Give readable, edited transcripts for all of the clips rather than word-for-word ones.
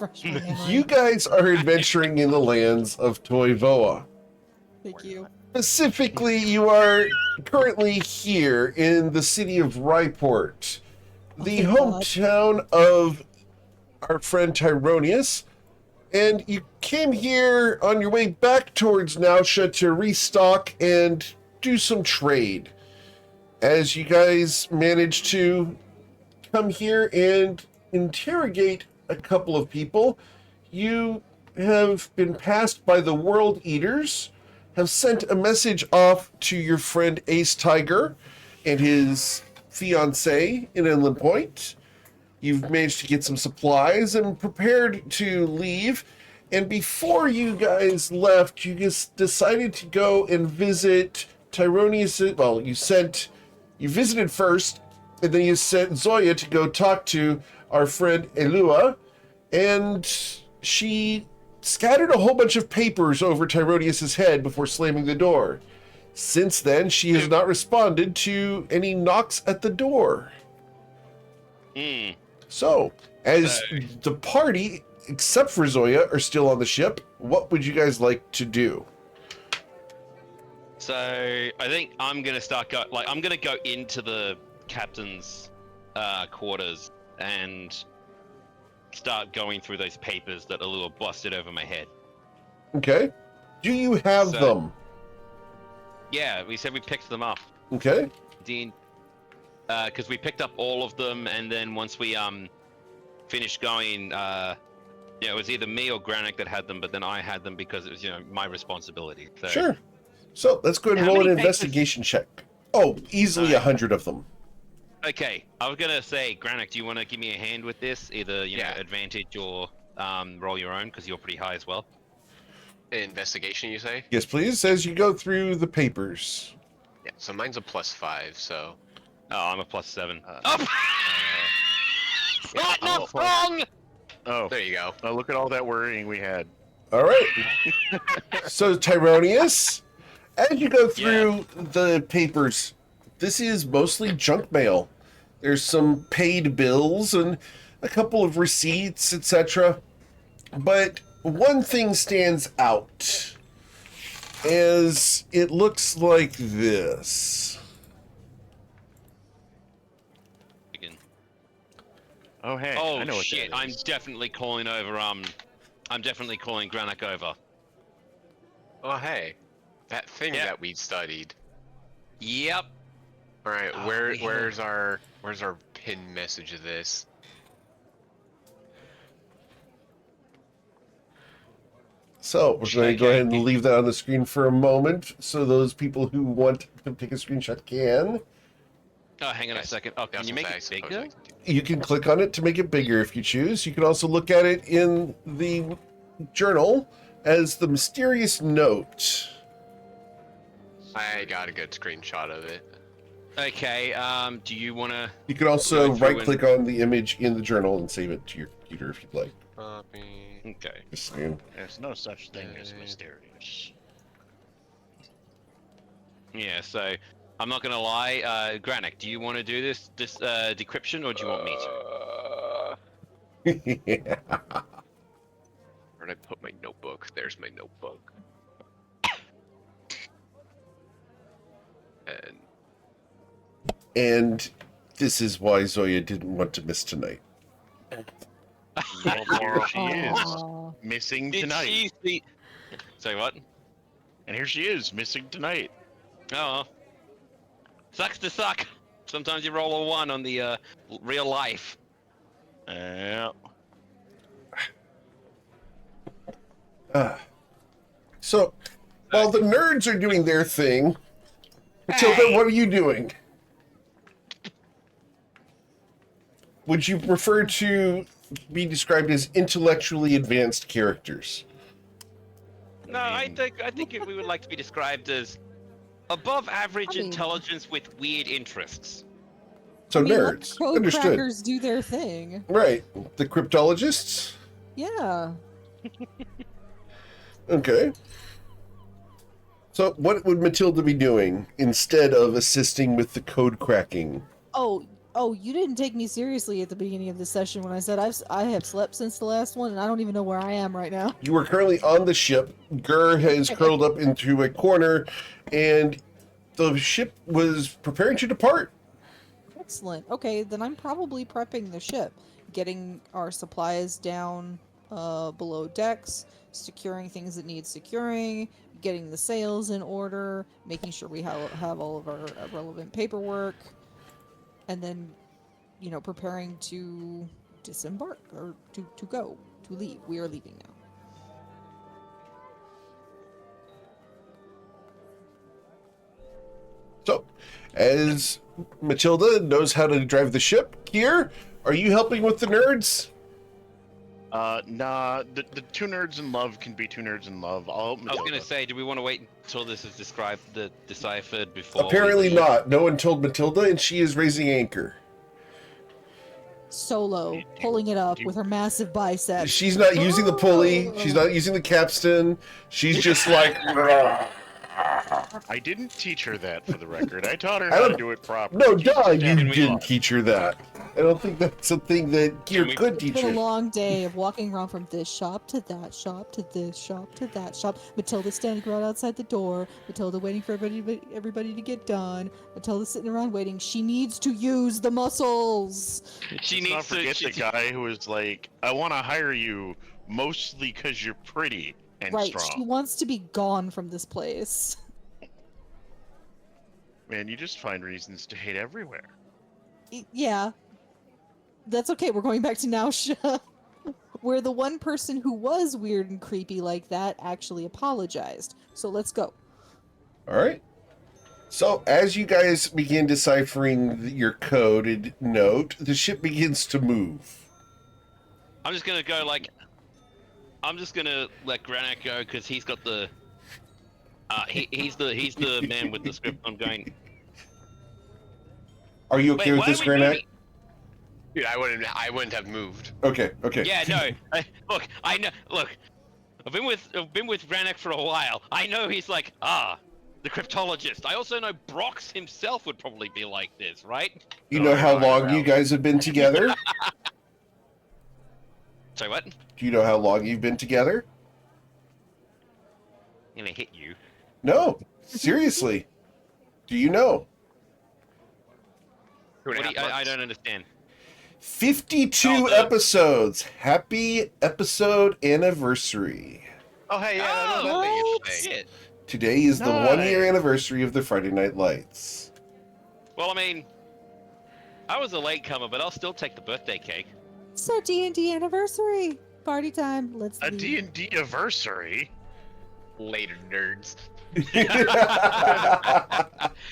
refresh my memory. You guys are adventuring in the lands of Toivoa. Thank you. Specifically, you are currently here in the city of Ryport, the thank God. hometown of our friend Tyronius, and you came here on your way back towards Nausha to restock and do some trade. As you guys managed to come here and interrogate a couple of people, you have been passed by the World Eaters, have sent a message off to your friend Ace Tiger and his fiancée in Inland Point. You've managed to get some supplies and prepared to leave. And before you guys left, you just decided to go and visit Tyronius. Well, you visited first, and then you sent Zoya to go talk to our friend Elua, and she scattered a whole bunch of papers over Tyronius's head before slamming the door. Since then, she has not responded to any knocks at the door. So, as the party, except for Zoya, are still on the ship, what would you guys like to do? So I think I'm gonna I'm gonna go into the captain's quarters and start going through those papers that are a little busted over my head. Okay. Do you have them? Yeah, we said we picked them up. Okay. Dean, because we picked up all of them, and then once we finished going, it was either me or Granick that had them, but then I had them because it was my responsibility. So. Sure. So let's go ahead and roll an investigation check. Oh, easily 100 of them. Okay, I was gonna say, Granick, do you want to give me a hand with this? Either know advantage or roll your own because you're pretty high as well. Investigation, you say? Yes, please. As you go through the papers. Yeah. So mine's a +5. So. Oh, I'm a +7. Not wrong. Oh, there you go. Look at all that worrying we had. All right. So Tyronius, as you go through the papers, this is mostly junk mail. There's some paid bills and a couple of receipts, etc. But one thing stands out, as it looks like this. Oh, hey. Oh, I know what shit. that I'm is. definitely calling over, I'm definitely calling Granick over. Oh, hey. That thing that we studied. Yep. All right, where's our pin message of this? So we're going to go ahead and leave that on the screen for a moment, so those people who want to take a screenshot can. Oh, hang on a second. Oh, can you make it bigger? You can click on it to make it bigger if you choose. You can also look at it in the journal as the mysterious note. I got a good screenshot of it. Okay, do you want to... You can also right-click on the image in the journal and save it to your computer if you'd like. Copy. Okay. Just saying. There's no such thing as mysterious. Yeah, so I'm not gonna lie, Granick, do you want to do this decryption, or do you want me to? Yeah. Where'd I put my notebook? There's my notebook. And this is why Zoya didn't want to miss tonight. Well, here she is, Aw. missing Did tonight. she see... Sorry, what? And here she is, missing tonight. Oh. Sucks to suck. Sometimes you roll a 1 on the real life. Yeah. So, while the nerds are doing their thing, Matilda, what are you doing? Would you prefer to be described as intellectually advanced characters? No, I think we would like to be described as above average intelligence with weird interests. So let nerds, code understood. crackers do their thing. Right, the cryptologists? Yeah. Okay. So what would Matilda be doing instead of assisting with the code cracking? Oh, Oh, you didn't take me seriously at the beginning of the session when I said I have slept since the last one, and I don't even know where I am right now. You are currently on the ship. Gur has curled up into a corner, and the ship was preparing to depart. Excellent. Okay, then I'm probably prepping the ship, getting our supplies down below decks, securing things that need securing, getting the sails in order, making sure we have all of our relevant paperwork, and then, preparing to disembark or to go, to leave. We are leaving now. So, as Matilda knows how to drive the ship here, are you helping with the nerds? Nah, the two nerds in love can be two nerds in love. I'll help I was Matilda. gonna say, do we want to wait until this is deciphered before? Apparently we... not. No one told Matilda, and she is raising anchor. Solo, pulling it up with her massive biceps. She's not using the pulley. She's not using the capstan. She's just like... I didn't teach her that, for the record. I taught her I how to don't- do it properly. No, duh, you Can we- didn't teach her that. I don't think that's something that Gear we- could It's teach been a her. long day of walking around from this shop to that shop to this shop to that shop. Matilda standing right outside the door. Matilda waiting for everybody to get done. Matilda sitting around waiting. She needs to use the muscles. She Let's not needs to. forget the guy who was like, I want to hire you mostly because you're pretty and Right. She strong. wants to be gone from this place. Man, you just find reasons to hate everywhere. Yeah. That's okay. We're going back to Nausea. Where the one person who was weird and creepy like that actually apologized. So let's go. All right. So, as you guys begin deciphering your coded note, the ship begins to move. I'm just gonna go like. I'm just gonna let Granak go because he's got the. He's the man with the script. I'm going. Are you okay Wait, with why this, are we Granak? moving? Dude, I wouldn't have moved. Okay, okay. Yeah, no. Look, I know. Look, I've been with Granak for a while. I know he's like the cryptologist. I also know Brox himself would probably be like this, right? You know how long you guys have been together? Sorry, what? Do you know how long you've been together? I'm gonna hit you. No, seriously. Do you know? What do you, I don't understand. 52 Oh, the- episodes. Happy episode anniversary. Oh, hey, yeah, Oh, that'll be what? interesting. Shit. Today is the 1-year Nice. anniversary of the Friday Night Lights. Well, I mean, I was a latecomer, but I'll still take the birthday cake. It's our D&D anniversary. Party time. Let's A leave. D&D anniversary? Later, nerds.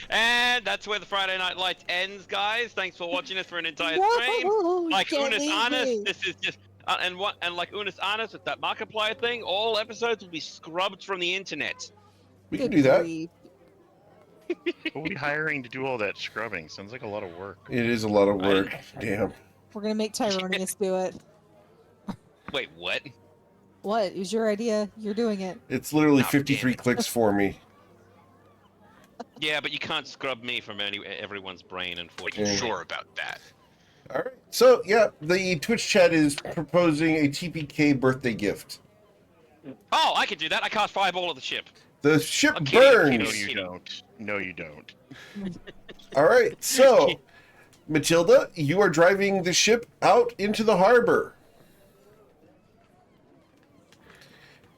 And that's where the Friday Night Lights ends, guys. Thanks for watching us for an entire stream. Whoa, Like can't Unis leave Honest, me. this is just and like Unis Honest with that Markiplier thing, all episodes will be scrubbed from the internet. We can Good do that. grief. Who are we hiring to do all that scrubbing? Sounds like a lot of work. It is a lot of work. Damn. We're gonna make Tyronius do it. Wait, what? What? It was your idea. You're doing it. It's literally Oh, 53 damn it. clicks for me. Yeah, but you can't scrub me from everyone's brain, Are you unfortunately. sure about that? All right. So, yeah, the Twitch chat is proposing a TPK birthday gift. Oh, I can do that. I cast fireball at the ship. The ship I'm kidding, I'm burns. No, you don't. No, you don't. All right. So, Matilda, you are driving the ship out into the harbor.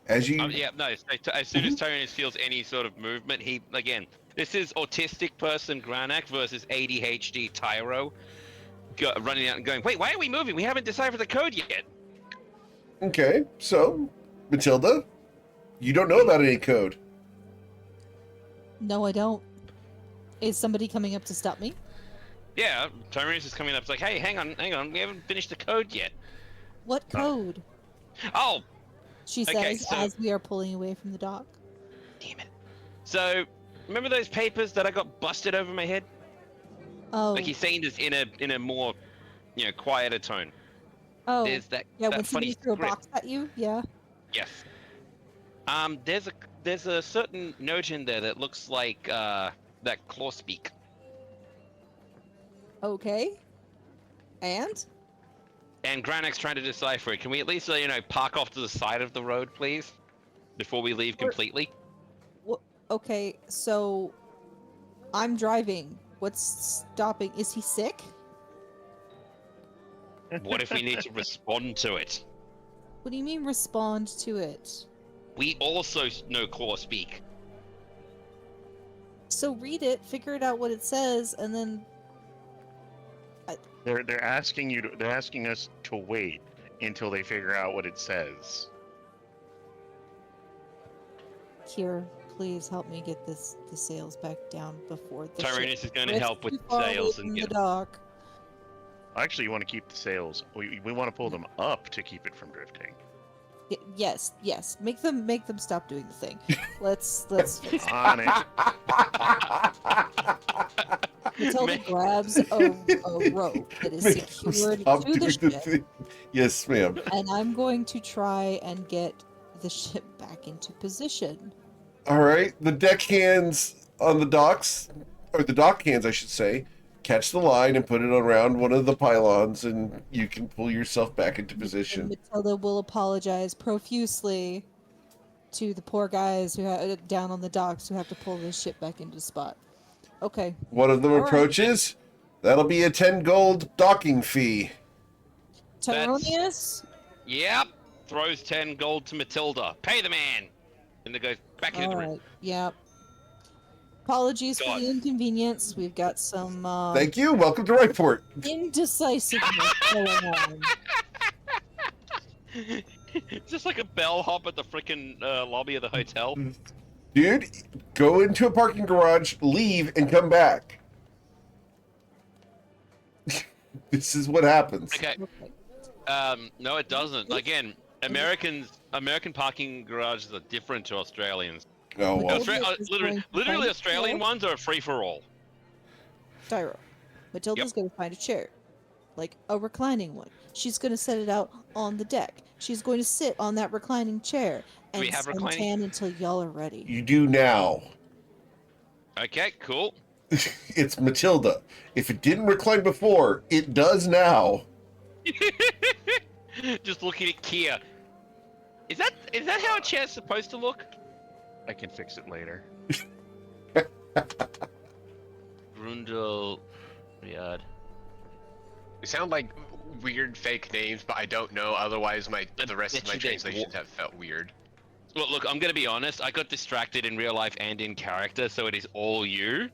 As you Yeah, no. So as soon as Tyrannus feels any sort of movement, he again. This is autistic person Granak versus ADHD Tyro, running out and going, "Wait, why are we moving? We haven't deciphered the code yet." Okay, so Matilda, you don't know about any code. No, I don't. Is somebody coming up to stop me? Yeah, Tyrannus is coming up. It's like, "Hey, hang on. We haven't finished the code yet." What code? Oh, She Okay, says so- as we are pulling away from the dock. damn it. So, remember those papers that I got busted over my head? Oh, Like he's saying this in a more, quieter tone. oh, There's that yeah. that When funny somebody threw a script. box at you, yeah. Yes. There's a certain note in there that looks like that claw speak. Okay. And? And Granek's trying to decipher it. Can we at least, park off to the side of the road, please? Before we leave completely? Okay, so I'm driving. What's stopping? Is he sick? What if we need to respond to it? What do you mean respond to it? We also know Claw speak. So read it, figure it out what it says, and then They're asking you. They're asking us to wait until they figure out what it says. here, please help me get the sails back down before the Tyrannus is going to drifts help with too far away sails from and the get. dock. Actually, you want to keep the sails. We want to pull them up to keep it from drifting. Yes, make them stop doing the thing. Let's On it. Matilda grabs a rope that is Make them secured stop to the doing ship, thing. Yes, ma'am. and I'm going to try and get the ship back into position. All right. The deckhands on the docks, or the dock hands, I should say, catch the line and put it around one of the pylons, and you can pull yourself back into And position. Matilda will apologize profusely to the poor guys who down on the docks who have to pull this ship back into spot. Okay. One of them All right. approaches. That'll be a 10 gold docking fee. Tyronius? Yep. Throws 10 gold to Matilda. Pay the man. And then goes back into the room. Alright, yep. Apologies for God. the inconvenience. We've got some Thank you. Welcome to Wrightport. indecisiveness going on. Just like a bellhop at the freaking lobby of the hotel. Dude, go into a parking garage, leave, and come back. This is what happens. Okay. Okay. No, it doesn't. Again, American parking garages are different to Australians. Oh, well. Matilda is going to Literally, find a Australian chair. ones are a free for all. Tyro. Matilda's going to find a chair. Like a reclining one. She's going to set it out on the deck. She's going to sit on that reclining chair Do we and have reclining? suntan until y'all are ready. You do now. Okay, cool. It's Matilda. If it didn't recline before, it does now. Just looking at Kia. Is that how a chair's supposed to look? I can fix it later. Grundle. Yard. They sound like weird fake names, but I don't know. Otherwise, the rest of my bet you they translations have felt weird. Well, look, I'm gonna be honest. I got distracted in real life and in character, so it is all you.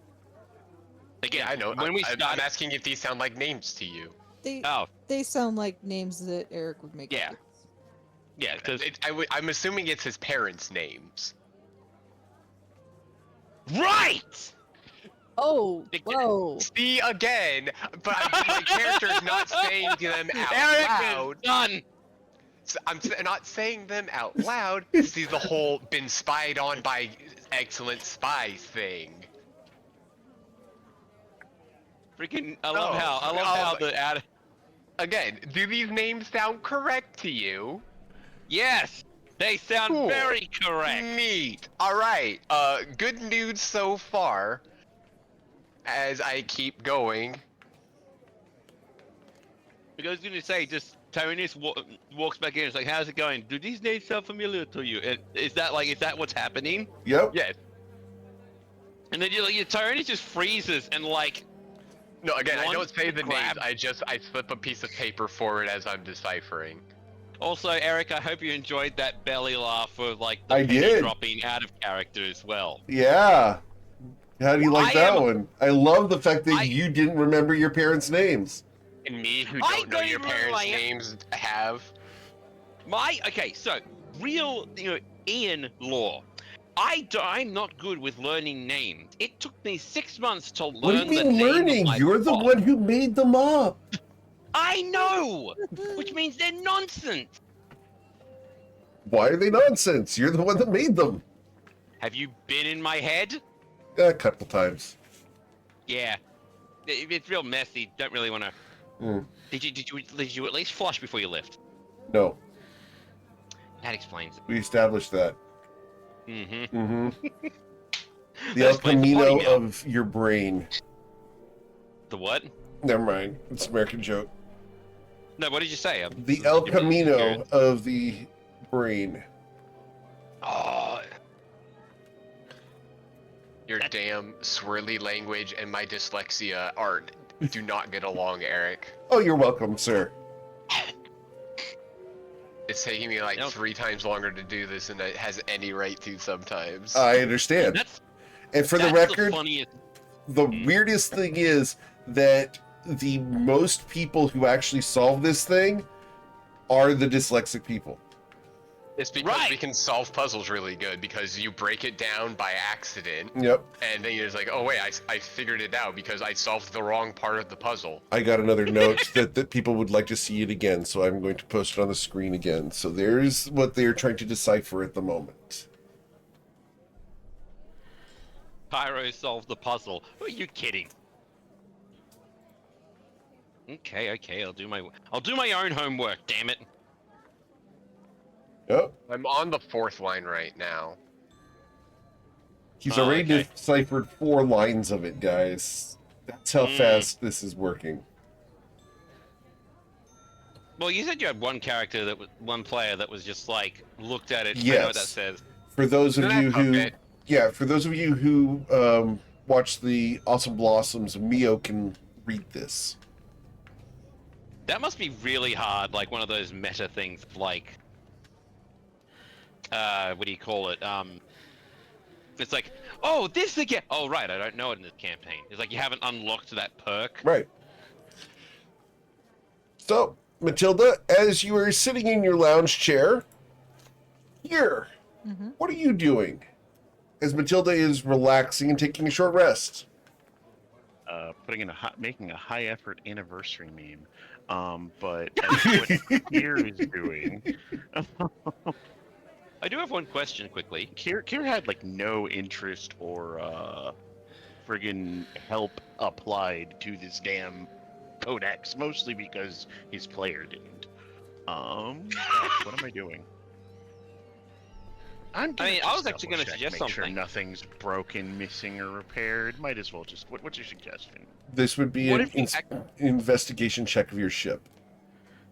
Again, Yeah, I know. When we I'm started, asking if these sound like names to you. They sound like names that Eric would make Yeah. up. yeah, because I'm assuming it's his parents' names. right. Oh, They- whoa. See again, but my character's not saying them out Eric loud. is done. I'm not saying them out loud. See the whole been spied on by excellent spies thing. Freaking! I love how the ad. Again, do these names sound correct to you? Yes, they sound Cool. very correct. Neat. All right. Good news so far. As I keep going. I was gonna say, just Tyrannus walks back in. It's like, how's it going? Do these names sound familiar to you? And is that what's happening? Yep. Yes. And then your Tyrannus just freezes and like. No, again, I One don't say the grab. names. I slip a piece of paper forward as I'm deciphering. Also, Eric, I hope you enjoyed that belly laugh of like the I penny did. dropping out of character as well. Yeah. How do you like I that am- one? I love the fact that I- you didn't remember your parents' names. And me, who I don't know don't your even know who parents' I am. names, have. Okay, so real, Ian lore. I'm not good with learning names. It took me 6 months to learn What do you the mean name of learning? my You're the dog. one who made them up. I know, which means they're nonsense. Why are they nonsense? You're the one that made them. Have you been in my head? A couple times. Yeah, it's real messy. Don't really want to. Mm. Did you at least flush before you left? No, That explains it. we established that. Mm-hmm. Mm-hmm. The That El explains the Camino potty mouth. of your brain. The what? Never mind. It's an American joke. No, what did you say? The El genuinely Camino curious. of the brain. Oh, Your damn swirly language and my dyslexia do not get along, Eric. Oh, you're welcome, sir. It's taking me like Nope. 3 times longer to do this than it has any right to sometimes. I understand. that's And for the that's record, the funniest. the weirdest thing is that the most people who actually solve this thing are the dyslexic people. It's because we Right. can solve puzzles really good because you break it down by accident, Yep. and then you're just like, oh wait, I figured it out because I solved the wrong part of the puzzle. I got another note that people would like to see it again, so I'm going to post it on the screen again. So there's what they're trying to decipher at the moment. Pyro solved the puzzle. Who are you kidding? Okay, I'll do my own homework, damn it. Yep. I'm on the 4th line right now. He's Oh, already okay. deciphered 4 lines of it, guys. That's how fast this is working. Well, you said you had one player that was just like looked at it. I know what that Yes. says. For those of Isn't you that a who, bit? for those of you who watch the Awesome Blossoms, Mio can read this. That must be really hard, like one of those meta things, like what do you call it? It's like, oh, this again. Oh, right, I don't know it in this campaign. It's like you haven't unlocked that perk. Right. So, Matilda, as you are sitting in your lounge chair, here, what are you doing? As Matilda is relaxing and taking a short rest. Making a high effort anniversary meme. But what Kier is doing. I do have one question quickly. Kier had like no interest or friggin' help applied to this damn codex, mostly because his player didn't. What am I doing? I'm I mean, gonna I was just actually gonna double-check, suggest make sure something. nothing's broken, missing, or repaired. Might as well just. What's your suggestion? This would be What an if we investigation check of your ship.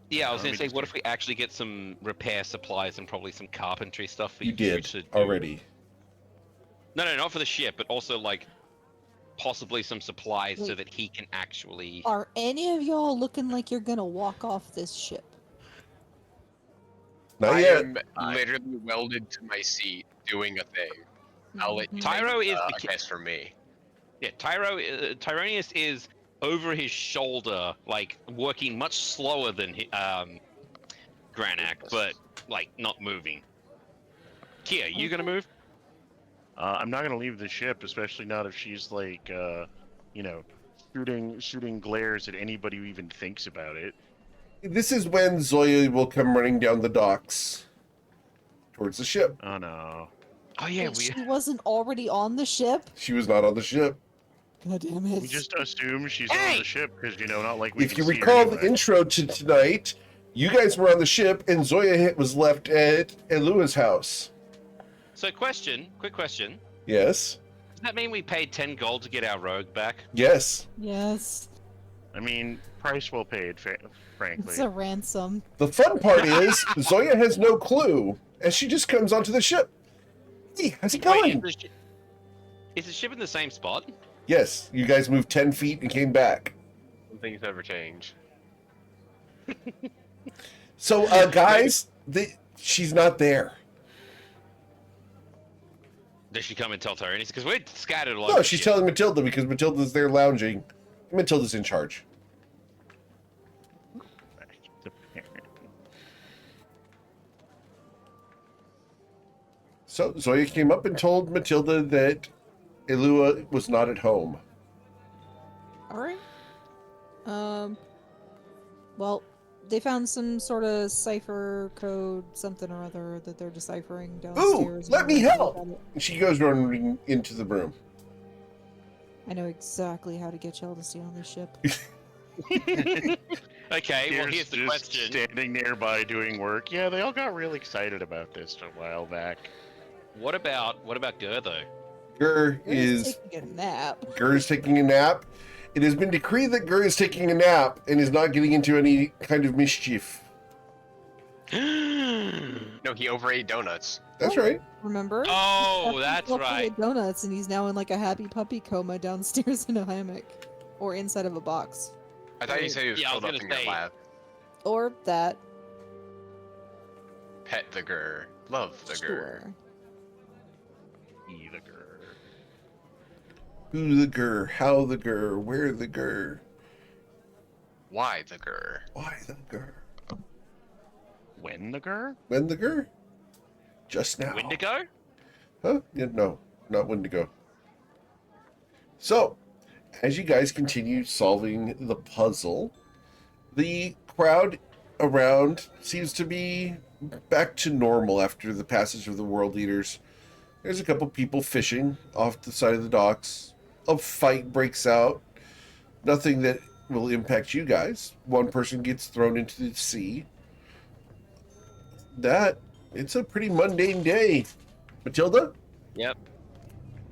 Yeah, I was Let gonna me say, just what do- if we actually get some repair supplies and probably some carpentry stuff for You did to do? already. No, not for the ship, but also like possibly some supplies so that he can actually. Are any of y'all looking like you're gonna walk off this ship? Not I yet. am literally welded to my seat doing a thing. I'll let you Tyro make, is a the ki- guess for me. Yeah, Tyronius is over his shoulder, like working much slower than Granak, but like not moving. Kia, you gonna move? I'm not gonna leave the ship, especially not if she's like, shooting glares at anybody who even thinks about it. This is when Zoya will come running down the docks towards the ship. Oh no. Oh yeah, Wait, she wasn't already on the ship? She was not on the ship. God damn it. We just assume she's on Hey! the ship because not like we If can you see her recall anyway. the intro to tonight, you guys were on the ship and Zoya was left at Elua's house. So quick question. Yes. Does that mean we paid 10 gold to get our rogue back? Yes. Yes. I mean, price well paid, frankly. It's a ransom. The fun part is Zoya has no clue as she just comes onto the ship. Hey, how's it going? Wait, is the ship in the same spot? Yes, you guys moved 10 feet and came back. Some things never change. So, guys, she's not there. Does she come and tell Tyronius? Because we're scattered all over No, the she's ship. telling Matilda because Matilda's there lounging. Matilda's in charge. So Zoya came up and told Matilda that Elua was not at home. Alright. Well, they found some sort of cipher code, something or other, that they're deciphering downstairs. let me We're gonna help! look at it. And she goes running into the room. I know exactly how to get y'all to stay on this ship. Okay, well, here's the just question. standing nearby doing work. Yeah, they all got real excited about this a while back. What about Gur, though? Gur You're is taking a nap. Gur's taking a nap, It has been decreed that Gur is taking a nap and is not getting into any kind of mischief. No, he overate donuts. That's right. Remember? Oh, He that's stuffed himself full right. of donuts, and he's now in like a happy puppy coma downstairs in a hammock, or inside of a box, I thought you said he was Yeah, I was curled up gonna in your say- lap. or that. Pet the Gur. Love the Gur. Sure. Either girl. Who the Gur? How the Gur? Where the Gur? Why the Gur? Why the Gur? When the girl? When the Gur? Just now. Wendigo? Huh? Yeah, no, not Wendigo. So, as you guys continue solving the puzzle, the crowd around seems to be back to normal after the passage of the world leaders. There's a couple people fishing off the side of the docks. A fight breaks out. Nothing that will impact you guys. One person gets thrown into the sea. It's a pretty mundane day. Matilda? Yep.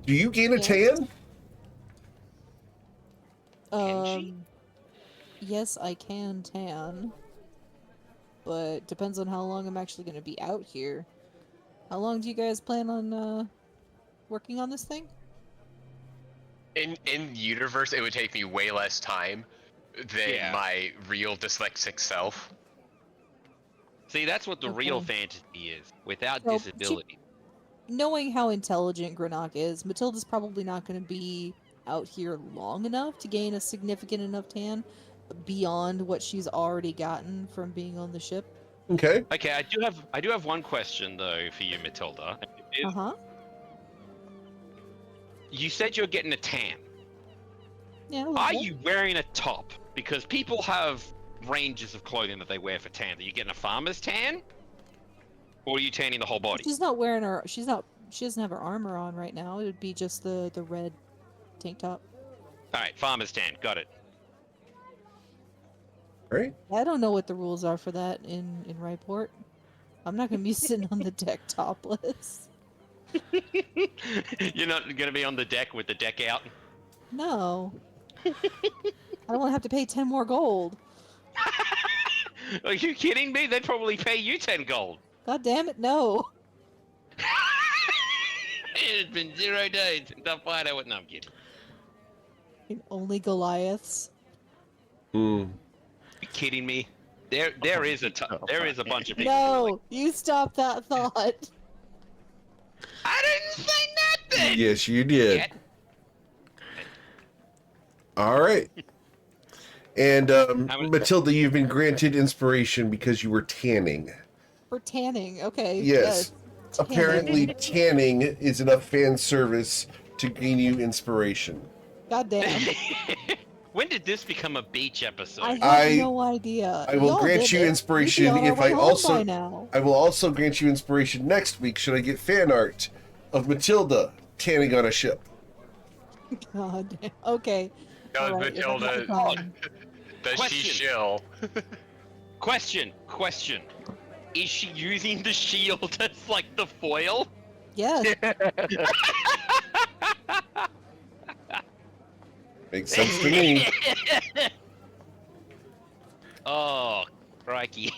Do you gain a Yes. tan? Can she? Yes, I can tan, but depends on how long I'm actually going to be out here. How long do you guys plan on working on this thing? In universe, it would take me way less time than Yeah. my real dyslexic self. See, that's what the real Okay. fantasy is, without So, disability. Knowing how intelligent Greenock is, Matilda's probably not going to be out here long enough to gain a significant enough tan beyond what she's already gotten from being on the ship. Okay. Okay, I do have one question though for you, Matilda. Is- Uh-huh. You said you're getting a tan. Yeah, a little Are bit. you wearing a top? Because people have ranges of clothing that they wear for tan. Are you getting a farmer's tan? Or are you tanning the whole body? She's not wearing her. She doesn't have her armor on right now. It would be just the red tank top. Alright, farmer's tan. Got it. Right. I don't know what the rules are for that in Ryport. I'm not gonna be sitting on the deck topless. You're not going to be on the deck with the deck out? No. I don't want to have to pay 10 more gold. Are you kidding me? They'd probably pay you 10 gold. God damn it, no. It's been 0 days since I fired out. No, I'm kidding. Only Goliaths. Hmm. You kidding me? There is a bunch of people. No, you stop that thought. I didn't say nothing. Yes, you did. Yet. All right. And How many- Matilda, you've been granted inspiration because you were tanning. For tanning, okay. Yes. Apparently, tanning is enough fan service to gain you inspiration. God damn. When did this become a beach episode? I have I- no idea. I will Y'all grant did you it. We'd be inspiration on our if way I home also- by now. I will also grant you inspiration next week should I get fan art of Matilda tanning on a ship. God damn. Okay. Does Alright, if I'm not Matilda, wrong. does she Question. shill? Question. Is she using the shield as like the foil? Yes. Makes sense to me. Oh, crikey.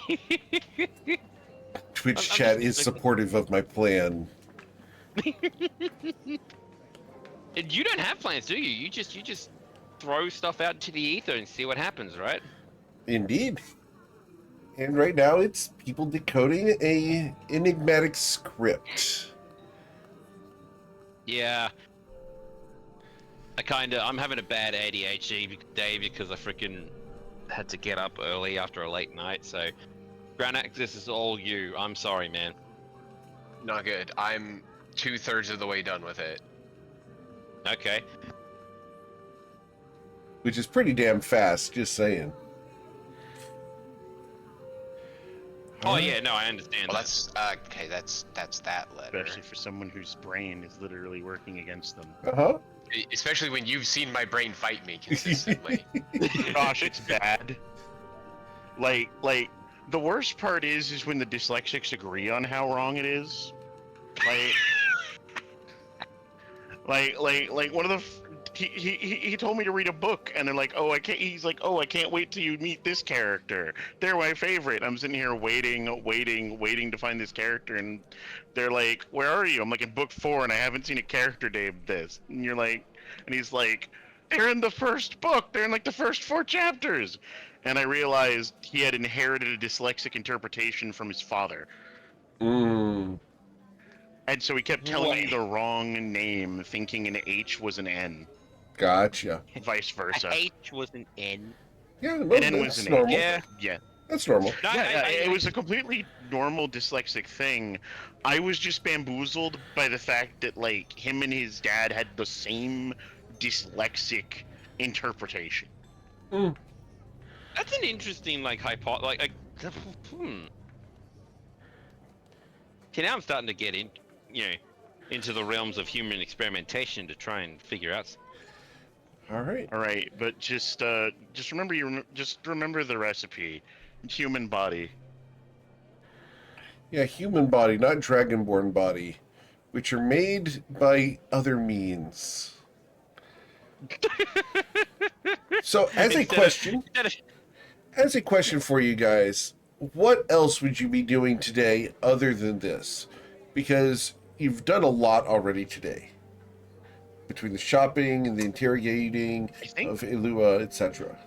Twitch I'm chat just is thinking- supportive of my plan. And you don't have plans, do you? You just throw stuff out into the ether and see what happens, right? Indeed. And right now it's people decoding a enigmatic script. Yeah. I'm having a bad ADHD day because I freaking had to get up early after a late night, so Granax, this is all you. I'm sorry, man. Not good. I'm 2/3 of the way done with it. Okay. Which is pretty damn fast, just saying. Oh yeah, no, I understand. Well, that. that's okay. That's that letter. Especially for someone whose brain is literally working against them. Uh-huh. Especially when you've seen my brain fight me consistently. Gosh, it's bad. Like, the worst part is when the dyslexics agree on how wrong it is. Like, like one of the he told me to read a book, and they're like, oh, I can't. He's like, oh, I can't wait till you meet this character. They're my favorite. I'm sitting here waiting to find this character, and they're like, where are you? I'm like, in book 4, and I haven't seen a character named this. And you're like, and he's like, they're in the first book. They're in like the first 4 chapters. And I realized he had inherited a dyslexic interpretation from his father. Mm. And so he kept telling me the wrong name, thinking an H was an N. Gotcha. Vice versa. H was an N. Yeah, An no, N was that's an normal. H. Yeah. That's normal. No, Yeah, it was a completely normal dyslexic thing. I was just bamboozled by the fact that, like, him and his dad had the same dyslexic interpretation. Mm. That's an interesting, like, Okay, now I'm starting to get in, into the realms of human experimentation to try and figure out. All right. All right, but just remember the recipe. Human body. Yeah, human body, not dragonborn body, which are made by other means. So, as a question for you guys, what else would you be doing today other than this? Because you've done a lot already today. Between the shopping and the interrogating of Elua, etc.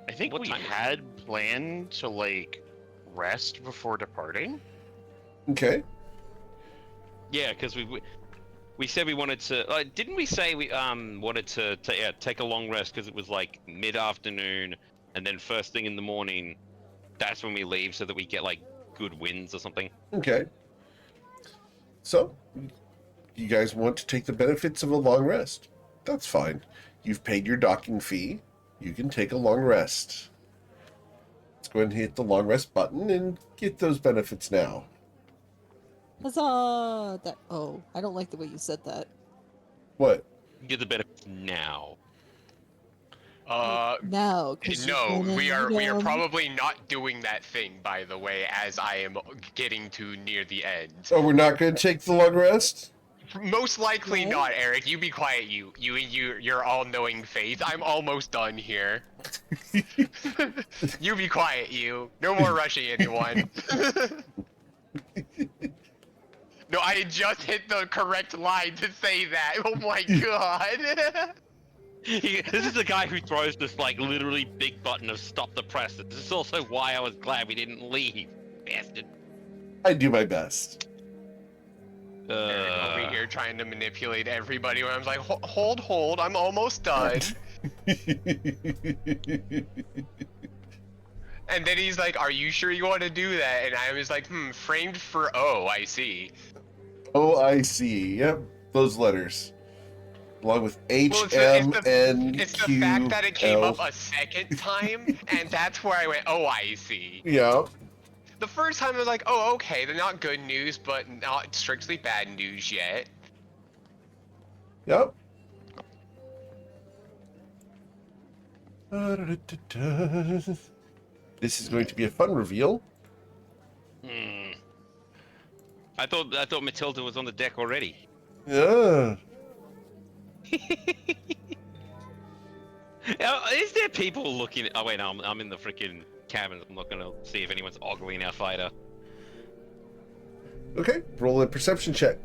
I think What we time is it? had planned to, like, rest before departing. Okay. Yeah, because we said we wanted to. Didn't we say we wanted to take a long rest because it was like mid-afternoon, and then first thing in the morning, that's when we leave so that we get like good winds or something. Okay. So, you guys want to take the benefits of a long rest? That's fine. You've paid your docking fee. You can take a long rest. Let's go ahead and hit the long rest button and get those benefits now. Huzzah! That. Oh, I don't like the way you said that. What? Get the benefits now. Now, because No, we are probably not doing that thing, by the way, as I am getting to near the end. Oh, we're not going to take the long rest? Most likely No? not, Eric. You be quiet, your all-knowing face. I'm almost done here. You be quiet, you. No more rushing anyone. No, I just hit the correct line to say that. Oh my god. This is the guy who throws this like literally big button of stop the press. This is also why I was glad we didn't leave, bastard. I do my best. Eric over here trying to manipulate everybody when I was like, hold, I'm almost done. And then he's like, are you sure you want to do that? And I was like, framed for O, I see. Oh, I see. Yep, those letters. Along with H, Well, M, N, It's Q, the fact that it came L. up a second time, and that's where I went, oh, I see. Yeah. The first time I was like, oh, okay, they're not good news, but not strictly bad news yet. Yep. This is going to be a fun reveal. I thought Matilda was on the deck already. Yeah. Is there people looking? Oh wait, no, I'm in the freaking cabin. I'm not gonna see if anyone's ogling our fighter. Okay, roll a perception check.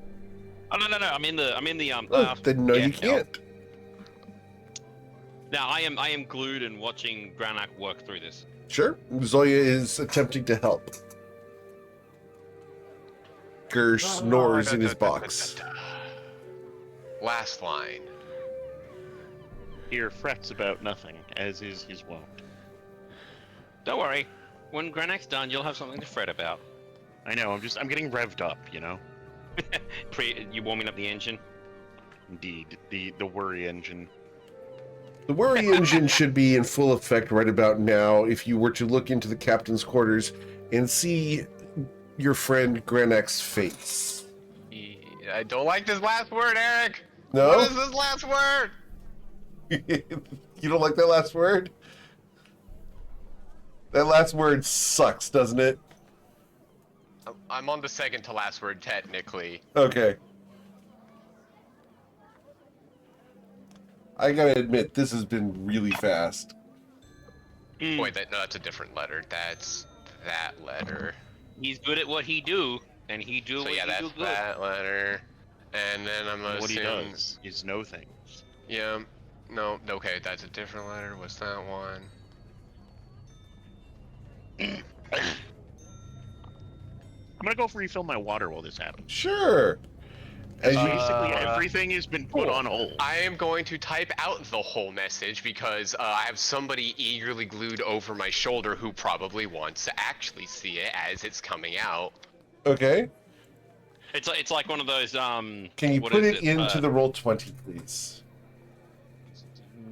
Oh no, I'm in the Oh, then no, yeah, you can't. Now I am glued and watching Granak work through this. Sure. Zoya is attempting to help. Gur snores in his box. Last line. Here frets about nothing, as is his wont. Don't worry, when Granak's done, you'll have something to fret about. I know, I'm getting revved up, you know? You warming up the engine? Indeed, the worry engine. The worry engine should be in full effect right about now if you were to look into the captain's quarters and see your friend Granak's face. I don't like this last word, Eric. No? What is this last word? You don't like that last word? That last word sucks, doesn't it? I'm on the second to last word, technically. Okay. I gotta admit, this has been really fast. Boy, that's a different letter. That's that letter. He's good at what he do, and he do So what yeah, he do that's good. that letter. And then I'm gonna What he assume. does is know things. Yeah. No. Okay, that's a different letter. What's that one? I'm gonna go refill my water while this happens. Sure. As you, Basically, everything has been put cool. on hold. I am going to type out the whole message because I have somebody eagerly glued over my shoulder who probably wants to actually see it as it's coming out. okay. It's like one of those Can you what put is it into the Roll20, please?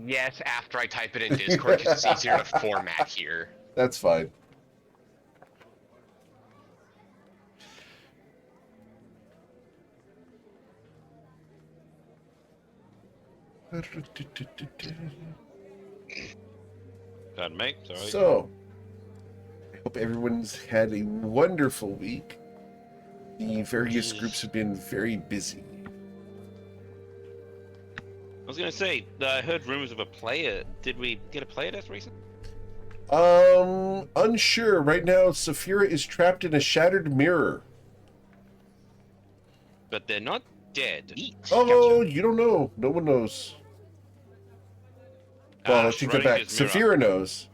Yes, after I type it in Discord because it's easier to format here. That's fine. Pardon me, sorry. So, I hope everyone's had a wonderful week. The various groups have been very busy. I was gonna say, I heard rumors of a player. Did we get a player death recently? Unsure. Right now, Saphira is trapped in a shattered mirror. But they're not dead. Oh, you don't know. No one knows. Well, I take that back. Schrodinger's mirror. Saphira knows.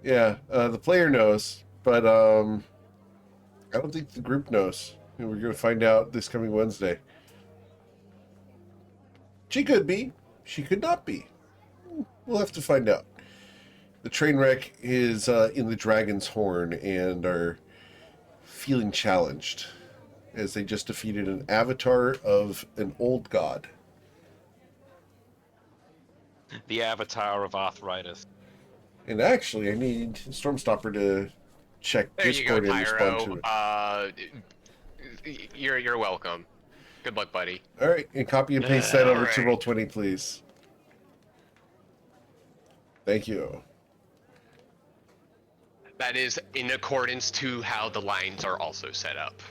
Yeah, the player knows, but I don't think the group knows. And we're going to find out this coming Wednesday. She could be. She could not be. We'll have to find out. The train wreck is in the Dragon's Horn and are feeling challenged as they just defeated an avatar of an old god. The avatar of arthritis. And actually, I need Stormstopper to check There you go, Discord and respond Tyro. to it. You're welcome. Good luck, buddy. All right, and copy and paste that over to Alright. Roll20, please. Thank you. That is in accordance to how the lines are also set up.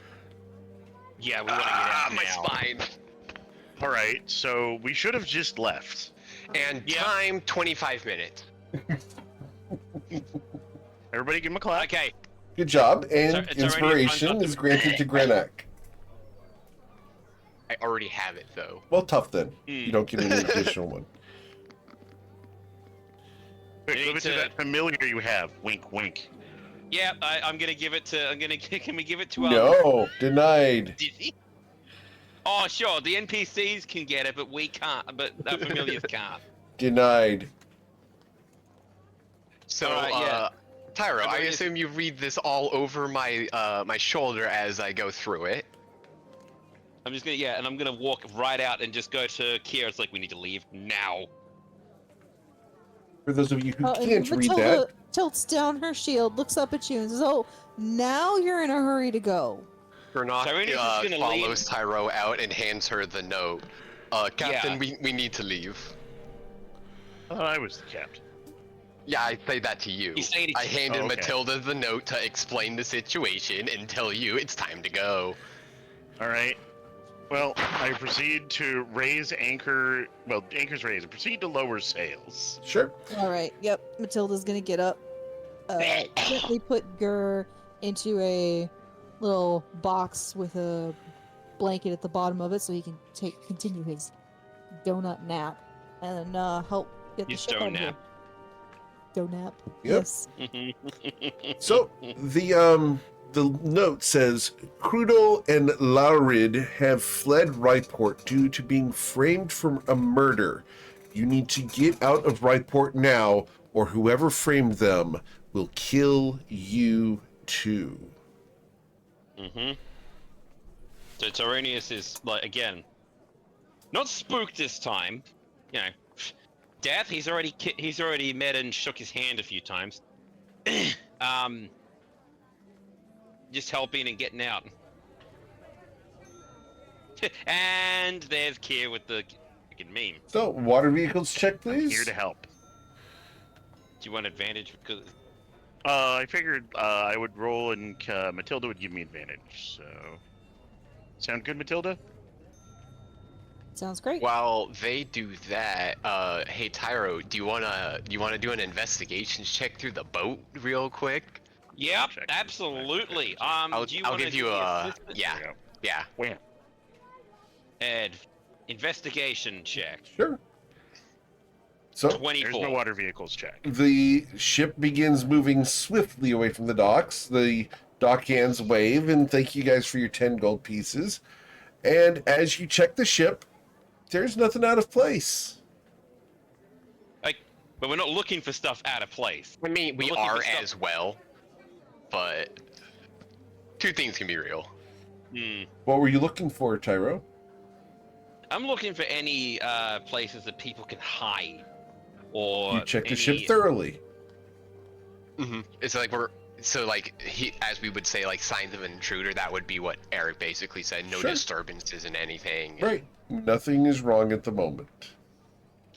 Yeah, we want to get out My now. spine. All right, so we should have just left. And Yeah. time 25 minutes. Everybody, give him a clap. Okay, Good job, and It's already inspiration run- is granted to Grenak. I already have it though. Well, tough then. You don't get an additional one. Quick, You give need it to to- that familiar you have. Wink, wink. yeah, I'm gonna give it to. Can we give it to? No, denied. Did he? Oh, sure. The NPCs can get it, but we can't. But our familiars can't. Denied. So, Alright, yeah. Tyro, I'm I going to- assume you read this all over my my shoulder as I go through it. I'm just gonna and I'm gonna walk right out and just go to Kira. It's like we need to leave now. For those of you who And can't read Matilda that, tilts down her shield, looks up at you, and says, "Oh, now you're in a hurry to go." Gernot Tyrannus is gonna follows leave. Tyro out and hands her the note. Captain, Yeah. we need to leave. I was the captain. Yeah, I say that to you. He's saying it I to- handed Oh, okay. Matilda the note to explain the situation and tell you it's time to go. All right. Well, I proceed to raise anchor. Well, anchor's raised. I proceed to lower sails. sure. All right. Yep. Matilda's gonna get up. Gently put Gur into a little box with a blanket at the bottom of it, so he can continue his donut nap, and help get the His ship out of here. donap. Donap. Yep. Yes. So the note says Crudel and Laurid have fled Ryport due to being framed for a murder. You need to get out of Ryport now, or whoever framed them will kill you too. So Tyrannus is like again, not spooked this time. You know, death. He's already met and shook his hand a few times. Just helping and getting out. And there's Kier with the freaking meme. So water vehicles check, I'm please. here to help. Do you want advantage because? I figured I would roll and Matilda would give me advantage. So, sound good, Matilda? Sounds great. While they do that, hey Tyro, do you wanna do an investigation check through the boat real quick? Yep, Check. absolutely. I'll Do you I'll want to give do you the a assistant? yeah There we go. yeah. Wham. Ed, investigation check. Sure. So, There's 24. no water vehicles check. the ship begins moving swiftly away from the docks. The dock hands wave and thank you guys for your 10 gold pieces. And as you check the ship, there's nothing out of place. But we're not looking for stuff out of place. I mean, we We're looking for are stuff- as well, but two things can be real. Hmm. What were you looking for, Tyro? I'm looking for any places that people can hide, or You checked the any- ship thoroughly. It's like as we would say, like signs of an intruder. That would be what Eric basically said. No Sure. disturbances and anything. Right. Nothing is wrong at the moment.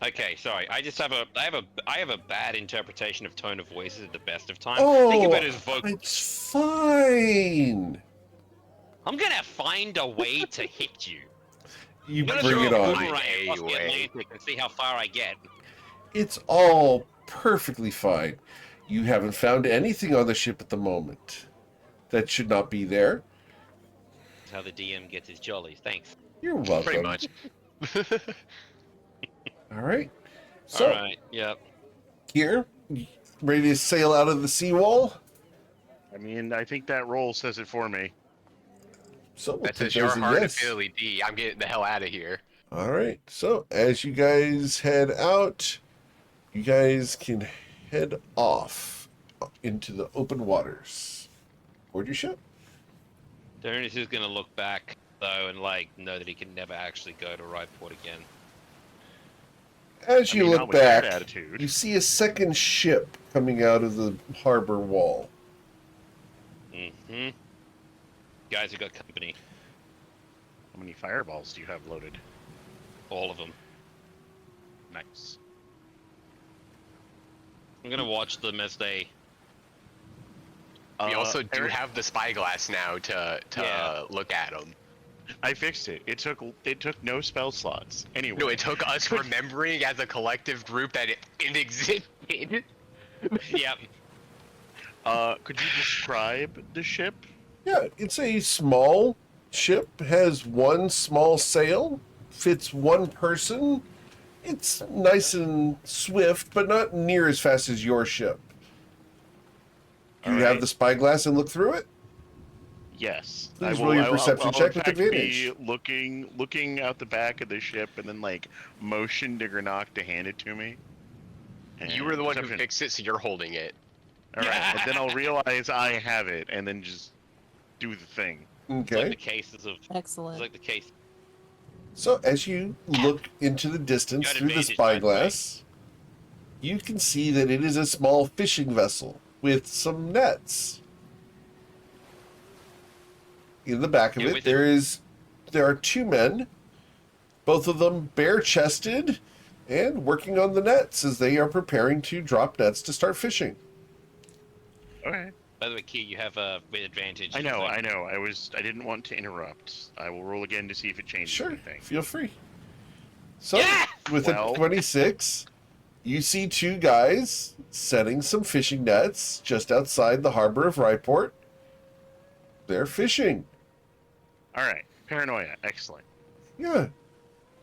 Okay, sorry. I have a bad interpretation of tone of voices at the best of times. Oh, Think about his vocal. it's fine. I'm gonna find a way to hit you. You I'm gonna bring throw it a on. boomerang across the Anyway. Atlantic and see how far I get. It's all perfectly fine. You haven't found anything on the ship at the moment that should not be there. That's how the DM gets his jollies. Thanks. You're welcome. Pretty much. All right. So, All right. Yep. here, ready to sail out of the seawall? I mean, I think that roll says it for me. So, we'll That take says your those as heart yes. ability D. I'm getting the hell out of here. All right. So, as you guys head out, you guys can head off into the open waters. Board your ship. Darren is gonna look back though and know that he can never actually go to Rydeport again. As I you mean, not look with that back, attitude. you see a second ship coming out of the harbor wall. Mm-hmm. Guys have got company. How many fireballs do you have loaded? All of them. Nice. I'm gonna watch them as they. We also do Eric, have the spyglass now to Yeah. look at them. I fixed it. It took no spell slots. Anyway. No, it took us remembering as a collective group that it existed. Yep. Could you describe the ship? Yeah, it's a small ship, has one small sail, fits one person. It's nice and swift, but not near as fast as your ship. Do you All have right. the spyglass and look through it? Yes. Please roll your perception I'll check in with fact advantage. Be looking out the back of the ship and then motion to Granok to hand it to me. You were the one who Perception. fixed it, so you're holding it. All right, but then I'll realize I have it and then just do the thing. It's like the Okay. cases of. It's Excellent. like the case. So as you look into the distance Got through the advantage, by the way. spyglass, you can see that it is a small fishing vessel with some nets. In the back of Yeah, it, with there are two men, both of them bare-chested and working on the nets as they are preparing to drop nets to start fishing. Okay. By the way, Key, you have a advantage. I know. I didn't want to interrupt. I will roll again to see if it changes Sure, anything. feel free. So, Yeah! with Well- a 26, you see two guys setting some fishing nets just outside the harbor of Rydeport. They're fishing. All right. Paranoia. Excellent. Yeah.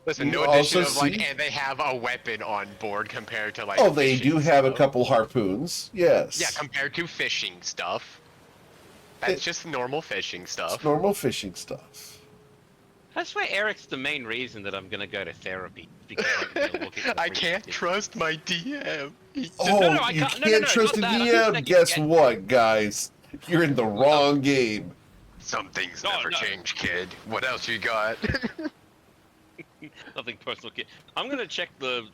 Listen, You no addition also of see- and they have a weapon on board compared to Oh, they fishing do have a stuff. couple harpoons. Yes. Yeah, compared to fishing stuff. That's It- just normal fishing stuff. It's normal fishing stuff. That's why Eric's the main reason that I'm gonna go to therapy. Because I'm gonna look at the I can't freaking- trust my DM. Oh, no, I you can't- can't no, no, no, trust it's the not that. I'm DM? saying Guess you what, guys? You're in the wrong game. Some things No, never no. change, kid. What else you got? Nothing personal. Kid. I'm gonna check the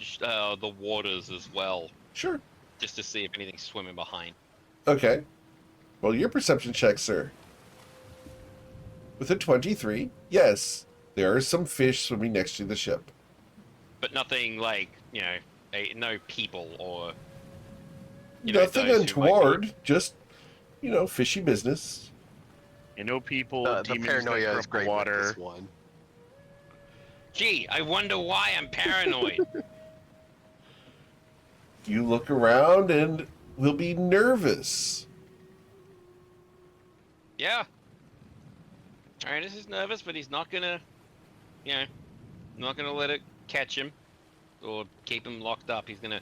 waters as well, Sure. just to see if anything's swimming behind. Okay. Well, your perception check, sir. With a 23, yes, there are some fish swimming next to the ship. But nothing no people or. Nothing those who might be- untoward, just, fishy business. You know, people, The demons paranoia that is corrupt great the with water. this one. Gee, I wonder why I'm paranoid. You look around and will be nervous. Yeah. Tyrannus is nervous, but he's not gonna, not gonna let it catch him or keep him locked up. He's gonna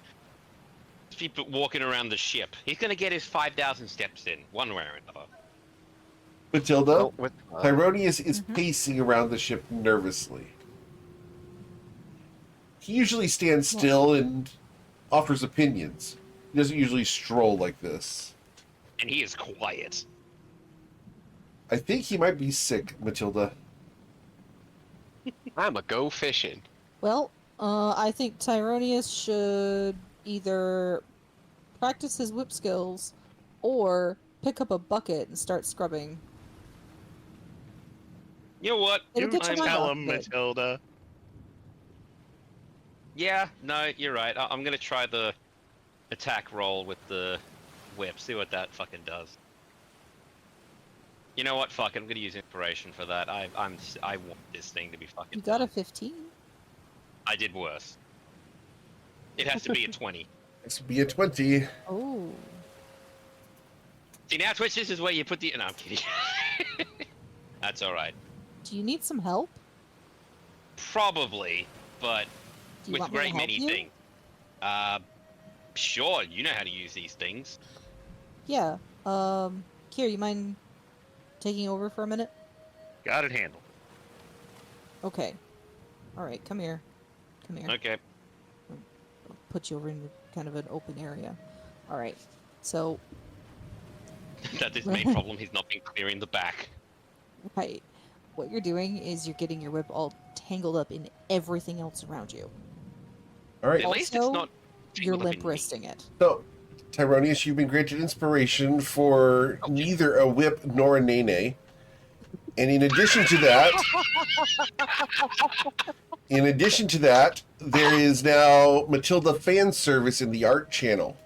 keep walking around the ship. He's gonna get his 5,000 steps in, one way or another. Matilda, Well, with Tyronius is pacing around the ship nervously. He usually stands still and offers opinions. He doesn't usually stroll like this. And he is quiet. I think he might be sick, Matilda. I'm a go fishing. Well, I think Tyronius should either practice his whip skills or pick up a bucket and start scrubbing. You know what? It'll get your mind Tell off him, of it. Matilda. Yeah, no, you're right. I'm gonna try the attack roll with the whip. See what that fucking does. You know what? Fuck, I'm gonna use inspiration for that. I want this thing to be fucking. You got a done. 15? I did worse. It has to be a 20. This would be a 20. Oh. See now, Twitch. This is where you put the. No, I'm kidding. That's all right. Do you need some help? Probably, but Do you with a want me to great help many you? things. Sure. You know how to use these things. Yeah. Kier, you mind taking over for a minute? Got it handled. Okay. Alright, come here. Come here. Okay. I'll put you over in kind of an open area. Alright. So, That's his main problem. He's not been clearing the back. right. What you're doing is you're getting your whip all tangled up in everything else around you. All right. At least it's Also, not. You're tangled up in limp me. wristing it. So, Tyronius, you've been granted inspiration for neither a whip nor a nene. And in addition to that, there is now Matilda fan service in the art channel.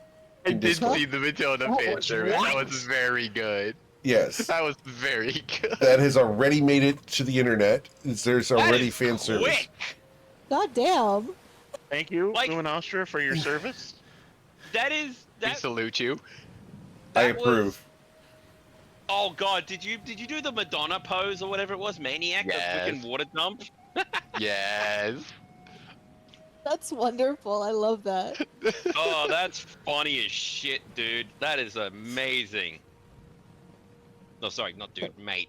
I In did Discord. see the Matilda What? fan service. That What? was very good. Yes. That was very good. That has already made it to the internet. There's That already is fan service. quick. God damn! Thank you, Like- Luminostra, for your service. That is We that. salute you. I that approve. was- Oh god, did you do the Madonna pose or whatever it was? Maniac, Yes. the freaking water dump. Yes. That's wonderful. I love that. Oh, that's funny as shit, dude. That is amazing. No, sorry, not dude, mate.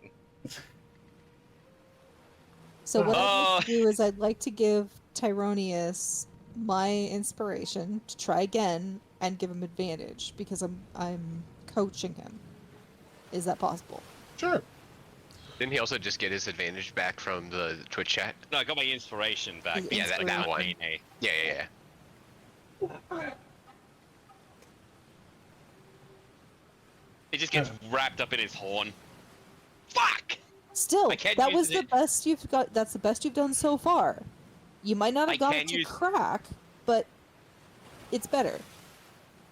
So what I'd like to Oh. do is I'd like to give Tyronius my inspiration to try again and give him advantage because I'm coaching him. Is that possible? Sure. Didn't he also just get his advantage back from the Twitch chat? No, I got my inspiration back. His but Yeah, it's that- like that not one. Mane. Yeah. It just gets wrapped up in his horn. Fuck! Still, I can't that use was the it. best you've got. That's the best you've done so far. You might not I have gotten can it to use- crack, but it's better.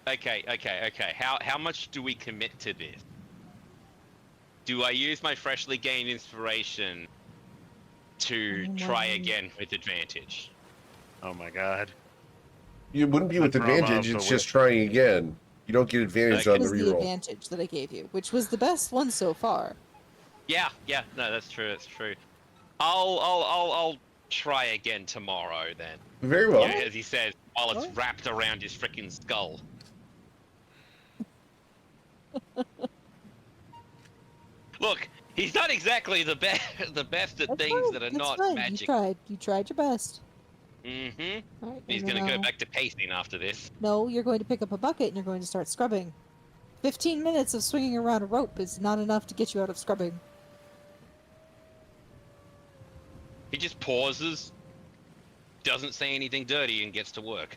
Okay. How much do we commit to this? Do I use my freshly gained inspiration to try again with advantage? Oh my god. You wouldn't be with The drama advantage, of the it's just trying again. You don't get advantage Okay. on the Is the reroll. advantage that I gave you, which was the best one so far. Yeah, no, that's true, that's true. I'll try again tomorrow then. Very well. Yeah, as he says, while it's What? wrapped around his freaking skull. Look, he's not exactly the best at That's things fine, that are that's not fine. magic. You tried your best. Mm-hmm. All right, He's and gonna then, go back to pacing after this. No, you're going to pick up a bucket and you're going to start scrubbing. 15 minutes of swinging around a rope is not enough to get you out of scrubbing. He just pauses, doesn't say anything dirty, and gets to work.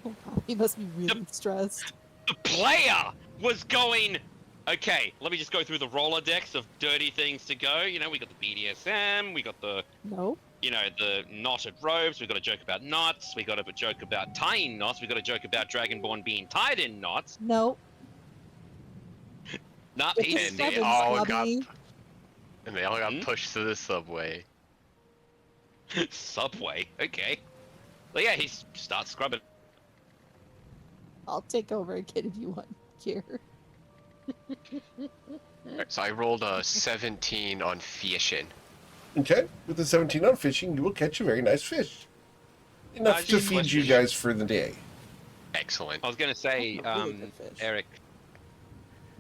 Oh, wow, he must be really stressed. The player was going. Okay, let me just go through the Rolodex of dirty things to go. You know, we got the BDSM, we got the, No? the knotted robes, we got a joke about knots, we got a joke about tying knots, we got a joke about Dragonborn being tied in knots. No. Nah, It's he's a And they scrubbing, all got Scrubby. and they all got Hmm? pushed to the subway. Subway. Okay. Well, yeah, he starts scrubbing. I'll take over again if you want, here. Alright, so I rolled a 17 on fishing. Okay, with the 17 on fishing, you will catch a very nice fish. Enough to just feed one you fish. guys for the day. Excellent. I was gonna say, Oh, really good fish. Eric,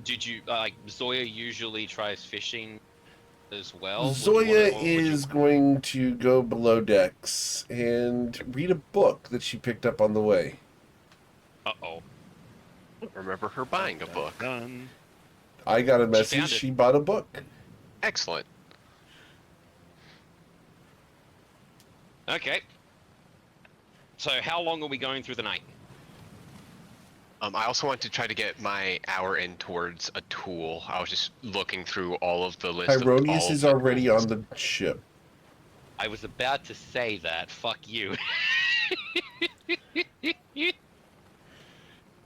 did you like Zoya usually tries fishing as well? Would you Zoya wanna- or would you- is going to go below decks and read a book that she picked up on the way. Uh-oh. Remember her buying a book. Done. I got a She message, found it. she bought a book. Excellent. Okay. So how long are we going through the night? I also want to try to get my hour in towards a tool. I was just looking through all of the list of all Tyronius of is the already tools. on the ship. I was about to say that. Fuck you.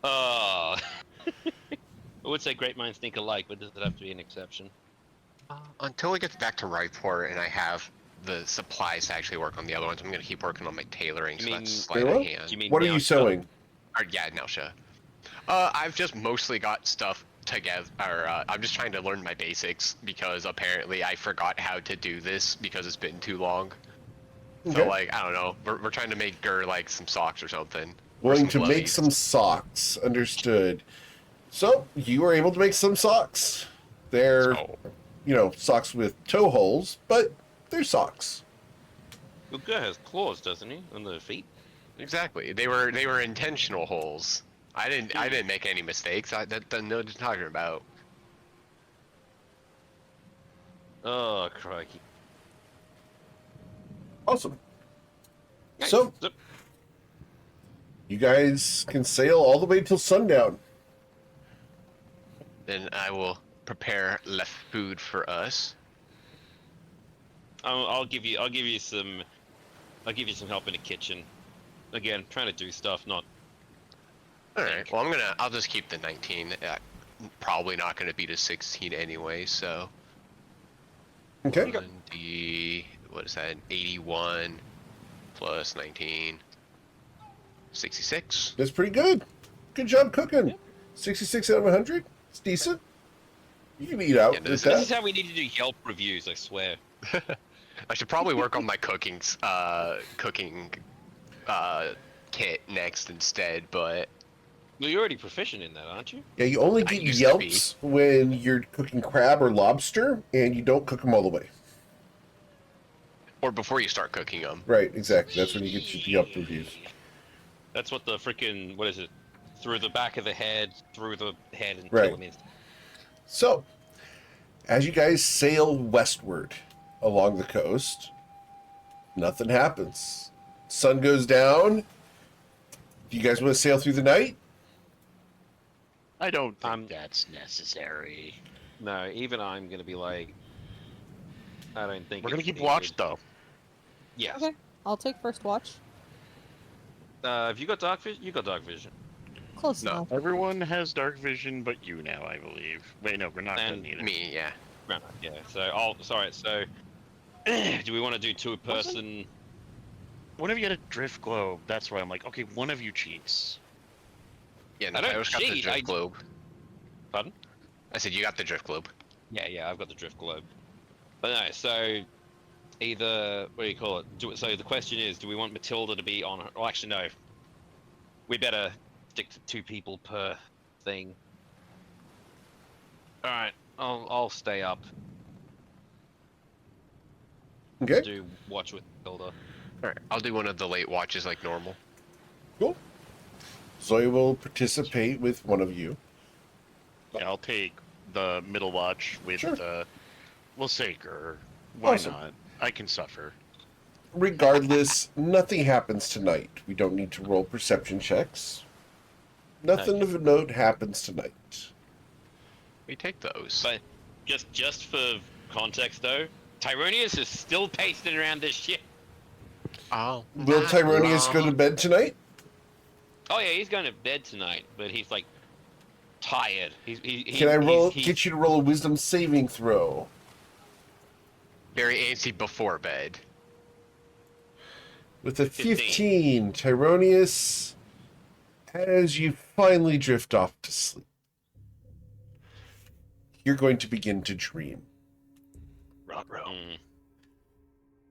I would say great minds think alike, but does it have to be an exception? Until we get back to Ryport and I have the supplies to actually work on the other ones, I'm going to keep working on my tailoring, You so mean- that's sleight Very of well. hand. Do you mean What are now you stuff? sewing? Or, yeah, Nelsha. I've just mostly got stuff together, I'm just trying to learn my basics, because apparently I forgot how to do this because it's been too long. So, Okay. like, I don't know, we're trying to make Gur, like, some socks or something. Or Going to some make glovies. some socks. Understood. So, you were able to make some socks. They're, So, socks with toe holes, but they're socks. Well, Gur has claws, doesn't he, on the feet? exactly. They were intentional holes. I didn't make any mistakes. I know what you're talking about. Oh, crikey. Awesome. Nice. So, you guys can sail all the way till sundown. Then I will prepare left food for us. I'll give you some help in the kitchen. Again, trying to do stuff, not. All right. Well, I'll just keep the 19. Probably not gonna beat a 16 anyway. So. Okay. What is that? 81 plus 19. 66. That's pretty good. Good job cooking. 66 out of 100. It's decent. You can eat out Yeah, with this This is that. how we need to do Yelp reviews. I swear. I should probably work on my cooking kit next instead, but Well, you're already proficient in that, aren't you? Yeah, you only I get used to be. yelps when you're cooking crab or lobster, and you don't cook them all the way. or before you start cooking them. Right, exactly. That's when you get your yelp reviews. That's what the freaking what is it? Through the back of the head, through the head, and Right. kill him in. So, as you guys sail westward along the coast, nothing happens. Sun goes down. Do you guys want to sail through the night? I don't think I'm- that's necessary. No, even I'm gonna be like, I don't think We're gonna it's keep needed. watch though. Yes. Okay, I'll take first watch. Have you got dark vision? You got dark vision. Close No. enough. Everyone has dark vision, but you now, I believe. Wait, no, we're not And gonna need it. Me, yeah. Right. Yeah. So, sorry. So, do we want to do two-person? One of you had a drift globe. That's why I'm like, okay, one of you cheats. Yeah, I no, don't I just got the cheat, drift globe. Pardon? I said you got the drift globe. Yeah, I've got the drift globe. But no, so either what do you call it? So the question is, do we want Matilda to be on? Well, actually, no. We better stick to 2 people per thing. All right, I'll stay up. Okay, Do watch with Matilda. Alright, I'll do one of the late watches like normal. cool. Zoe will participate with one of you. Yeah, I'll take the middle watch with Sure. we'll say Gur. Why Awesome. not? I can suffer. Regardless, nothing happens tonight. We don't need to roll perception checks. Nothing of note happens tonight. We take those. But just for context, though, Tyronius is still pacing around this shit. Oh. Will Tyronius go to bed tonight? Oh yeah, he's going to bed tonight, but he's like tired. Can I get you to roll a wisdom saving throw? Very antsy before bed. With a 15, Tyronius, as you finally drift off to sleep, you're going to begin to dream.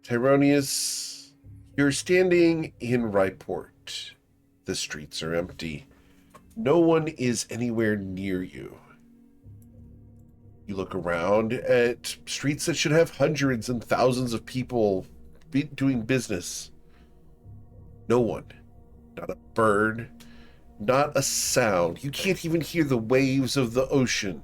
Tyronius, you're standing in Ryport. The streets are empty. No one is anywhere near you. You look around at streets that should have hundreds and thousands of people doing business. No one. Not a bird. Not a sound. You can't even hear the waves of the ocean.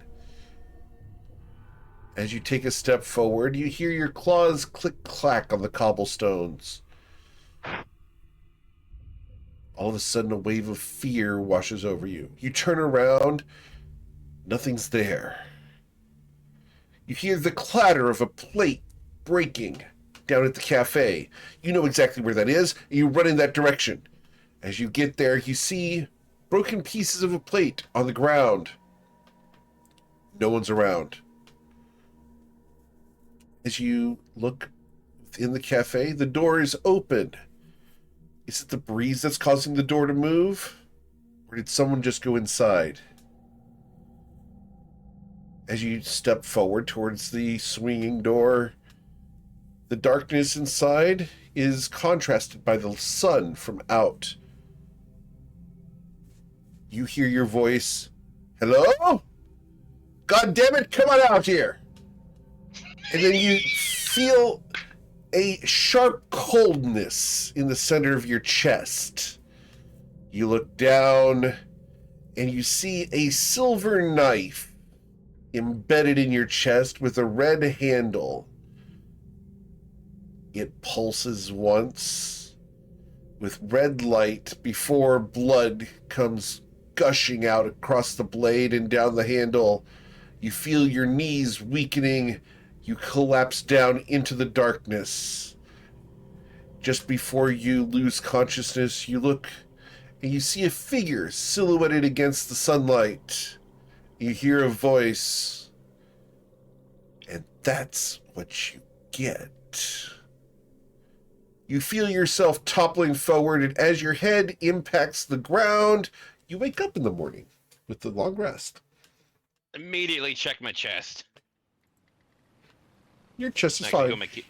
As you take a step forward, you hear your claws click-clack on the cobblestones. All of a sudden, a wave of fear washes over you. You turn around. Nothing's there. You hear the clatter of a plate breaking down at the cafe. You know exactly where that is, and you run in that direction. As you get there, you see broken pieces of a plate on the ground. No one's around. As you look in the cafe, the door is open. Is it the breeze that's causing the door to move? Or did someone just go inside? As you step forward towards the swinging door, the darkness inside is contrasted by the sun from out. You hear your voice. Hello? God damn it, come on out here. And then you feel a sharp coldness in the center of your chest. You look down and you see a silver knife embedded in your chest with a red handle. It pulses once with red light before blood comes gushing out across the blade and down the handle. You feel your knees weakening. You collapse down into the darkness. Just before you lose consciousness, you look and you see a figure silhouetted against the sunlight. You hear a voice, and that's what you get. You feel yourself toppling forward, and as your head impacts the ground, you wake up in the morning with the long rest. Immediately check my chest. Your chest is Actually, fine.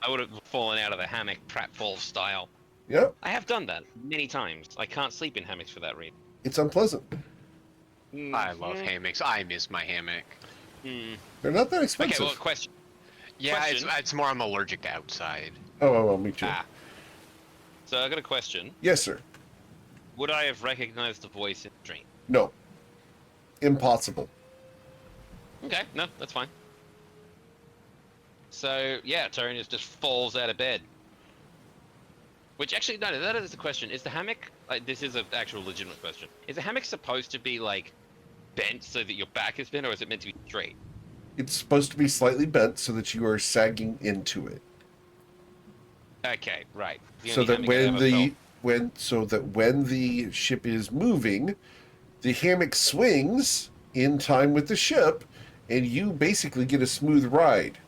I would have fallen out of the hammock pratfall style. Yep, I have done that many times. I can't sleep in hammocks for that reason. it's unpleasant. I love hammocks. I miss my hammock. They're not that Okay, expensive. well, question. Yeah, Question. it's more I'm allergic to outside. Oh, me too. Ah. So I got a question. Yes, sir. Would I have recognized the voice in the dream? No. Impossible. Okay, no, that's fine. So, yeah, Tyranius just falls out of bed. Which actually, no, that is the question. Is the hammock, like, this is an actual legitimate question. Is the hammock supposed to be, like, bent so that your back is bent, or is it meant to be straight? It's supposed to be slightly bent so that you are sagging into it. Okay, right. The So only that hammock I ever felt- when the ship is moving, the hammock swings in time with the ship, and you basically get a smooth ride.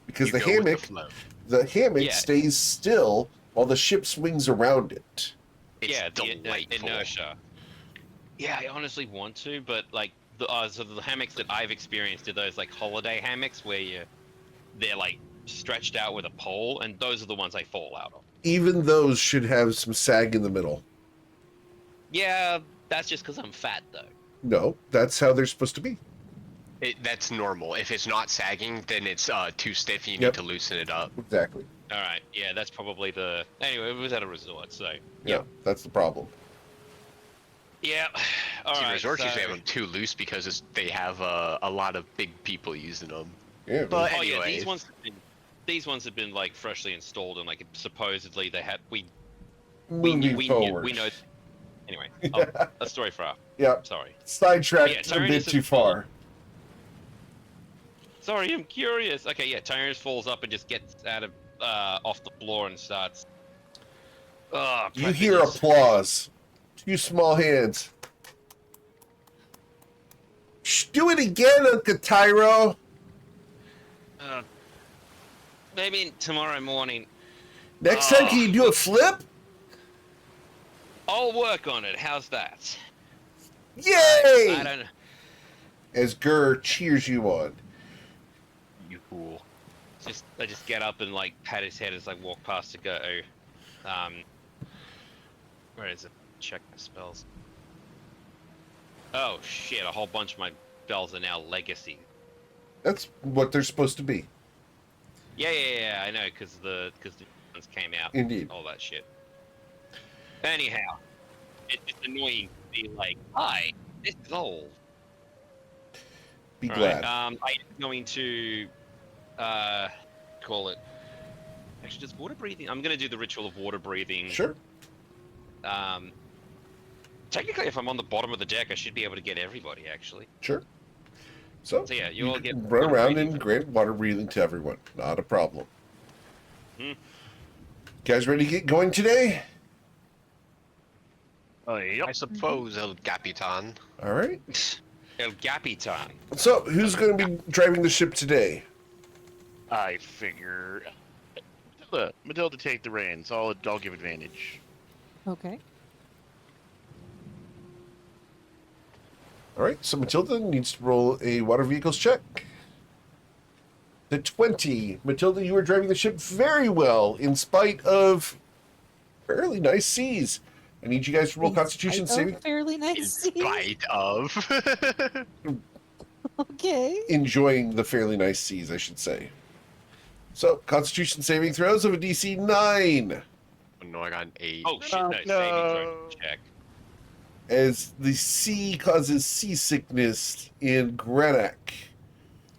Because You the go with hammock flow. the hammock Yeah. stays still while the ship swings around it. It's yeah, the delightful. inertia. Yeah, I honestly want to, but like so the hammocks that I've experienced are those like holiday hammocks where they're like stretched out with a pole, and those are the ones I fall out of. Even those should have some sag in the middle. Yeah, that's just because I'm fat though. No, that's how they're supposed to be. That's normal. If it's not sagging, then it's too stiff. You Yep. need to loosen it up. Exactly. All right, yeah, that's probably the. Anyway, it was at a resort, so Yeah, that's the problem. yeah. All See, right. resorts so... usually have them too loose because they have a lot of big people using them. Yeah. But Oh yeah, anyway, these ones have been like freshly installed, and like supposedly they had we moving forward. we know. Anyway, a story for our. Yeah. Sorry. Sidetracked Yeah, a Tyrannus bit is too full. far. Sorry, I'm curious. Okay, yeah, Tyrannus falls up and just gets out of off the floor and starts. You hear applause. Two small hands. Shh, do it again, Uncle Tyro. Maybe tomorrow morning. Next time, can you do a flip? I'll work on it. How's that? Yay! I don't know. As Gurr cheers you on. You fool. I just get up and like pat his head as I walk past to go. Where is it? Check my spells. Oh shit! A whole bunch of my spells are now legacy. That's what they're supposed to be. Yeah. I know, because the ones came out. Indeed. All that shit. Anyhow, it's annoying to be like, hi, this is old. Be All glad. right, I'm going to call it. Actually, just water breathing. I'm going to do the ritual of water breathing. Sure. Technically, if I'm on the bottom of the deck, I should be able to get everybody. Actually. Sure. So Yeah, you all get run water around breathing and for- grant water breathing to everyone. Not a problem. Hmm. Guys ready to get going today? Oh, yep. I suppose El Capitan. All right. El Capitan. So who's going to be driving the ship today? I figure Matilda take the reins. I'll give advantage. Okay. All right. So Matilda needs to roll a water vehicles check. The 20. Matilda, you are driving the ship very well in spite of fairly nice seas. I need you guys to roll In Constitution spite of saving. Fairly In nice. sea. spite of. Okay. Enjoying the fairly nice seas, I should say. So Constitution saving throws of a DC 9. Oh, no, I got an 8. Oh shit! No, saving throw check. As the sea causes seasickness in Grenak.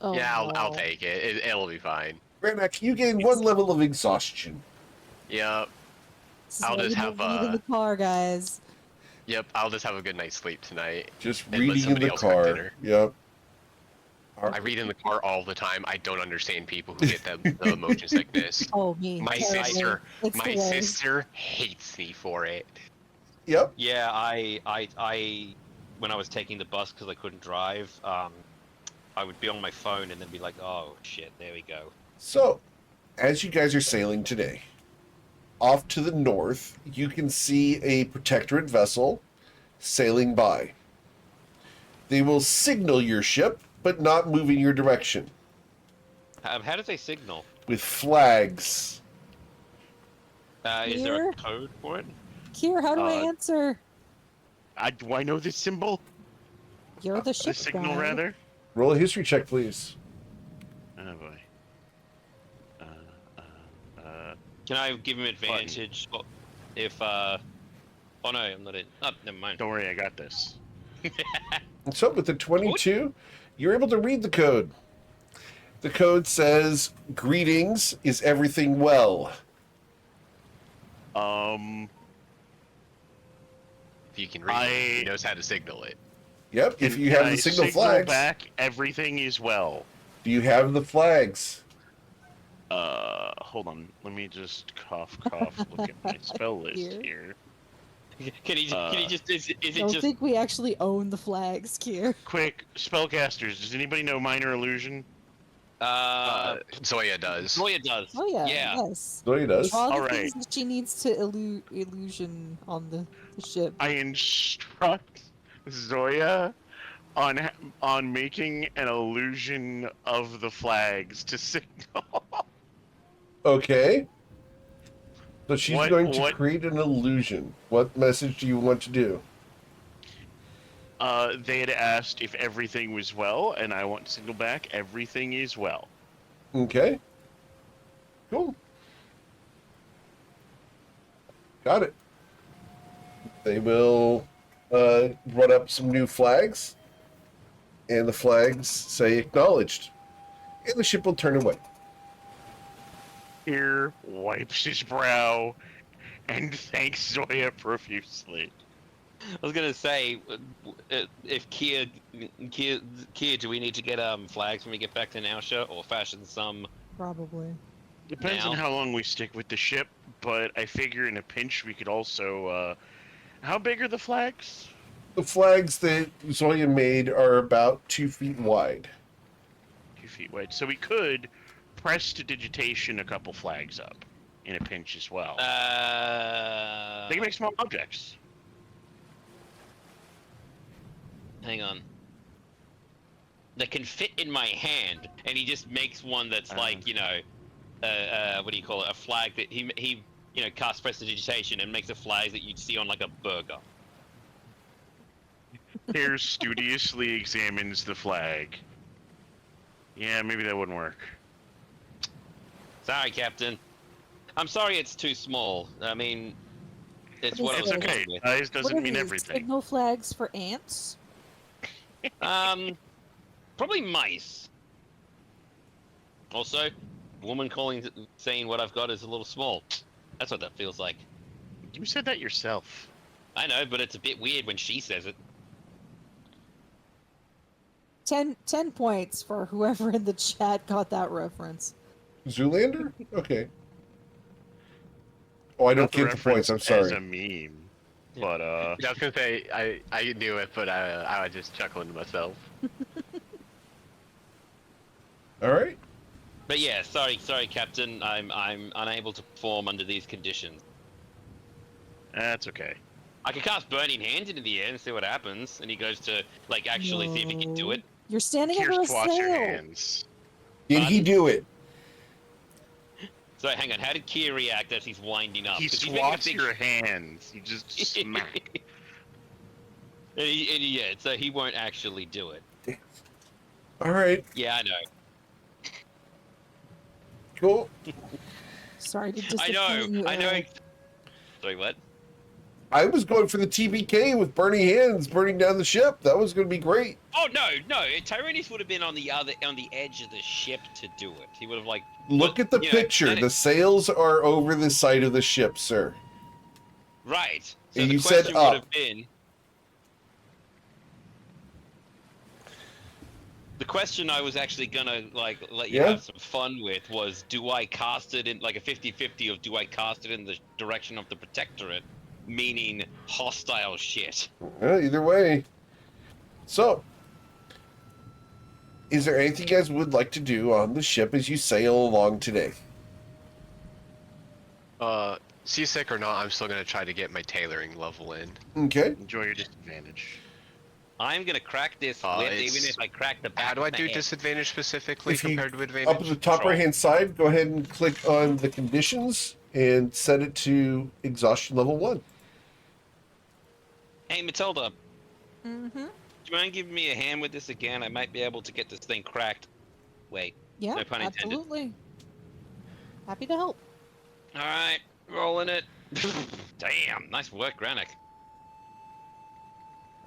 Oh, yeah, I'll no. take it. It'll be fine. Grenak, you gain 1 level of exhaustion. Yep. This is I'll why just you have, don't read in the car, guys. Yep, I'll just have a good night's sleep tonight. Just And let reading in somebody the else cook car. dinner. Yep. I read in the car all the time. I don't understand people who get the motion sickness. Oh, me. My totally. sister, It's my the way. sister hates me for it. Yep. Yeah, I when I was taking the bus because I couldn't drive, I would be on my phone and then be like, oh shit, there we go. So, as you guys are sailing today, off to the north, you can see a protectorate vessel sailing by. They will signal your ship, but not move in your direction, How does they signal? with flags. Is there Here? a code for it? Kier, how do I Uh, answer? Do I know this symbol? You're the The ship signal, guy. rather? Roll a history check, please. Oh, boy. Can I give him advantage if Oh no, I'm not in. Oh, never mind. Don't worry, I got this. And so, with the 22, you're able to read the code. The code says, "Greetings, is everything well?" If you can read it, he knows how to signal it. Yep, if you Can have I the signal flags. back, everything is well. Do you have the flags? Hold on. Let me just cough. Look at my spell list here. Can he just? Is I it don't just? think we actually own the flags, Kier. Quick, spellcasters. Does anybody know minor illusion? Zoya does. Zoya does. Oh yeah, Yeah. yes. So he does. All the All things right. that she needs to illusion on the ship. I instruct Zoya on making an illusion of the flags to signal. Okay. So she's going to What- create an illusion. What message do you want to do? They had asked if everything was well, and I want to signal back everything is well. Okay. Cool. Got it. They will run up some new flags, and the flags say acknowledged. And the ship will turn away. Here wipes his brow and thanks Zoya profusely. I was gonna say, if Kia, do we need to get flags when we get back to Nausha, or fashion some? Probably. Depends Now? on how long we stick with the ship, but I figure in a pinch we could also. How big are the flags? The flags that Zoya made are about 2 feet wide. 2 feet wide. So we could press to digitation a couple flags up. in a pinch as well. Uh, They can make small objects. hang on. That can fit in my hand, and he just makes one that's like, you know, what do you call it? A flag that he you know, casts prestidigitation and makes a flag that you'd see on like a burger. Pear studiously examines the flag. Yeah, maybe that wouldn't work. Sorry, Captain. I'm sorry it's too small. I mean, it's What what I is was It's it? okay. going with. Size What doesn't are mean these, everything. signal flags for ants? Probably mice. Also, woman saying what I've got is a little small. That's what that feels like. You said that yourself. I know, but it's a bit weird when she says it. 10 points for whoever in the chat got that reference. Zoolander? Okay. Oh, I don't Not get the reference points. I'm As sorry. a meme, but Yeah, I was gonna say I knew it, but I was just chuckling to myself. All right. But yeah, sorry, Captain. I'm unable to perform under these conditions. that's okay. I can cast Burning Hands into the air and see what happens. And he goes to like actually see if he can do it. You're standing Here's under a to wash your sail. hands. Did he Pardon? do it? So hang on, how did Kier react as he's winding up? He 'Cause he's making a swats big- your hands. You just smack. Yeah, so he won't actually do it. All right. Yeah, I know. Cool. Sorry to I disappoint know. you. I know. Eric. Sorry, what? I was going for the TPK with burning hands, burning down the ship. That was going to be great. Oh no. Tyrannus would have been on the edge of the ship to do it. He would have like. Look at the you know, picture. let it- The sails are over the side of the ship, sir. Right. So And the you said question would up. have been. The question I was actually gonna like let you Yeah? have some fun with was, do I cast it in like a 50-50 of do I cast it in the direction of the Protectorate, meaning hostile shit? Either way. So, is there anything you guys would like to do on the ship as you sail along today? Seasick or not, I'm still gonna try to get my tailoring level in. Okay. Enjoy your disadvantage. I'm gonna crack this whip, even it's- if I crack the back. How do I of my do head. disadvantage specifically If you- compared to advantage? Up at the top Control. right-hand side, go ahead and click on the conditions and set it to exhaustion level 1. Hey Matilda, Mm-hmm. do you mind giving me a hand with this again? I might be able to get this thing cracked. Wait. Yeah, No pun intended. absolutely. Happy to help. All right, rolling it. Damn, nice work, Granick.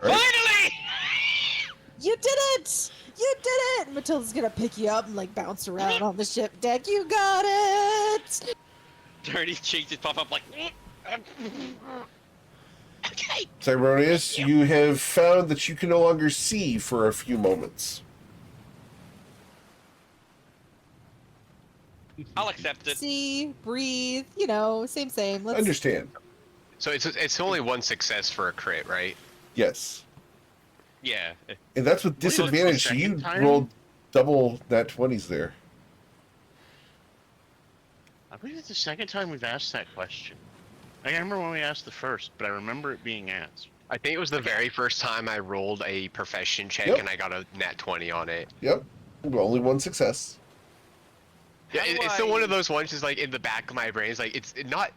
All right. Finally! You did it! You did it! Matilda's gonna pick you up and like bounce around on the ship deck. You got it! Dirty's cheeks just pop up like. Okay. Tyronius, you have found that you can no longer see for a few moments. I'll accept it. See, breathe, you know, same. Let's Understand. So it's only one success for a crit, right? Yes. Yeah. And that's with Wait, that's the disadvantage, so you second time? rolled double that 20s there. I believe it's the second time we've asked that question. I can't remember when we asked the first, but I remember it being asked. I think it was the very first time I rolled a profession check Yep. and I got a nat 20 on it. Yep. Only one success. Yeah, How do it's still one of I- those ones. Is like in the back of my brain. It's like it's not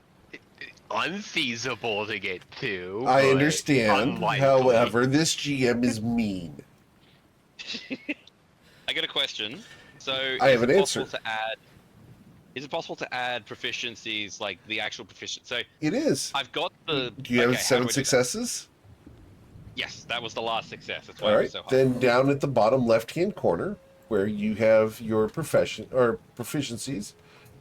unfeasible to get to. I but understand. unlikely. However, this GM is mean. I got a question. So I is have an it answer. possible to add? Is it possible to add proficiencies like the actual proficiency? So It is. I've got the. Do you have okay, how 7 do I do that? successes? Yes, that was the last success. That's why All it right. was so hard. Then down at the bottom left-hand corner, where you have your profession or proficiencies,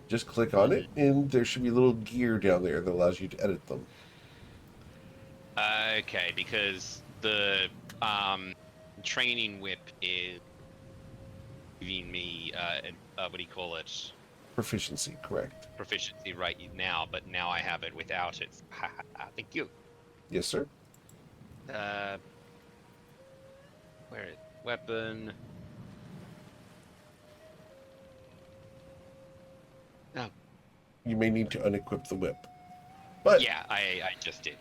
just click on it, and there should be a little gear down there that allows you to edit them. Okay, because the training whip is giving me what do you call it? Proficiency, correct? Proficiency right now, but now I have it without it. Thank you. Yes, sir. Where is weapon? Oh, you may need to unequip the whip. But Yeah, I just did.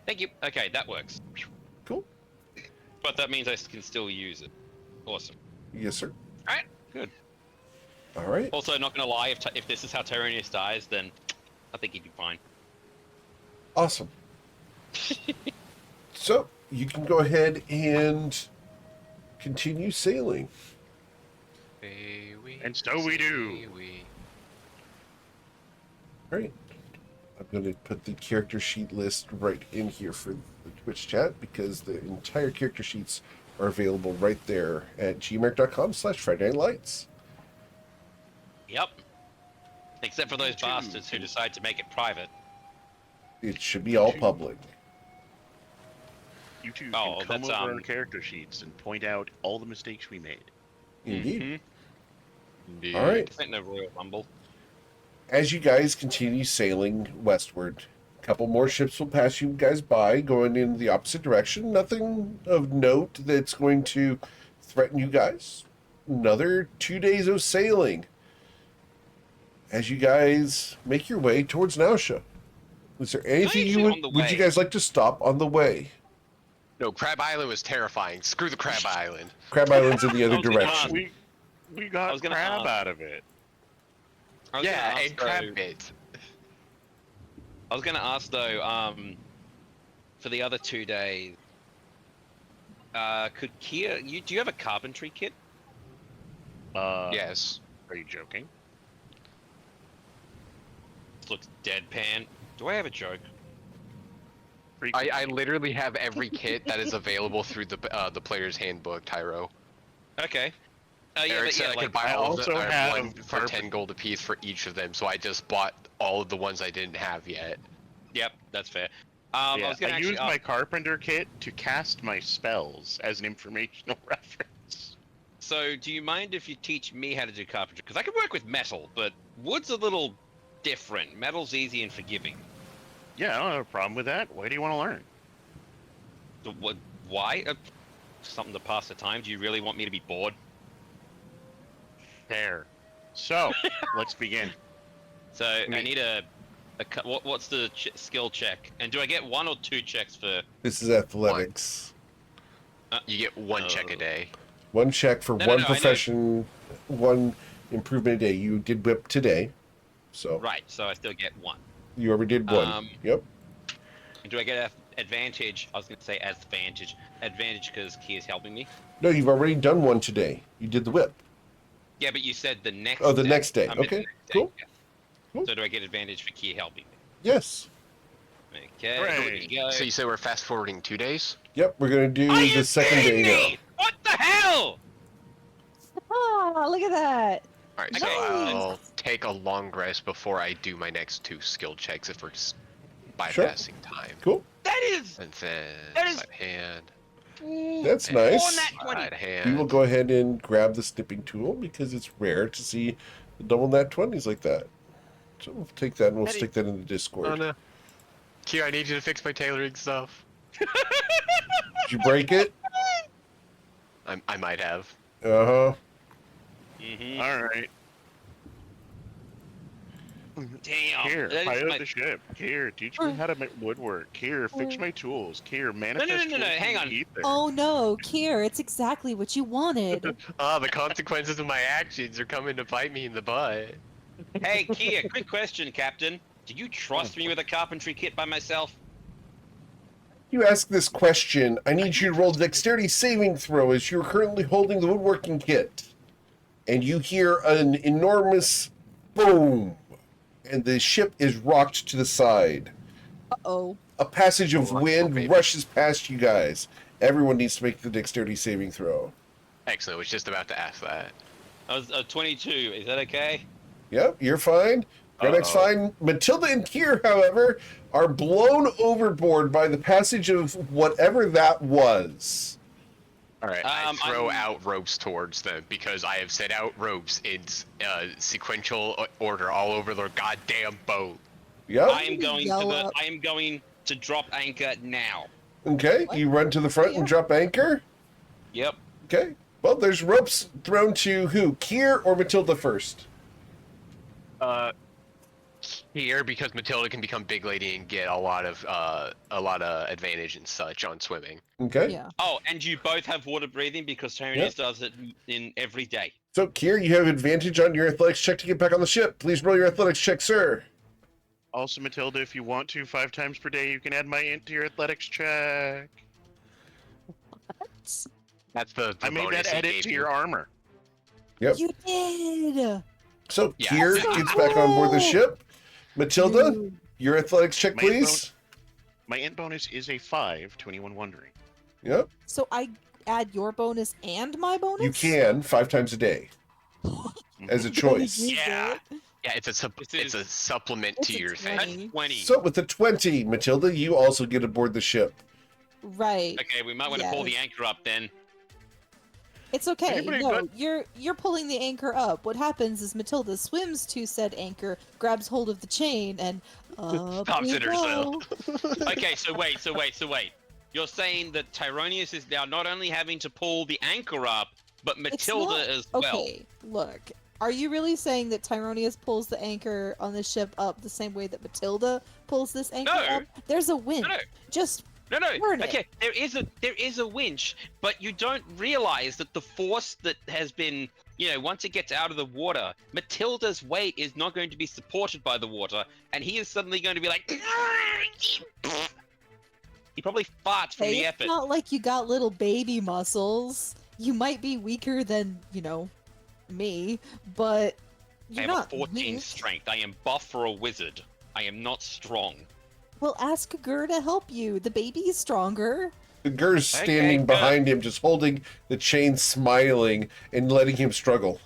Thank you. Okay, that works. cool. But that means I can still use it. Awesome. Yes, sir. All right, good. All right. Also, not gonna lie, if this is how Tyranius dies, then I think he'd be fine. Awesome. So you can go ahead and continue sailing. And so we do. All right. I'm going to put the character sheet list right in here for the Twitch chat because the entire character sheets are available right there at gmail.com/Friday Night Lights. Yep. Except for those bastards who decide to make it private. It should be all public. You two Oh, can come that's, over our character sheets and point out all the mistakes we made. Indeed. Indeed. All right. This ain't no Royal Rumble. As you guys continue sailing westward, a couple more ships will pass you guys by going in the opposite direction. Nothing of note that's going to threaten you guys. Another 2 days of sailing as you guys make your way towards Nausea. Is there anything you actually on the would you way. guys like to stop on the way? No, Crab Island was terrifying. Screw the Crab Island. Crab Island's in the other I was gonna direction. We I got was gonna crab ask. out of it. I was gonna Yeah, ask, and crab though- bits. I was gonna ask though, for the other 2 days, could Kia? Do you have a carpentry kit? Yes. Are you joking? This looks deadpan. Do I have a joke? I literally have every kit that is available through the player's handbook, Tyro. Okay. Yeah, Eric but said yeah, I like, could buy I all of also them have one for carpet- 10 gold apiece for each of them, so I just bought all of the ones I didn't have yet. Yep, that's fair. I Yeah, was gonna I actually used my carpenter kit to cast my spells as an informational reference. So, do you mind if you teach me how to do carpentry? Because I can work with metal, but wood's a little different. Metal's easy and forgiving. Yeah, I don't have a problem with that. Why do you want to learn? What? Why? Something to pass the time. Do you really want me to be bored? Fair. So, let's begin. So I need what's the skill check? And do I get 1 or 2 checks for? This is athletics. You get one check a day. One check for No, one no, I know. profession, one improvement a day. You did whip today, so Right. So I still get 1. you already did one. Yep. And do I get an advantage? I was going to say advantage because Kia's helping me. No, you've already done one today. You did the whip. Yeah, but you said the next. Oh, the next day. I meant the Okay, next day, cool. yeah. Cool. So do I get advantage for Kia helping me? Yes. Okay. Hooray. Here we go. So you say we're fast forwarding 2 days? Yep, we're gonna do Are you the second day kidding me? now. What the hell? Ah, look at that. Alright, so Nice. I'll take a long rest before I do my next 2 skill checks if we're Sure. bypassing time. Cool. That is And then That is- side hand. That's and nice. on that 20. Side hand. We will go ahead and grab the snipping tool because it's rare to see the double nat 20s like that. So we'll take that and we'll That is- stick that in the Discord. Oh no. Q, I need you to fix my tailoring stuff. Did you break it? I might have. Uh-huh. Mm-hmm. All right. Damn. Here, that is pilot my- the ship. Here, teach me how to make woodwork. Here, fix my tools. Here, manifest no, tools hang in on. the ether. Oh no, Kier, it's exactly what you wanted. Ah, the consequences of my actions are coming to bite me in the butt. Hey, Kia, quick question, Captain. Do you trust me with a carpentry kit by myself? You ask this question, I need you to roll dexterity saving throw as you're currently holding the woodworking kit. And you hear an enormous boom, and the ship is rocked to the side. Uh-oh. A passage of wind baby. rushes past you guys. Everyone needs to make the dexterity saving throw. Excellent, I was just about to ask that. I was 22. Is that okay? Yep, you're fine. Granek's fine. Matilda and Kier, however, are blown overboard by the passage of whatever that was. Alright, I throw I'm- out ropes towards them because I have set out ropes in sequential order all over their goddamn boat. Yep. I am going Yell to up. I am going to drop anchor now. Okay, What? you run to the front and Yeah. drop anchor. Yep. Okay. Well, there's ropes thrown to who? Kier or Matilda first? here because Matilda can become big lady and get a lot of advantage and such on swimming. Okay. Yeah. Oh, and you both have water breathing because Tyranius does it in every day. So, Kier, you have advantage on your athletics check to get back on the ship. Please roll your athletics check, sir. Also, Matilda, if you want to, 5 times per day, you can add my int to your athletics check. That's the I made bonus that he edit gave to you. your armor. Yep. You did. So, Yeah. Kier That's so gets back on board the cool. ship. Matilda, Dude. your athletics check, My int please. My int bonus is a 5 to anyone wondering. Yep. So I add your bonus and my bonus. You can 5 times a day as a I'm gonna choice. use Yeah. it. Yeah, it's a supplement It's to a your 20. thing. 20. So, with the 20, Matilda, you also get aboard the ship. Right. Okay, we might want to pull the anchor up then. It's okay. Anybody No, got- you're pulling the anchor up. What happens is Matilda swims to said anchor, grabs hold of the chain, and up Stops we it herself. go. Okay, so wait. You're saying that Tyronius is now not only having to pull the anchor up, but It's Matilda not- as well. Okay, look. Are you really saying that Tyronius pulls the anchor on the ship up the same way that Matilda pulls this anchor No. up? There's a winch. No. Just No. Learn it. Okay, there is a winch, but you don't realize that the force that has been, once it gets out of the water, Matilda's weight is not going to be supported by the water, and he is suddenly going to be like, he probably farts from hey, the it's effort. not like you got little baby muscles. You might be weaker than, me, but I you're have not a 14 weak. strength. I am buff for a wizard. I am not strong. Well, ask Gur to help you. The baby's stronger. Gur's standing Okay, behind him, just holding the chain, smiling, and letting him struggle.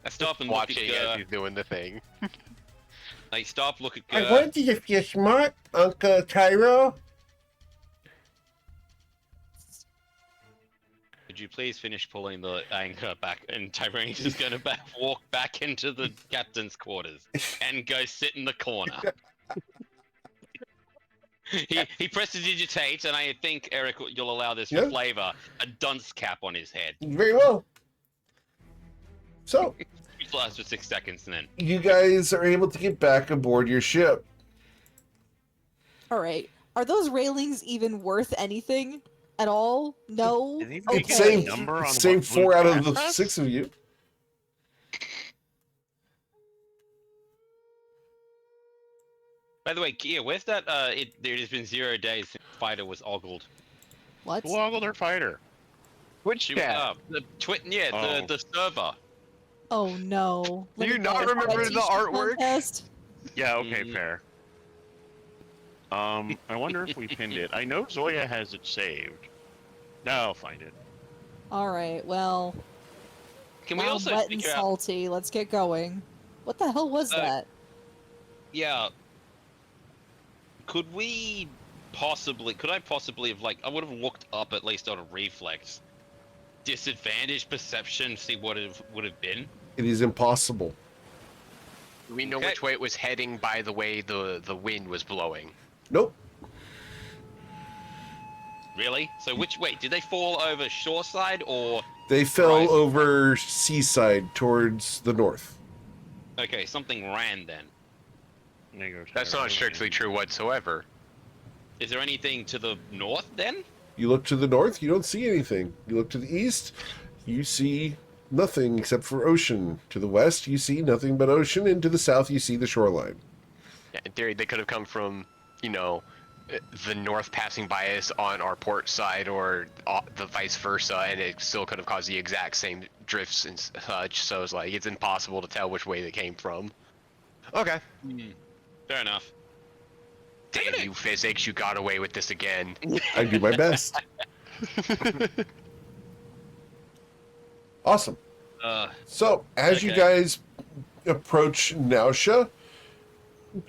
I stop and look at Watching as Gur. he's doing the thing. I stop, look at I Gur. wondered if you're smart, Uncle Tyro. Could you please finish pulling the anchor back? And Tyranius is going to walk back into the captain's quarters and go sit in the corner. he prestidigitates, and I think, Eric, you'll allow this for Yeah. flavor, a dunce cap on his head. Very well. So, Which lasts for 6 seconds, and then you guys are able to get back aboard your ship. All right. Are those railings even worth anything at all? No. Did Okay. anybody get a Same, number on same what 4 out of Blue the Cross 6 of you. by the way, Kia, where's that? There has been 0 days since Fighter was ogled. What? Who ogled our fighter? Which She chat? the Oh. the server. Oh no. Do you Let me not guess, remember that the t-shirt artwork? contest? Yeah, okay, Mhm. fair. I wonder if we pinned it. I know Zoya has it saved. No, I'll find it. All right. Well, Can we now I'm also wet and figure out? salty. Let's get going. What the hell was that? Yeah. Could I possibly have I would have looked up at least on a reflex. Disadvantage perception, see what it would have been. It is impossible. Do we know Okay. which way it was heading by the way the wind was blowing? Nope. Really? So wait, did they fall over shoreside or They fell Right. over seaside towards the north. okay, something ran then. There you go, That's Tyro. not strictly true whatsoever. Is there anything to the north then? You look to the north, you don't see anything. You look to the east, you see nothing except for ocean. To the west, you see nothing but ocean, and to the south, you see the shoreline. Yeah, in theory, they could have come from, the north passing by us on our port side, or the vice versa, and it still could have caused the exact same drifts and such. So it's impossible to tell which way they came from. Okay. Fair enough. Damn you, physics! You got away with this again. I do my best. Awesome. So, as you Okay. guys approach Nausea,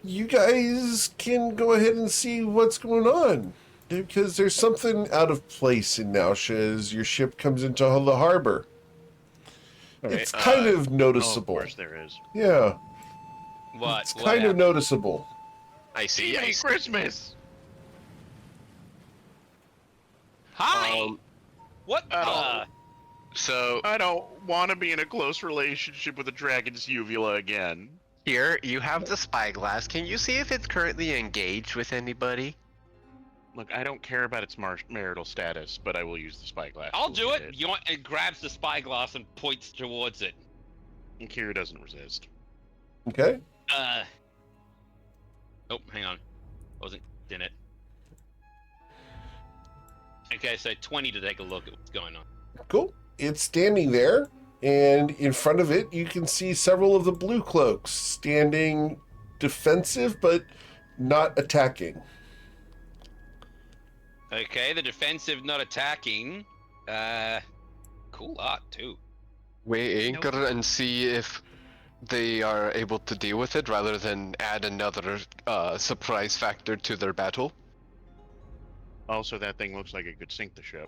you guys can go ahead and see what's going on. Because there's something out of place in Nausea as your ship comes into the harbor. It's kind of Oh, of noticeable. course there is. Yeah, What? it's what kind of happened? noticeable. I see. I Merry see. Christmas! Hi. Um, What? oh. So I don't want to be in a close relationship with a dragon's uvula again. Here, you have the spyglass. Can you see if it's currently engaged with anybody? Look, I don't care about its marital status, but I will use the spyglass. I'll to do look it. at You want? It grabs the spyglass and points towards it. And Kira doesn't resist. Okay. Oh, hang on. Wasn't in it. Okay, so 20 to take a look at what's going on. Cool. It's standing there, and in front of it, you can see several of the blue cloaks standing defensive, but not attacking. Okay, the defensive, not attacking. Cool art too. We anchor and see if they are able to deal with it rather than add another surprise factor to their battle. Also, that thing looks like it could sink the ship.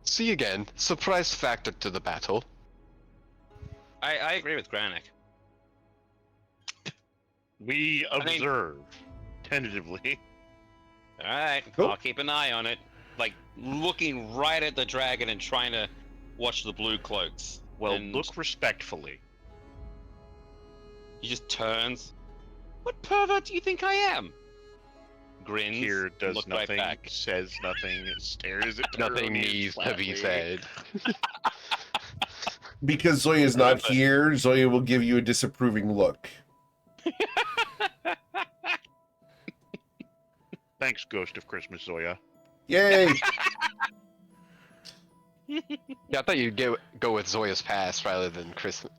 See again, surprise factor to the battle. I agree with Granick. We I mean- observe, tentatively. Alright, Cool. I'll keep an eye on it. Like, looking right at the dragon and trying to watch the blue cloaks. Well, And look respectfully. he just turns. What pervert do you think I am? Grins. Kira does look right nothing, back. says nothing, stares at Nothing Tyrone needs to be flatly. said. Because Zoya's not here, Zoya will give you a disapproving look. Thanks, Ghost of Christmas Zoya. Yay! Yeah, I thought you'd go with Zoya's past rather than Christmas.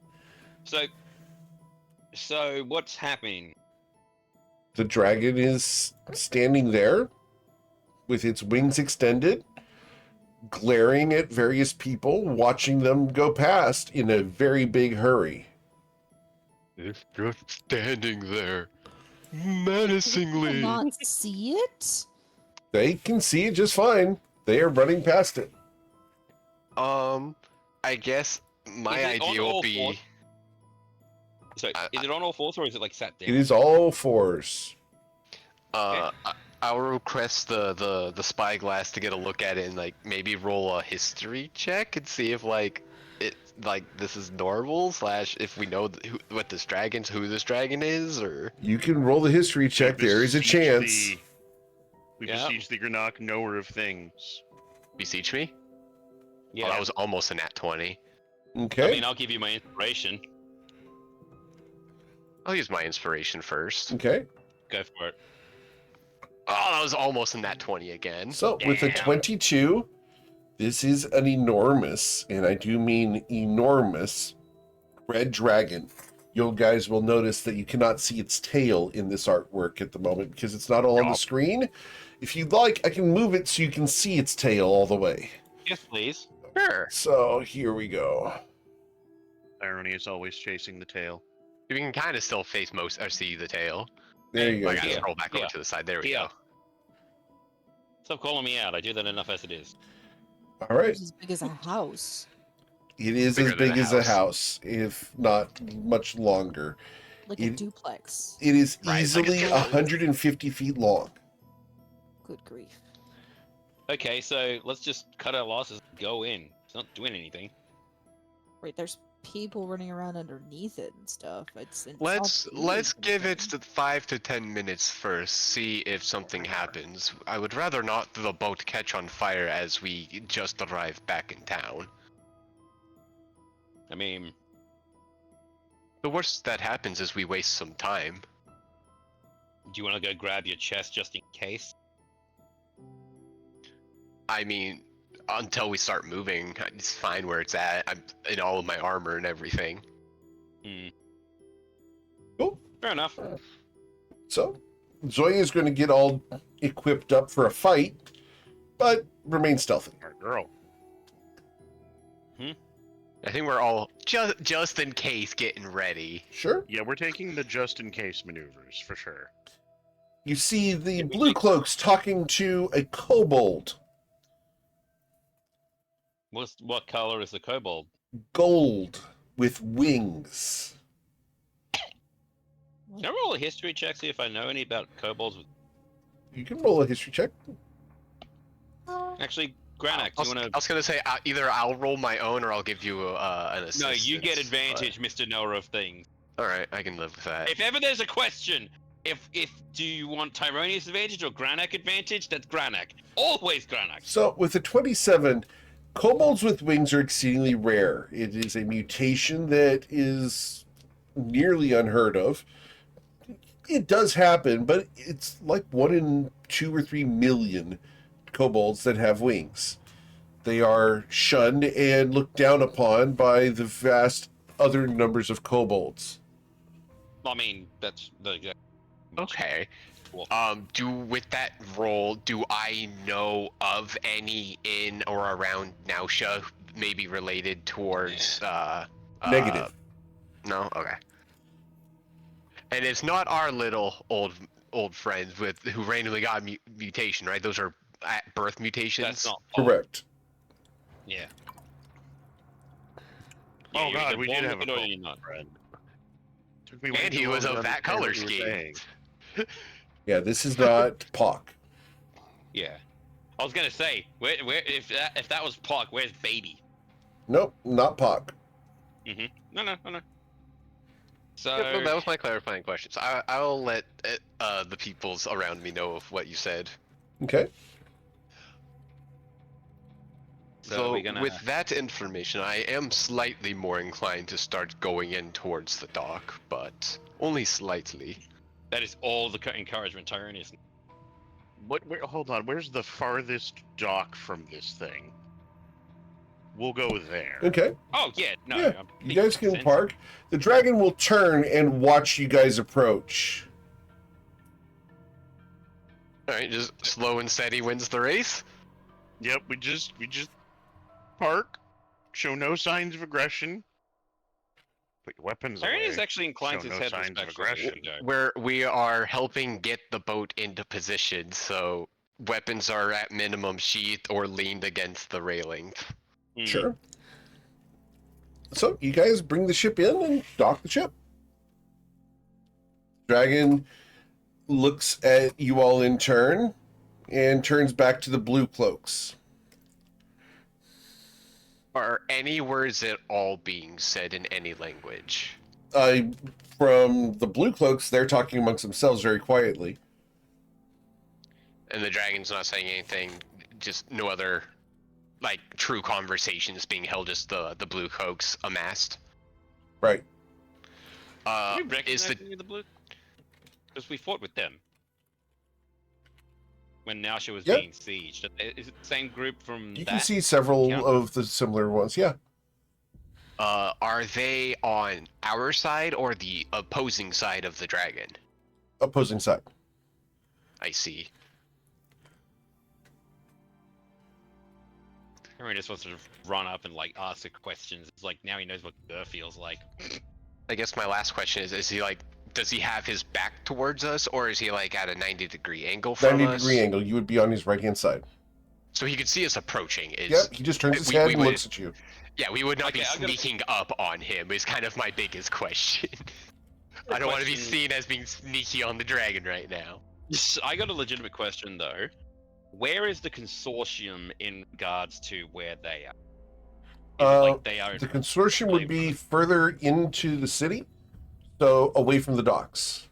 So what's happening? The dragon is standing there with its wings extended, glaring at various people, watching them go past in a very big hurry. It's just standing there, Can menacingly. not see it? They can see it just fine. They are running past it. I guess my Is it on idea will all be. fours? So is it on all fours or is it like sat down? It is all fours. I'll request the spyglass to get a look at it and like maybe roll a history check and see if like it like this is normal slash if we know who this dragon is or You can roll the history check. We There is a beseech chance. thee- We Yeah. beseech the Granok, knower of things. beseech me. Yeah. Oh, that was almost a nat 20. Okay. I mean, I'll give you my inspiration. I'll use my inspiration first. Okay. Go for it. Oh, that was almost a nat 20 again. So with a Damn. 22, this is an enormous, and I do mean enormous, red dragon. You guys will notice that you cannot see its tail in this artwork at the moment because it's not all on the Yup. screen. If you'd like, I can move it so you can see its tail all the way. Yes, please. Sure. So here we go. Irony is always chasing the tail. We can kind of still face most or see the tail. There you I go. gotta Yeah. scroll back over Yeah. to the side. There we Yeah. go. Stop calling me out. I do that enough as it is. All right. It's as big as a house. It is Bigger as than big a as a house. house, if not much longer. Like a It- duplex. It is Right, like a easily duplex. 150 feet long. Good grief. Okay, so let's just cut our losses and go in. It's not doing anything. Wait, there's people running around underneath it and stuff. It's not Let's doing give it anything. 5 to 10 minutes first. See if something happens. I would rather not the boat catch on fire as we just arrived back in town. I mean, The worst that happens is we waste some time. do you want to go grab your chest just in case? I mean, until we start moving, it's fine where it's at. I'm in all of my armor and everything. Hmm. Cool. Fair enough. So, Zoya is going to get all equipped up for a fight, but remain stealthy. Our girl. I think we're all just in case getting ready. Sure. Yeah, we're taking the just-in-case maneuvers, for sure. You see the blue cloaks talking to a kobold. What color is the kobold? Gold with wings. Can I roll a history check, see if I know any about kobolds? You can roll a history check. Actually, Granak, I do you want was gonna say either I'll roll my own or I'll give you an assistance. No, you get but- advantage, Mr. Knower of Things. All right, I can live with that. If ever there's a question, if do you want Tyronius advantage or Granak advantage, that's Granak. Always Granak. So with the 27, kobolds with wings are exceedingly rare. It is a mutation that is nearly unheard of. It does happen, but it's like 1 in 2 or 3 million kobolds that have wings. They are shunned and looked down upon by the vast other numbers of kobolds. I mean, that's the exact. Okay. Cool. With that role, do I know of any in or around Nausea, maybe related towards Negative. No. Okay. And it's not our little old friends who randomly got a mutation, right? Those are at birth mutations. That's not Correct. Yeah. Oh you're god, either we born did have a with it or kobold you're not. friend. Took me way And too he was long to of that understand color what you were scheme. saying. Yeah, this is not POC. Yeah. I was gonna say, where if that was Park, where's Baby? Nope, not POC. No. So Yep, no, that was my clarifying question. So I'll let the peoples around me know of what you said. Okay. So we're gonna. with that information, I am slightly more inclined to start going in towards the dock, but only slightly. That is all the encouragement Tyronius. Hold on, where's the farthest dock from this thing? We'll go there. Okay. Oh yeah, no. Yeah, I'm you guys can sense. park. The dragon will turn and watch you guys approach. All right, just slow and steady wins the race. Yep, we just park, show no signs of aggression. Put your weapons away. Tyronius actually inclines Show his no head signs of respectfully. aggression. Where we are helping get the boat into position, so weapons are at minimum sheathed or leaned against the railing. Sure. So you guys bring the ship in and dock the ship. Dragon looks at you all in turn and turns back to the blue cloaks. Are any words at all being said in any language? From the blue cloaks, they're talking amongst themselves very quietly. And the dragon's not saying anything, just no other, like, true conversations being held, just the blue cloaks amassed. Right. Do we recognize any of the blue? Because we fought with them when Nausea was Yep. being sieged. Is it the same group from You that? can see several account? of the similar ones. Yeah. Are they on our side or the opposing side of the dragon? Opposing side. I see. Everyone just wants to run up and like ask the questions. It's like now he knows what Gur feels like. I guess my last question is he like, does he have his back towards us, or is he like at a 90-degree angle from 90-degree us? angle. You would be on his right-hand side. So he could see us approaching. Yep. He just turns his head and looks at you. Yeah, we would not Okay, be I'm gonna- sneaking up on him, is kind of my biggest question. I don't want to be Question- seen as being sneaky on the dragon right now. I got a legitimate question though. Where is the consortium in regards to where they are? Is it like they are. The consortium would be further into the city, so away from the docks.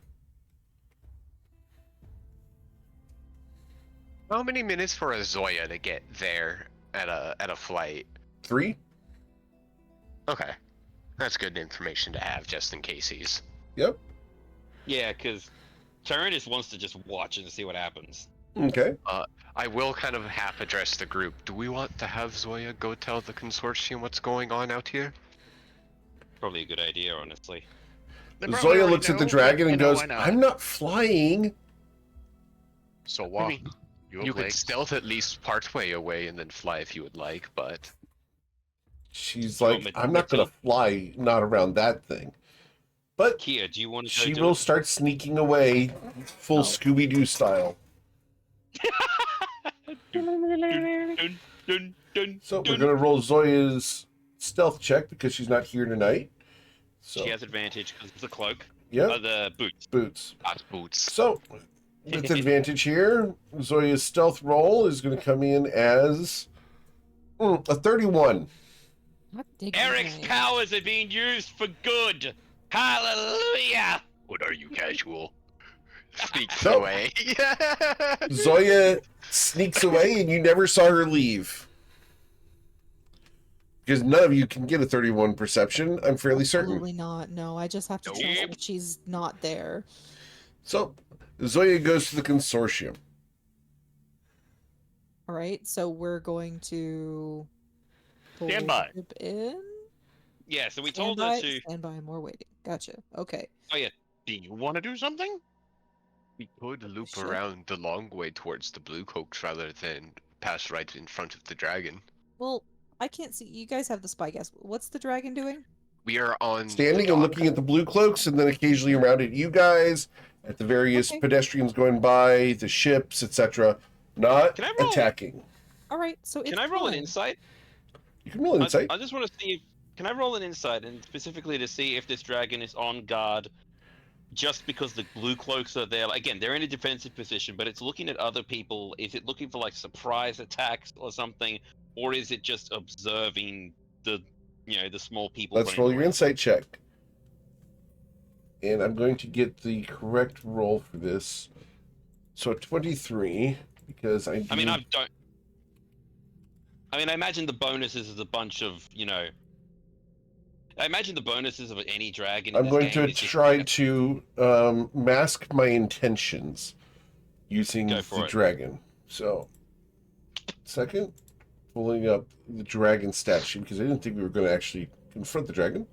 How many minutes for a Zoya to get there at a flight? 3? Okay, that's good information to have just in case he's. Yep. Yeah, because Tyranius wants to just watch and see what happens. Okay. I will kind of half address the group. Do we want to have Zoya go tell the consortium what's going on out here? Probably a good idea, honestly. They probably Zoya already looks at the know, dragon but, and you know, goes, why not? I'm not flying. So what? mean, You, You could stealth at least partway away and then fly if you would like, but She's Well, like, I'm not going to fly, not around that thing. But Kia, do you want to go she do will it? start sneaking away, full Oh. Scooby-Doo style. Dun, dun, dun, So we're dun. going to roll Zoya's stealth check because she's not here tonight. So, She has advantage because of the cloak. yeah, The boots. boots. not boots. So, with advantage here, Zoya's stealth roll is going to come in as a 31. Not digging Eric's right. powers are being used for good. Hallelujah! What are you, casual? Sneaks Nope. away. Zoya sneaks away, and you never saw her leave. Because none of you can get a 31 perception, I'm fairly certain. Absolutely not. No, I just have to trust Nope. that she's not there. So, Zoya goes to the consortium. All right, so we're going to pull Stand by. the ship in. Yeah, so we Stand told by, her to. stand by, more waiting. Gotcha. Okay. Oh yeah, Do you want to do something? We could loop Shit. around the long way towards the blue cloaks rather than pass right in front of the dragon. Well, I can't see. You guys have the spy gas. What's the dragon doing? We are on Standing the and dock. looking at the blue cloaks, and then occasionally around at you guys, at the various Okay. pedestrians going by, the ships, etc. Not Can I roll? attacking. All right, so it's Can I roll an fine. insight? You can roll insight. I just want to see if. Can I roll an insight, and specifically to see if this dragon is on guard, just because the blue cloaks are there? Like, again, they're in a defensive position, but it's looking at other people. Is it looking for like surprise attacks or something, or is it just observing the, the small people? Let's running roll your around? insight check. And I'm going to get the correct roll for this. So 23, because I I mean, I don't. I mean, I imagine the bonuses is a bunch of, I imagine the bonuses of any dragon. In I'm this going game to is just try like to mask my intentions using Go the for it. dragon. So, second, pulling up the dragon stat sheet because I didn't think we were going to actually confront the dragon.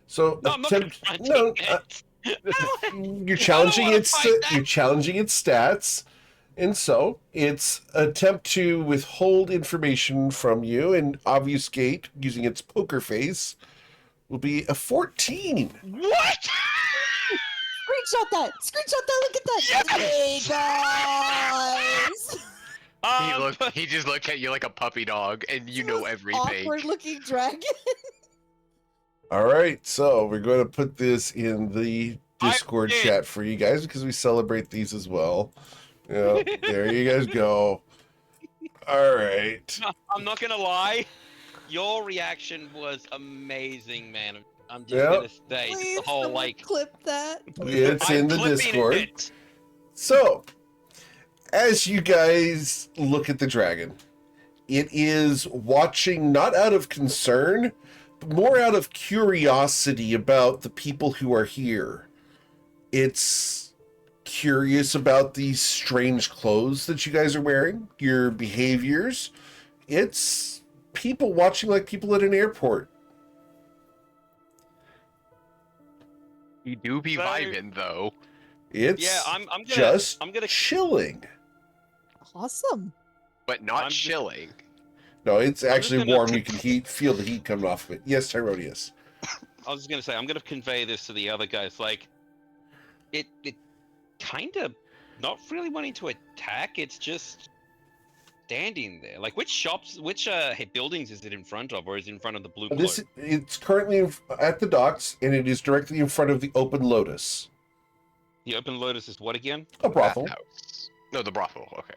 So, No, I'm not attempt. confronting No, it. you're challenging wanna its. fight that. You're challenging its stats, and so its attempt to withhold information from you and obfuscate using its poker face will be a 14. What? Screenshot that! Screenshot that! Look at that! Hey guys! He just looks at you like a puppy dog, and you know everything. Awkward looking dragon. All right, so we're going to put this in the Discord did. chat for you guys because we celebrate these as well. Yeah, there you guys go. All right. I'm not gonna lie. Your reaction was amazing, man. I'm just Yeah. gonna say Please, the whole someone like. clip that. It's I'm in the clipping Discord. it. So, as you guys look at the dragon, it is watching not out of concern, but more out of curiosity about the people who are here. It's curious about these strange clothes that you guys are wearing, your behaviors. It's people watching like people at an airport. You do be So- vibing though. It's Yeah, I'm gonna. just I'm gonna. chilling. Awesome. But not I'm just- chilling. No, it's just actually gonna- warm. You can feel the heat coming off of it. Yes, Tyrodius. I was just gonna say I'm gonna convey this to the other guys. Like, it kind of not really wanting to attack. It's just standing there. Like, which buildings is it in front of, or is it in front of the blue cloak? It's currently at the docks, and it is directly in front of the Open Lotus, The Open Lotus is what again? a brothel. Bathhouse. No, the brothel. Okay.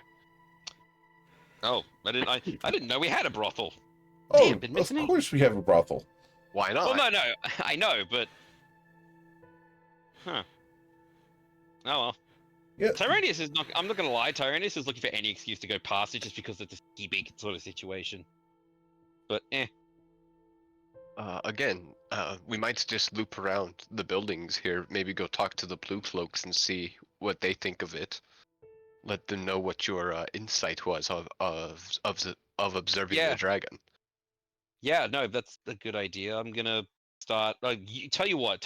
Oh, I didn't know we had a brothel. Oh, Damn, been missing of me. course we have a brothel. Why not? Well, no, I know, but huh? Oh well. Yeah. Tyranius is not. I'm not gonna lie. Tyranius is looking for any excuse to go past it, just because it's a ski big sort of situation. But Again, we might just loop around the buildings here. Maybe go talk to the blue cloaks and see what they think of it. Let them know what your insight was of observing Yeah. the dragon. yeah, no, that's a good idea. I'm gonna start. Tell you what,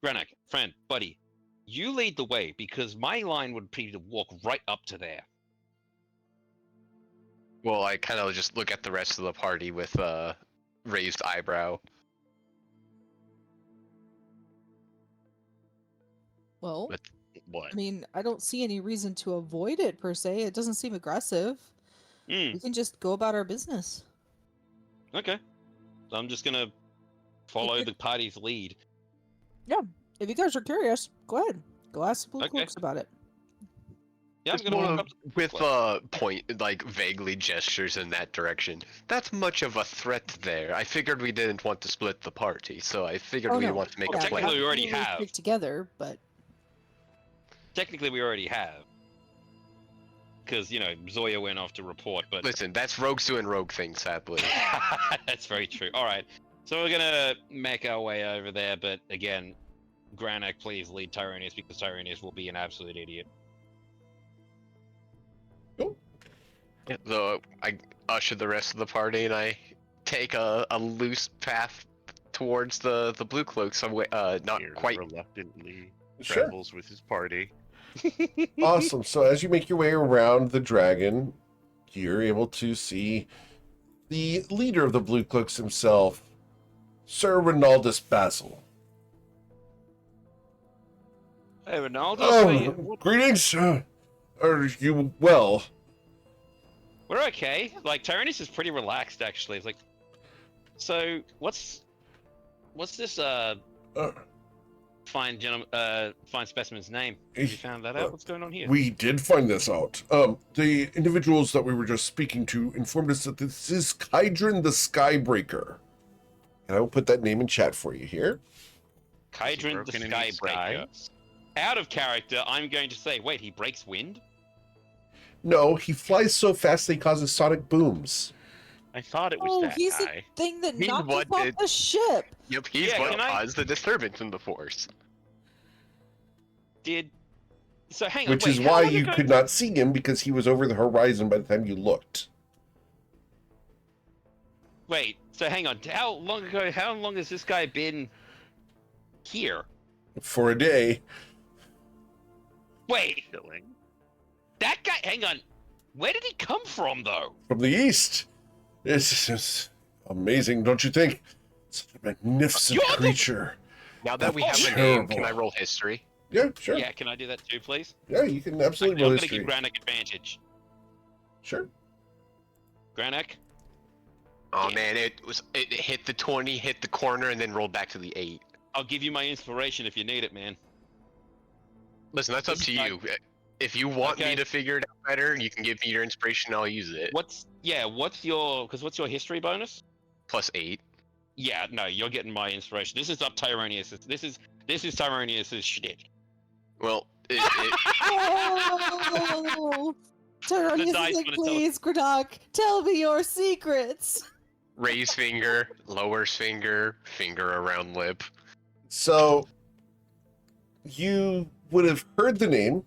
Granak, friend, buddy, you lead the way because my line would be to walk right up to there. Well, I kind of just look at the rest of the party with raised eyebrow. Well, But- What? I mean, I don't see any reason to avoid it per se. It doesn't seem aggressive. Hmm. We can just go about our business. Okay. So I'm just gonna follow the party's lead. If you guys are curious, go ahead. Go ask the blue Okay. cloaks about it. Yeah, I'm Just gonna walk wanna- up to the with Blue point like vaguely gestures in that direction. That's much of a threat there. I figured we didn't want to split the party, so I figured Oh we'd no. want to make Well, a technically plan. we already absolutely have. stick together, but Technically, we already have. Because, you know, Zoya went off to report, but... Listen, that's rogues doing rogue things, sadly. That's very true. Alright, so we're gonna make our way over there, but again, Granak, please lead Tyronius, because Tyronius will be an absolute idiot. So I usher the rest of the party, and I take a loose path towards the blue cloak. Some way, not Here quite. reluctantly Sure. travels with his party. Awesome. So as you make your way around the dragon, you're able to see the leader of the Blue Cloaks himself, Sir Ronaldus Basil. Hey, Ronaldo, Oh, greetings. Are you well? we're okay. Like, Tyronius is pretty relaxed, actually. It's like, so, what's this, Uh, fine specimen's name? Have you found that out? What's going on here? We did find this out. The individuals that we were just speaking to informed us that this is Kydron the Skybreaker. And I will put that name in chat for you here. Kydron the Broken in the Skybreaker. skies? Out of character, I'm going to say, wait, he breaks wind? No, he flies so fast they causes sonic booms. I thought it was oh, that he's the guy. thing that He's knocked us what off did- the ship. Yep, he's Yeah, what can I- caused the disturbance in the force. So hang on, Which wait, is how why long you ago- could not see him, because he was over the horizon by the time you looked. Wait, so hang on, how long has this guy been here? For a day. Wait, Chilling. that guy, hang on, where did he come from, though? From the east. It's just amazing, don't you think? Such a magnificent You're the- creature. Now that we Oh, have a name, terrible. can I roll history? Yeah, sure. Yeah, can I do that too, please? Yeah, you can Actually, absolutely I'm roll gonna give history. Granak advantage. Sure. Granak? Oh Yeah. man, it hit the 20, hit the corner, and then rolled back to the 8. I'll give you my inspiration if you need it, man. Listen, that's up This to is you. If you want Okay. me to figure it out better, you can give me your inspiration, I'll use it. What's your history bonus? Plus 8. Yeah, no, you're getting my inspiration. This is up Tyronius. This is Tyronius's shit. Well, Oh, Tyronius dice is like, wanna tell us. please, Granok, tell me your secrets. raise finger, lowers finger, finger around lip. So, you would have heard the name.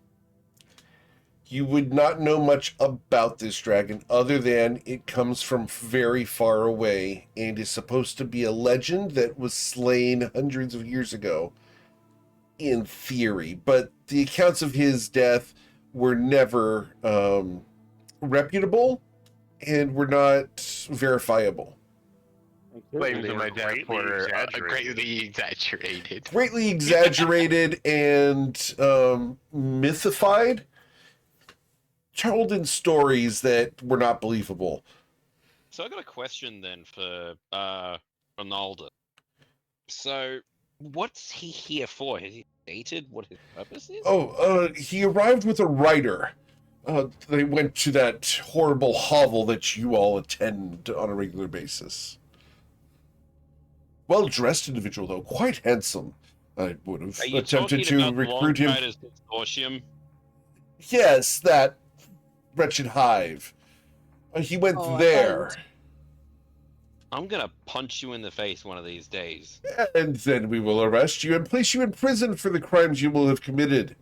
You would not know much about this dragon other than it comes from very far away and is supposed to be a legend that was slain hundreds of years ago, in theory. But the accounts of his death were never reputable and were not verifiable. Claims They of were my death greatly were exaggerated. greatly exaggerated. Greatly exaggerated and mythified, told in stories that were not believable. So I got a question then for Ronaldo. So what's he here for? Has he stated what his purpose is? He arrived with a writer. They went to that horrible hovel that you all attend on a regular basis. Well-dressed individual, though, quite handsome. I would have Are you attempted talking to about recruit him. Longrider's Consortium? Yes, that wretched hive. He went Oh, I thought it there. was- I'm gonna punch you in the face one of these days. And then we will arrest you and place you in prison for the crimes you will have committed.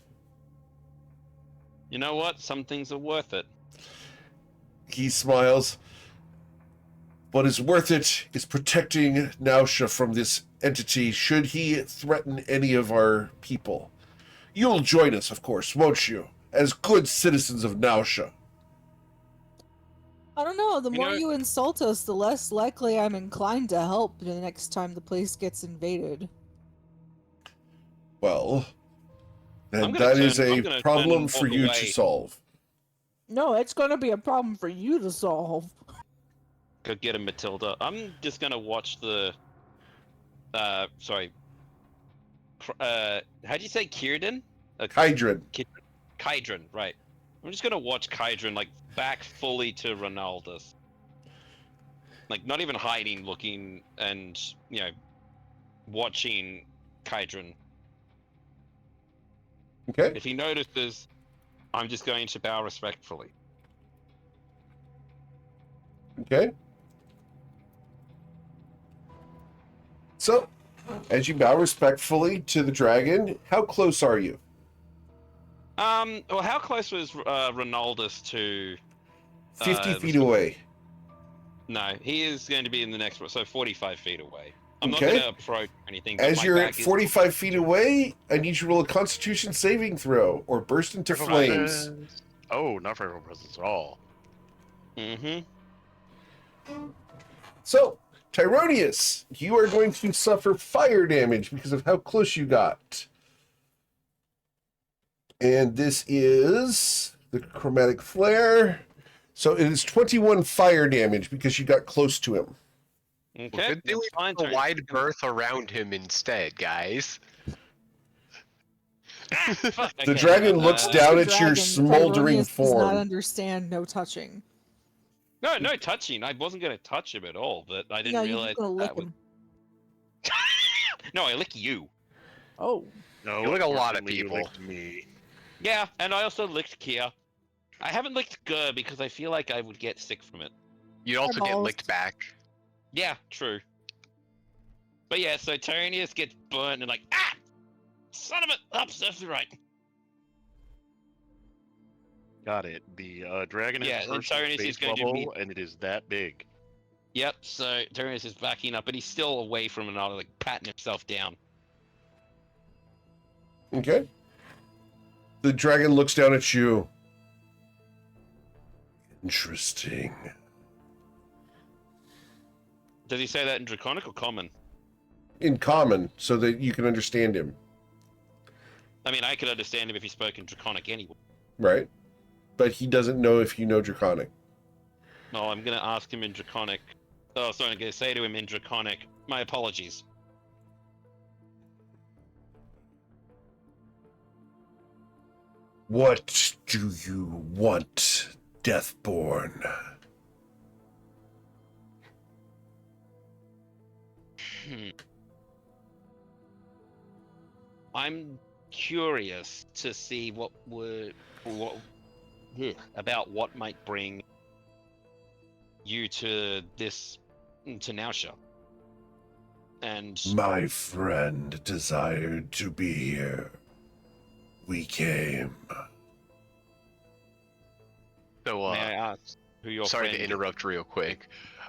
You know what? Some things are worth it. He smiles. What is worth it is protecting Nausha from this entity should he threaten any of our people. You'll join us, of course, won't you? As good citizens of Nausha. I don't know. The You more know- you insult us, the less likely I'm inclined to help the next time the place gets invaded. Well, then I'm gonna that is turn- I'm a gonna problem turn and for walk you away. to solve. No, it's going to be a problem for you to solve. Go get him, Matilda. I'm just gonna watch the. Sorry. How'd you say Kierden? Hydran. Kydron, right. I'm just gonna watch Kydron like back fully to Ronaldus. Like not even hiding, looking, and watching Kydron. Okay. If he notices, I'm just going to bow respectfully. Okay. So, as you bow respectfully to the dragon, how close are you? Well, how close was Ronaldus to? 50 the feet sort of- away. No, he is going to be in the next one, so 45 feet away. I'm not Okay. going to approach or anything. But As my you're at back is 45 feet away, I need you to roll a Constitution saving throw or burst into Fearful flames. presence. Oh, not fearful presence at all. Mm-hmm. So, Tyronius, you are going to suffer fire damage because of how close you got. And this is the chromatic flare. So it is 21 fire damage because you got close to him. Okay. Well, good thing we that's fine, put a Tony. wide berth around him instead, guys. Fuck, The okay, dragon looks As down a at your dragon, smoldering Tyronius does not form. understand no touching. No touching. I wasn't going to touch him at all, but I didn't Yeah, you're realize just gonna lick that was... him. No, I lick you. Oh. No, You lick a lot of unfortunately, you people. licked me. Yeah, and I also licked Kia. I haven't licked Gur because I feel like I would get sick from it. You'd also get Eyeballs. licked back. Yeah, true. But yeah, so Tyranius gets burnt and like, son of a, absolutely right. Got it. The dragon Yeah, has and personal Tyrannus space is going to bubble, be- and it is that big. Yep, so Tyranius is backing up, but he's still away from another, like patting himself down. Okay. The dragon looks down at you. Interesting. Does he say that in Draconic or Common? In common, so that you can understand him, I mean, I could understand him if he spoke in Draconic anyway. right? But he doesn't know if you know Draconic. No, I'm gonna ask him in Draconic. Oh, sorry, I'm gonna say to him in Draconic. My apologies. What do you want, Deathborn? I'm curious to see about what might bring you to Nausha. And My friend desired to be here. We came. So, may I ask who your sorry friend to interrupt real quick.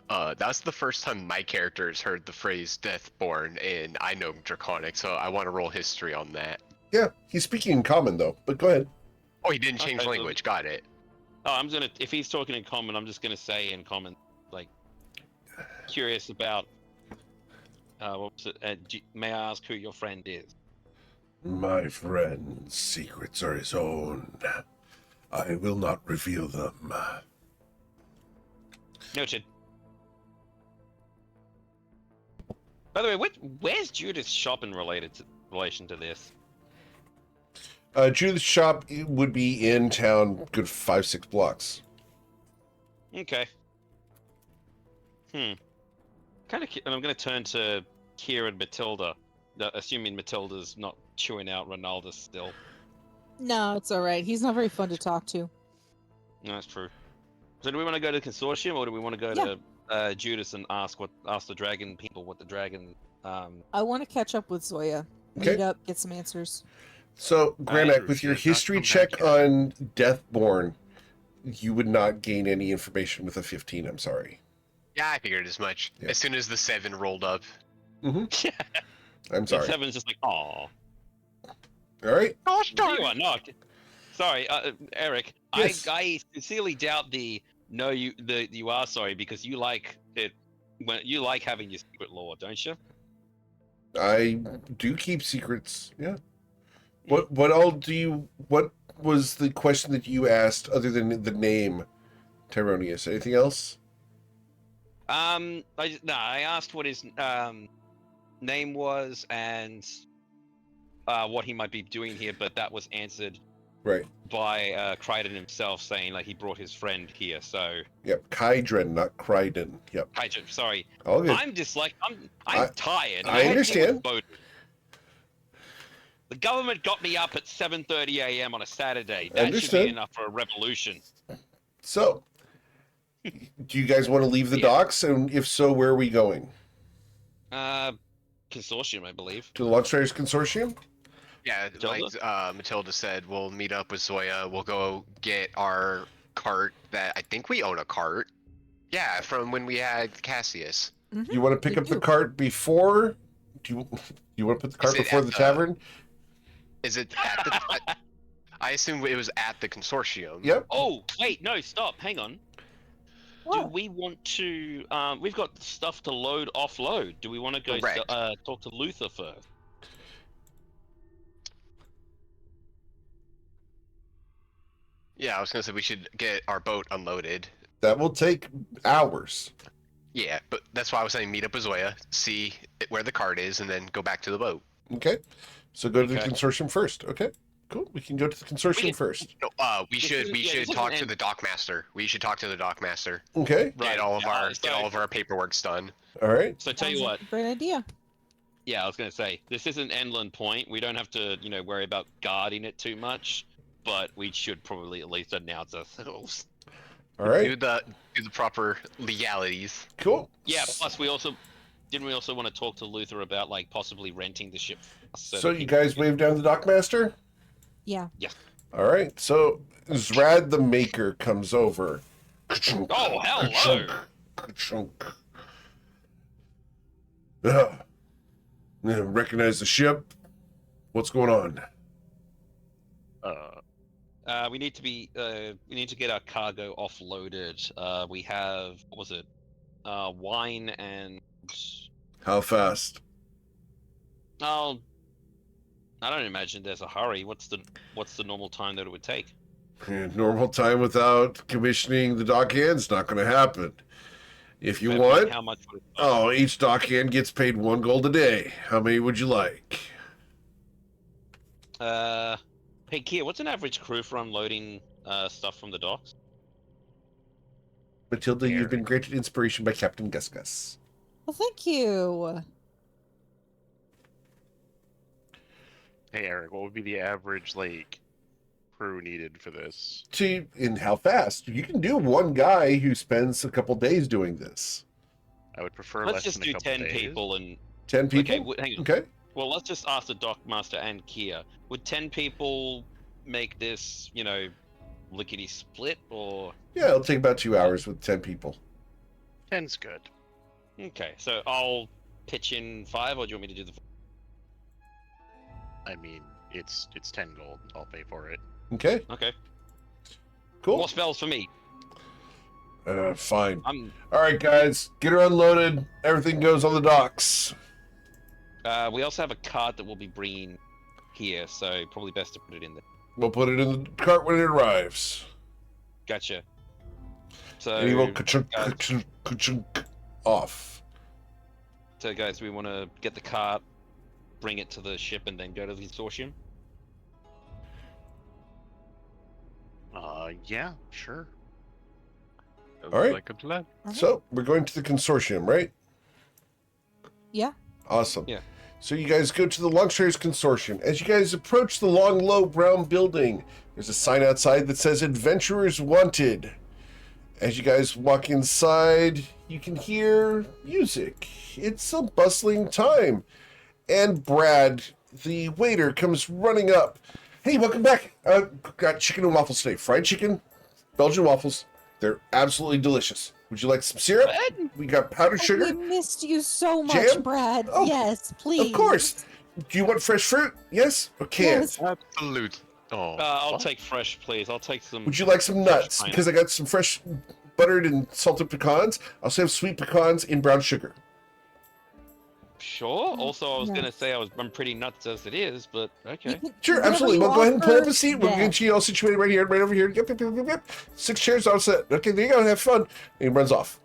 That's the first time my character has heard the phrase Deathborn, and I know Draconic, so I want to roll history on that. Yeah, he's speaking in common though, but go ahead. Oh, he didn't change Okay, so- language. Got it. Oh, I'm gonna. If he's talking in common, I'm just gonna say in common. Like, curious about. What was it? May I ask who your friend is? My friend's secrets are his own. I will not reveal them. Noted. By the way, where's Judith's shop in relation to this? Judith's shop would be in town, good 5-6 blocks. Okay. Kind of. And I'm gonna turn to Kira and Matilda, assuming Matilda's not chewing out Ronaldo still. No, it's alright. He's not very fun to talk to. No, that's true. So do we want to go to the consortium, or do we want to go to Judas and ask the dragon people what the dragon? I want to catch up with Zoya. Okay. Meet up, get some answers. So, Granak, with your Not history come check back yet. on Deathborn, you would not gain any information with a 15, I'm sorry. Yeah, I figured as much. Yeah. As soon as the 7 rolled up. Yeah. I'm sorry. Seven's just like, aw. All right. Gosh You are not. Sorry, Eric. Yes. I sincerely doubt you are sorry because you like it when you like having your secret lore, don't you? I do keep secrets. Yeah. What was the question that you asked other than the name, Tyronius? Anything else? I asked what his name was and what he might be doing here, but that was answered Right. by Crichton himself, saying like he brought his friend here. So Yep. Kydren, not Crichton. Yep. sorry, All good. I'm just like I'm I- tired. I had to deal with understand. voting. The government got me up at 7:30 a.m. on a Saturday. That should Understood. be enough for a revolution. So, do you guys want to leave the Yeah. docks? And if so, where are we going? Consortium, I believe. To the Luxrays Consortium? Yeah, Matilda? like Matilda said, we'll meet up with Zoya. We'll go get our cart that I think we own a cart. Yeah, from when we had Cassius. You want to pick We up the do. cart before? Do you want to put the cart it before at the the- tavern? Is it at the? I assume it was at the consortium. Yep. Oh, wait, no, stop. Hang on. Do What? we want to? We've got stuff to load, offload. Do we want to go Correct. talk to Luther first? Yeah, I was gonna say we should get our boat unloaded. That will take hours. Yeah, but that's why I was saying meet up with Zoya, see where the cart is, and then go back to the boat. Okay. So go to the Okay. consortium first. Okay. Cool. We can go to the consortium can- first. No, we This should isn't- we yeah, should this isn't talk to end- the dockmaster. We should talk to the dockmaster. Okay. Get all of our so, get all of our paperwork's done. All right. So tell you Sounds what. like a great idea. Yeah, I was gonna say this isn't Endland Point. We don't have to, worry about guarding it too much, but we should probably at least announce ourselves. All right. Do the proper legalities. Cool. Yeah. Plus, we also want to talk to Luther about like possibly renting the ship. So you guys wave down the dockmaster? Yeah. All right. So Zrad the Maker comes over. Oh, hello. Yeah, recognize the ship. What's going on? We need to get our cargo offloaded. We have what was it? Wine and How fast? oh, I don't imagine there's a hurry. What's the normal time that it would take? Normal time without commissioning the dockhand's not going to happen. If you want, How much would it cost? oh, each dockhand gets paid 1 gold a day. How many would you like? Hey Kia, what's an average crew for unloading stuff from the docks? Matilda, you've been granted inspiration by Captain Gus Gus. Well, thank you. Hey Eric, what would be the average crew needed for this? And how fast? You can do one guy who spends a couple days doing this. I would prefer Let's less just than do a couple 10 days. people and 10 people? hang on. Okay. Well, let's just ask the dockmaster and Kia. Would 10 people make this, lickety split or? Yeah, it'll take about 2 hours with 10 people. 10's good. Okay, so I'll pitch in 5, or do you want me to do the? I mean, it's 10 gold. I'll pay for it. Okay, Okay. cool. More spells for me. Fine. I'm. All right, guys, get her unloaded. Everything goes on the docks. We also have a cart that we'll be bringing here, so probably best to put it in there. We'll put it in the cart when it arrives. Gotcha. So, And he will ka-chunk, ka-chunk, ka-chunk off. so guys, we want to get the cart, bring it to the ship, and then go to the consortium. Yeah, sure. All right. Like a plan. So we're going to the consortium, right? Yeah. Awesome. Yeah. So you guys go to the Luxrays Consortium. As you guys approach the long, low brown building, there's a sign outside that says "Adventurers Wanted." As you guys walk inside, you can hear music. It's a bustling time. And Brad, the waiter, comes running up. Hey, welcome back. Got chicken and waffles today. Fried chicken, Belgian waffles. They're absolutely delicious. Would you like some syrup? We got powdered Oh, sugar. we missed you so much, Jam? Brad. Oh, yes, please. Of course. Do you want fresh fruit? Yes? Or canned? Yes. Absolute. Oh. I'll what? take fresh, please. I'll take some. Would you like some nuts? Fine. Because I got some fresh buttered and salted pecans. I also have sweet pecans in brown sugar. Sure. Also, I was gonna Nuts. say I'm pretty nuts as it is, but okay. You can- Sure, whatever absolutely. you Well, go ahead and pull up a offer, seat. We'll yeah. get you all situated right here, right over here. Yep, yep, yep, yep, yep. 6 chairs all set. Okay, there you go. Have fun. And he runs off.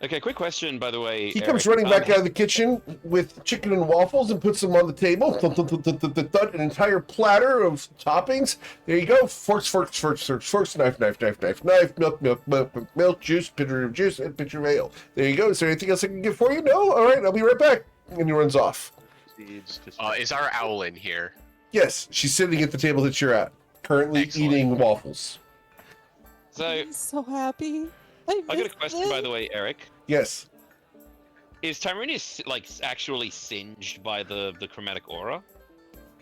Okay, quick question, by the way. He Eric. comes running back out of the kitchen with chicken and waffles and puts them on the table. An entire platter of toppings. There you go. Forks, knife, milk, juice, pitcher of juice, and pitcher of ale. There you go. Is there anything else I can get for you? No? All right, I'll be right back. And he runs off. Is our owl in here? Yes, she's sitting at the table that you're at, currently Excellent. eating waffles. So, I'm so happy. I got a question, by the way, Eric. Yes. Is Tyronius like actually singed by the chromatic aura? Like,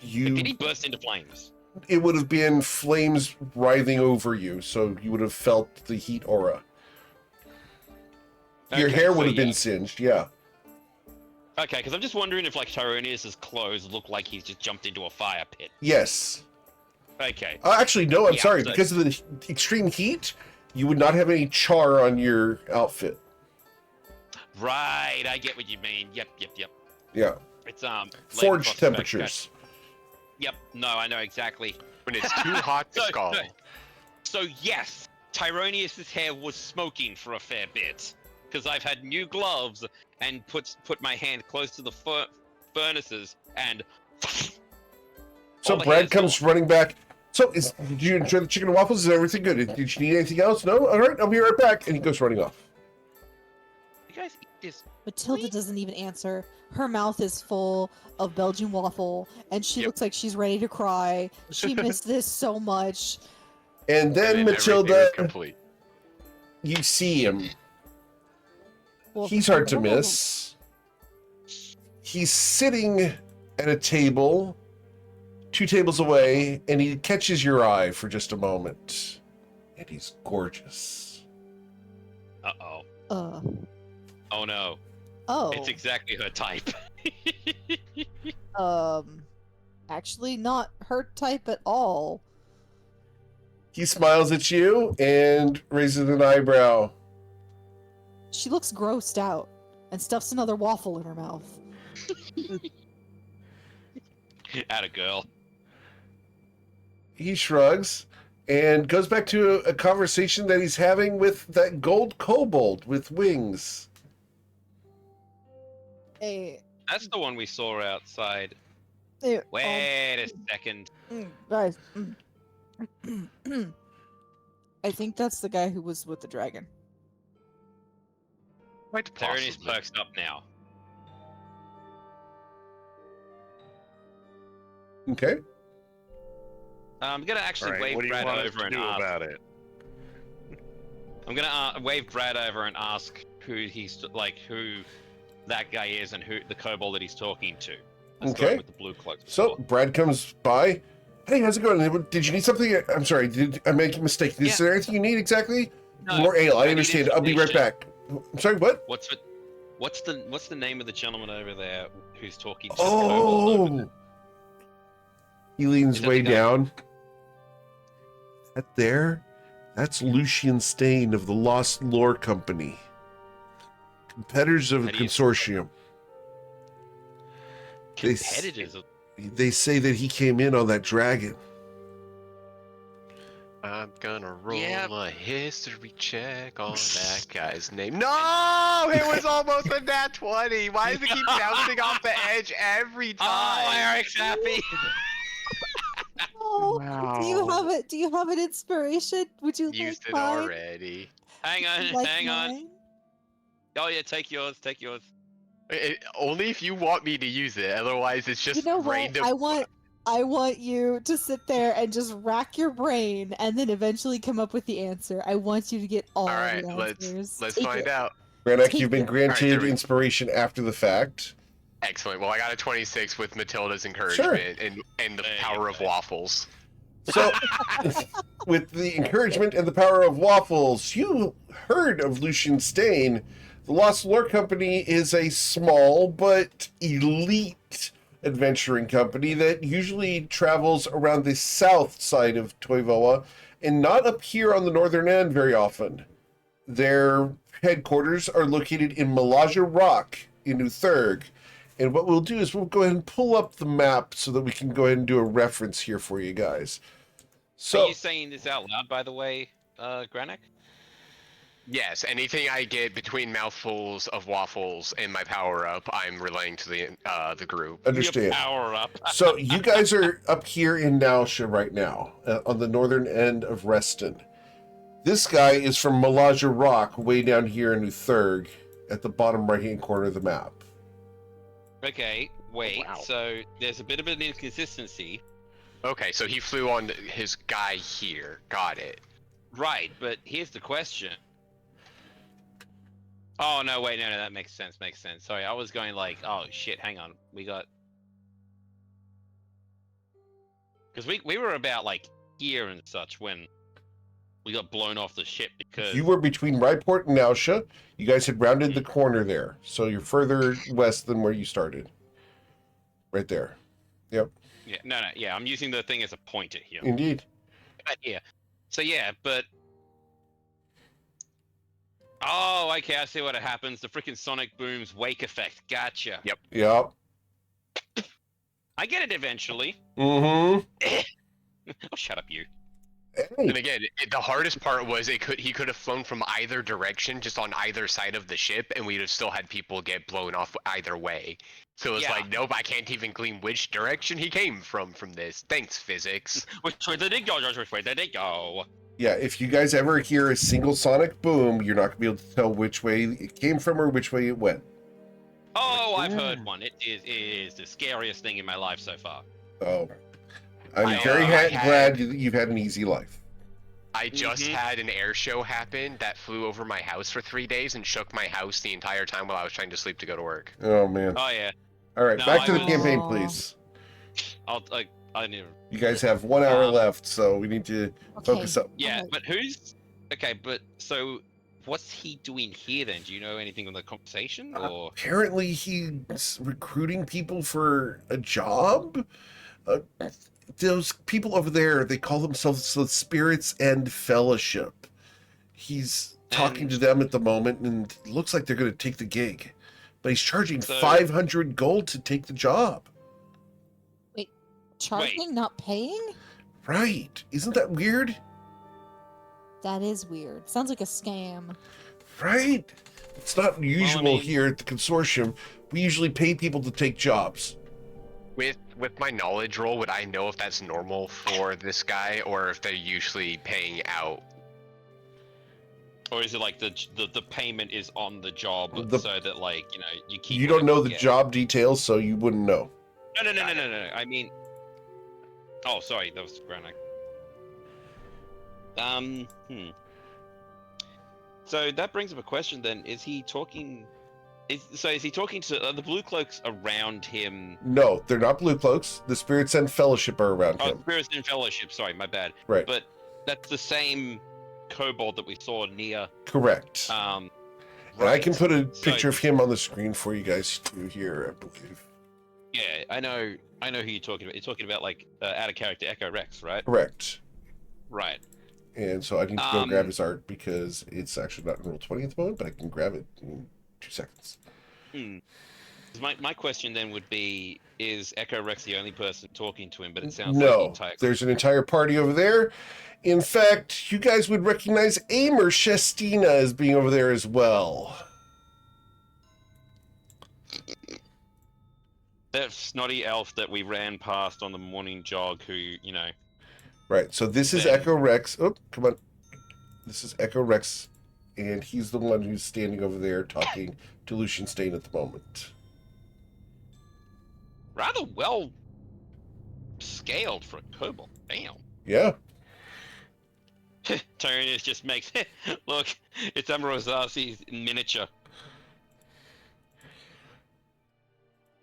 You. did he burst into flames? It would have been flames writhing over you, so you would have felt the heat aura. Your Okay, hair so would have been yeah. singed, yeah. Okay, because I'm just wondering if like Tyronius's clothes look like he's just jumped into a fire pit. Yes. Okay. Actually, no, I'm Yeah, sorry. so- Because of the extreme heat, you would not have any char on your outfit. Right, I get what you mean. Yep. Yeah. It's labor Forge cost effect. temperatures. Yep. No, I know exactly. When it's too hot to So- scald. So yes, Tyronius's hair was smoking for a fair bit, because I've had new gloves and put my hand close to the furnaces and. So all the Brad hair's comes running back. So, did you enjoy the chicken and waffles? Is everything good? Did you need anything else? No? All right, I'll be right back. And he goes running off. You guys eat this. Matilda doesn't even answer. Her mouth is full of Belgian waffle, and she looks like she's ready to cry. She missed this so much. And then And Matilda, everything is complete. you see him. Well, He's hard to miss. He's sitting at a table, 2 tables away, and he catches your eye for just a moment. And he's gorgeous. Uh-oh. Uh, Oh no. oh. It's exactly her type. Actually not her type at all. He smiles at you and raises an eyebrow. She looks grossed out and stuffs another waffle in her mouth. Atta girl. He shrugs and goes back to a conversation that he's having with that gold kobold with wings. Hey, That's the one we saw outside. hey, Wait a second. guys. I think that's the guy who was with the dragon. Quite Tyronius possibly. perks up now. Okay. I'm gonna actually Alright, wave what do you Brad want us over to and do ask. about it? I'm gonna wave Brad over and ask who he's like, who that guy is and who the kobold that he's talking to. Let's go Okay. with the blue cloak. So Brad comes by. Hey, how's it going? Did you need something? I'm sorry, did I make a mistake? Is there anything you need exactly? No, More ale. I need understand. I'll be right information. back. I'm sorry, what? What's the name of the gentleman over there who's talking to the kobold over there? Oh! He leans Is that way the guy? down. That there? That's Lucian Stain of the Lost Lore Company. Competitors of the How do you- consortium. They s- Competitors of They say that he came in on that dragon. I'm gonna roll Yep. a history check on that guy's name. No! It was almost a nat 20! Why does it keep bouncing off the edge every Oh, time? Eric's happy. Oh, do you Wow. have it? Do you have an inspiration? Would you Used like it mine? already. Hang on, Like hang on. mine? Oh yeah, take yours, take yours. Only if you want me to use it, otherwise it's just You know what? random. I want you to sit there and just rack your brain, and then eventually come up with the answer. I want you to get all Alright, the answers. let's Take find it. out. Granak, Take you've been it. granted Alright, there we- inspiration after the fact. Excellent. Well, I got a 26 with Matilda's encouragement and the There you power of go. waffles. So, with the encouragement and the power of waffles, you heard of Lucian Stain. The Lost Lore Company is a small but elite adventuring company that usually travels around the south side of Toivoa and not up here on the northern end very often. Their headquarters are located in Malaja Rock in Uthurg. And what we'll do is we'll go ahead and pull up the map so that we can go ahead and do a reference here for you guys. Are So, you saying this out loud, by the way, Granik? Yes, anything I get between mouthfuls of waffles and my power up, I'm relaying to the group. Understand. Your power up. So you guys are up here in Nausha right now, on the northern end of Reston. This guy is from Malaja Rock, way down here in Uthurg, at the bottom right-hand corner of the map. Okay, wait. Wow. So there's a bit of an inconsistency. Okay, so he flew on his guy here. Got it. Right, but here's the question. Oh no, wait, no, that makes sense. Makes sense. Sorry, I was going like, oh shit, hang on, we got, because we were about like here and such when we got blown off the ship because You were between Ryport and Nausha. You guys had rounded the corner there, so you're further west than where you started. Right there. Yep. yeah, no, yeah, I'm using the thing as a pointer here. Indeed. Right here. So yeah, but oh, okay, I see what happens. The freaking sonic boom's wake effect. Gotcha. Yep. Yep. I get it eventually. Mm-hmm. Oh, shut up, you. And Hey. again, the hardest part was he could have flown from either direction, just on either side of the ship, and we'd have still had people get blown off either way. So it's Yeah. like, nope, I can't even glean which direction he came from this. Thanks, physics. Which way did it go? Which way did it go? Yeah, if you guys ever hear a single sonic boom, you're not going to be able to tell which way it came from or which way it went. Oh, I've heard one. It is the scariest thing in my life so far. Oh. I'm I, very I glad that you've had an easy life. I just Mhm. had an air show happen that flew over my house for 3 days and shook my house the entire time while I was trying to sleep to go to work. Oh, man. Oh yeah. All right, No, back to I the was- campaign, Aw. please. I never. You guys have 1 hour Um, left, so we need to focus up. Yeah, Alright. but who's okay? But so, what's he doing here then? Do you know anything on the conversation or? Apparently, he's recruiting people for a job. Those people over there, they call themselves the Spirits End Fellowship. He's talking And- to them at the moment, and it looks like they're going to take the gig. But he's charging So- 500 gold to take the job. Charging, not paying? Right. Isn't that weird? That is weird. Sounds like a scam. Right? It's not usual mean- here at the consortium. We usually pay people to take jobs. With my knowledge roll, would I know if that's normal for this guy or if they're usually paying out? Or is it like the payment is on the job The- so that like you keep. You don't know whatever the you get? job details, so you wouldn't know. No. I mean, oh, sorry, that was Granik. So that brings up a question. Then, is he talking? Is he talking to the blue cloaks around him? No, they're not blue cloaks. The Spirits End Fellowship are around Oh, him. Spirits in Fellowship. Sorry, my bad. Right. But that's the same kobold that we saw near. Correct. And And I can put a So- picture of him on the screen for you guys to here, I believe. Yeah, I know who you're talking about. You're talking about like out of character Echo Rex, right? Correct. Right. And so I need to go grab Um, his art because it's actually not in roll 20 at the moment, but I can grab it in 2 seconds. My question then would be: is Echo Rex the only person talking to him? But it sounds like the No, entire. there's an entire party over there. In fact, you guys would recognize Amer Shestina as being over there as well. That snotty elf that we ran past on the morning jog, who Right, so this is Then- Echo Rex. Oh, come on. This is Echo Rex, and he's the one who's standing over there talking to Lucian Stain at the moment. rather well scaled for a kobold. Damn. Yeah, Tyrannus just makes look. It's Amorozasi's in miniature.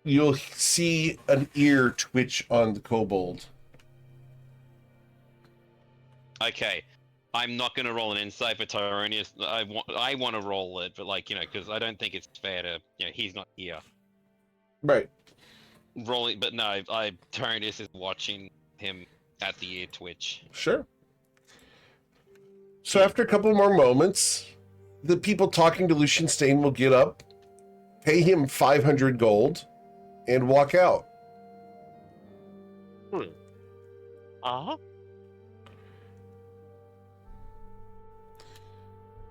you'll see an ear twitch on the kobold. Okay, I'm not gonna roll an insight for Tyrannus. I want to roll it, but because I don't think it's fair to he's not here. Right. Rolling, but no, Tyrannus is watching him at the ear twitch. Sure. So after a couple more moments, the people talking to Lucian Stain will get up, pay him 500 gold, and walk out.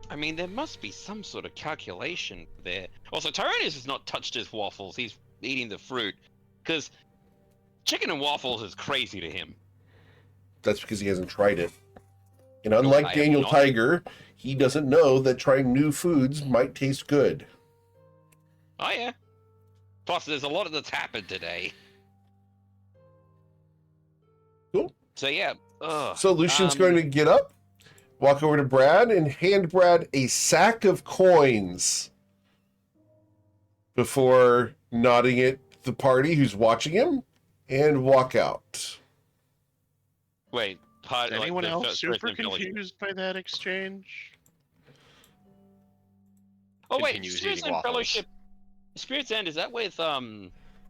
I mean, there must be some sort of calculation there. Also, Tyrannus has not touched his waffles. He's eating the fruit. Because chicken and waffles is crazy to him. That's because he hasn't tried it. And I unlike have Daniel not. Tiger, he doesn't know that trying new foods might taste good. Oh, yeah. Plus, there's a lot that's happened today. Cool. So, yeah. Ugh. So Lucian's going to get up, walk over to Brad, and hand Brad a sack of coins before nodding at the party who's watching him and walk out. Wait. Is anyone the else super first village. confused by that exchange? Oh, wait. Continues Spirits eating and waffles. Fellowship. Spirit's End, is that with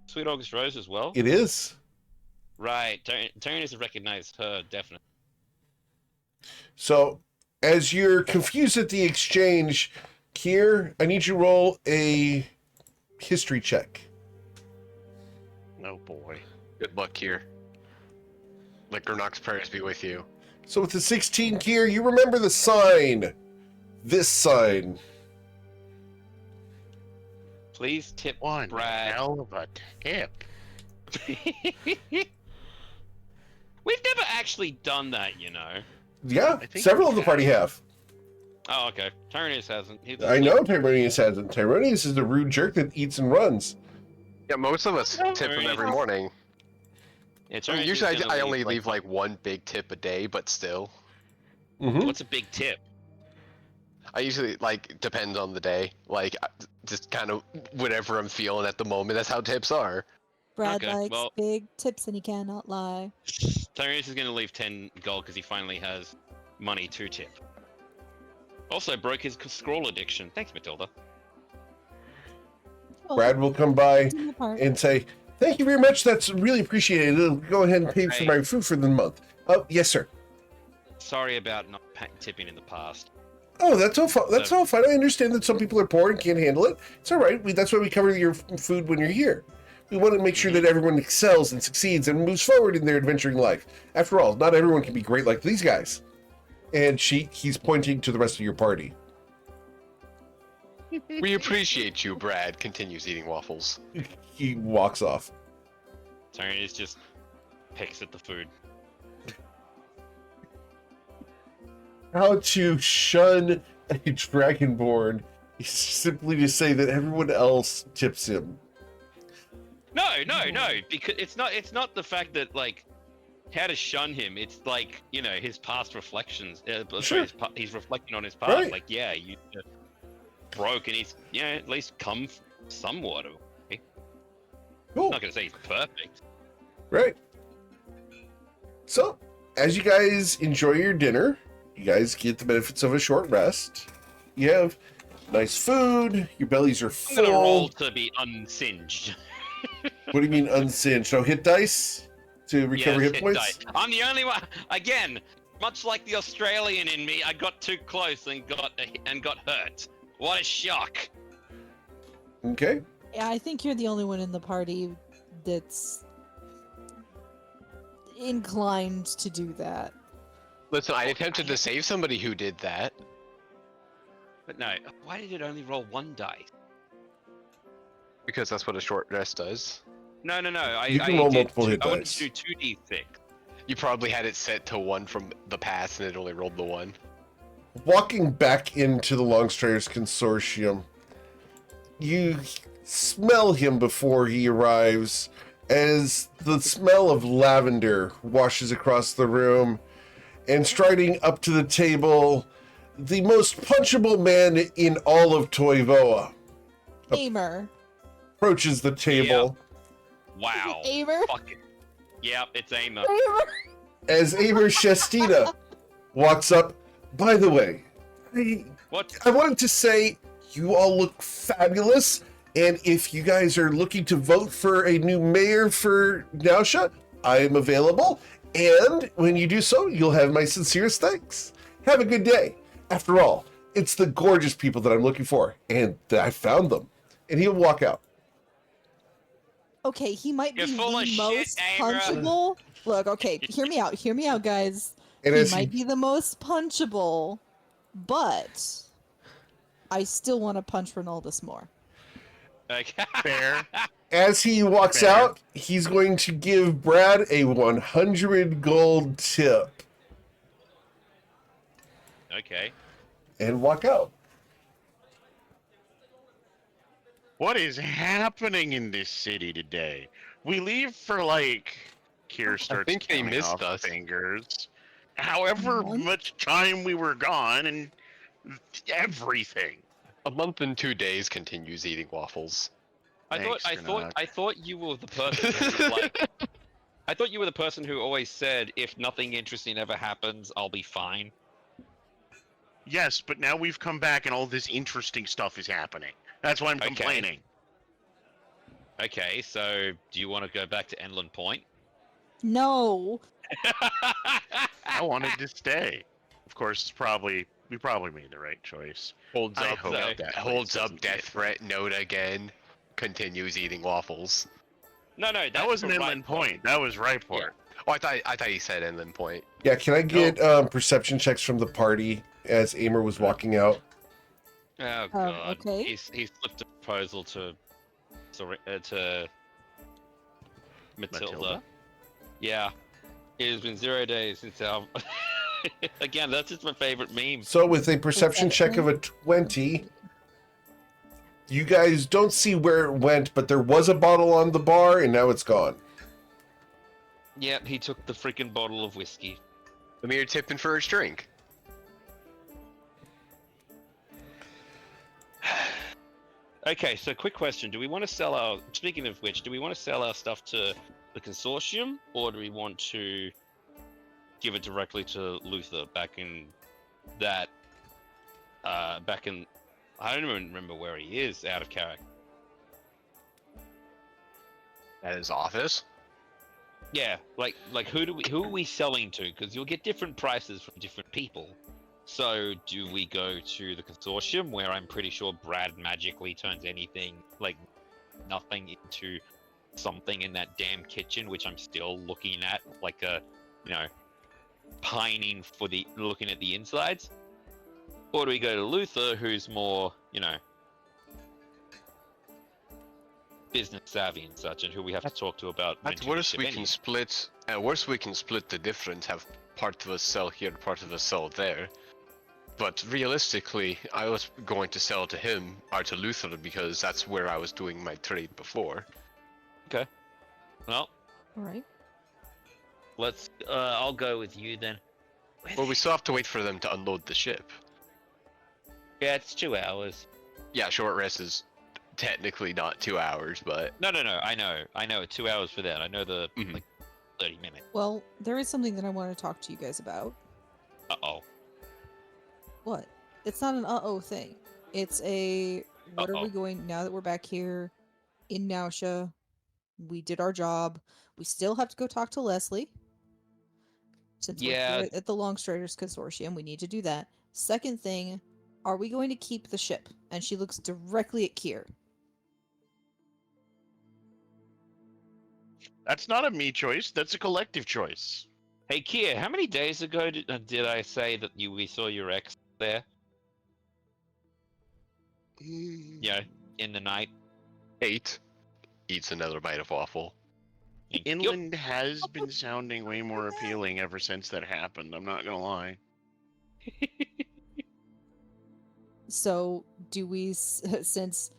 Sweet August Rose as well? It is. Right. Tyrannus has recognized her, definitely. So, as you're confused at the exchange, Kier, I need you to roll a history check. Oh boy. Good luck here. Liquornox prayers be with you. So with the 16, Kier, you remember the sign. This sign. Please tip One Brad. hell of a tip. We've never actually done that, you know. Yeah, I think several we of the party have. Oh, okay. Tyrannus hasn't. I know Tyronius hasn't. Tyronius is the rude jerk that eats and runs. Yeah, most of us tip them every morning. Yeah, I mean, Tyrannus usually is gonna I only leave like one big tip a day, but still. Mm-hmm. What's a big tip? I usually, like, depends on the day. Like, just kind of whatever I'm feeling at the moment. That's how tips are. Brad Okay, likes well- big tips and he cannot lie. Tyrannus is going to leave 10 gold because he finally has money to tip. Also broke his scroll addiction. Thanks, Matilda. Well, Brad will come by do my part. and say, "Thank you very much. That's really appreciated. I'll go ahead and pay for Okay. my food for the month." Oh, yes, sir. Sorry about not tipping in the past. Oh, that's all fine. That's all fine. I understand that some people are poor and can't handle it. It's all right. That's why we cover your food when you're here. We want to make sure that everyone excels and succeeds and moves forward in their adventuring life. After all, not everyone can be great like these guys. And he's pointing to the rest of your party. We appreciate you, Brad. Continues eating waffles. He walks off. Tyrannus just picks at the food. How to shun a dragonborn is simply to say that everyone else tips him. No, because it's not the fact that, like, how to shun him. It's like, you know, his past reflections. Sure. He's reflecting on his past. Right. Like, yeah, you broke, and he's, at least come somewhat. I'm Cool. not gonna say he's perfect. Right. So, as you guys enjoy your dinner, you guys get the benefits of a short rest. You have nice food. Your bellies are I'm gonna roll full. to be unsinged. What do you mean unsinged? So hit dice to recover Yes, hit points? dice. I'm the only one. Again, much like the Australian in me, I got too close and got hurt. What a shock! Okay. Yeah, I think you're the only one in the party that's inclined to do that. Listen, I attempted to save somebody who did that. But no, why did it only roll one dice? Because that's what a short rest does. No. You can roll multiple hit I wanted dice. to do 2d6. You probably had it set to 1 from the past and it only rolled the 1. Walking back into the Longstriders Consortium, you smell him before he arrives as the smell of lavender washes across the room, and striding up to the table, the most punchable man in all of Toivoa Aimer. approaches the table. Wow. Aimer? Fuck it. Yep, it's Aimer. Aimer? As Aver Shestina walks up. By the way, What? I wanted to say you all look fabulous, and if you guys are looking to vote for a new mayor for Nausha, I am available, and when you do so, you'll have my sincerest thanks. Have a good day. After all, it's the gorgeous people that I'm looking for, and I found them. And he'll walk out. Okay, he might You're be full the of shit, most Aimer. punchable. Look, okay, hear me out, guys. And He as might be the most punchable, but I still want to punch Ronaldus more. Okay. Fair. As he walks Fair. out, he's going to give Brad a 100 gold tip Okay. and walk out. What is happening in this city today? We leave for like Kier starts think they counting missed off us. fingers. However Month? much time we were gone and everything. A month and 2 days continues eating waffles. Thanks, Granada. I thought you were the person who was like. I thought you were the person who always said, "If nothing interesting ever happens, I'll be fine." Yes, but now we've come back and all this interesting stuff is happening. That's why I'm Okay. complaining. Okay, so do you want to go back to Enland Point? No. I wanted to stay. Of course, we probably made the right choice. Holds I up, hope so. that holds place up doesn't death get- threat note again. Continues eating waffles. No, That was an the inland right point. That was Ryport. Oh, I thought he said Inland Point. Yeah, can I get perception checks from the party as Amer was walking out? Oh god. okay. He slipped a proposal to Matilda. Yeah. It has been 0 days since our. Again, that's just my favorite meme. So with a perception check of a 20, you guys don't see where it went, but there was a bottle on the bar and now it's gone. Yep, he took the freaking bottle of whiskey. Amir tipping for his drink. Okay, so quick question: do we want to sell our? Speaking of which, do we want to sell our stuff to the consortium, or do we want to give it directly to Luther back in that? Back in, I don't even remember where he is out of character. At his office. Yeah, like who are we selling to? Because you'll get different prices from different people. So do we go to the consortium, where I'm pretty sure Brad magically turns anything like nothing into something in that damn kitchen, which I'm still looking at like a, pining for the looking at the insides? Or do we go to Luther, who's more, business savvy and such, and who we have to talk to about? At renting the worst, ship we anyway? can split. At worst, we can split the difference. Have part of us sell here, part of us sell there. But realistically, I was going to sell to him or to Luther because that's where I was doing my trade before. Well, All right. let's. I'll go with you then. Well, we still have to wait for them to unload the ship. Yeah, it's 2 hours. Yeah, short rest is technically not 2 hours, but No, I know. 2 hours for that. I know the Mhm. like 30 minutes. Well, there is something that I want to talk to you guys about. Uh-oh. What? It's not an uh-oh thing. It's a what are we Uh-oh. going now that we're back here in Nausea? We did our job. We still have to go talk to Leslie. Since we're Yeah. here at the Longstriders Consortium, we need to do that. Second thing, are we going to keep the ship? And she looks directly at Kier. That's not a me choice. That's a collective choice. Hey, Kia, how many days ago did I say that we saw your ex there? Yeah, in the night. 8 eats another bite of waffle. Thank you. Inland has been sounding way more appealing ever since that happened. I'm not gonna lie. So, do we, since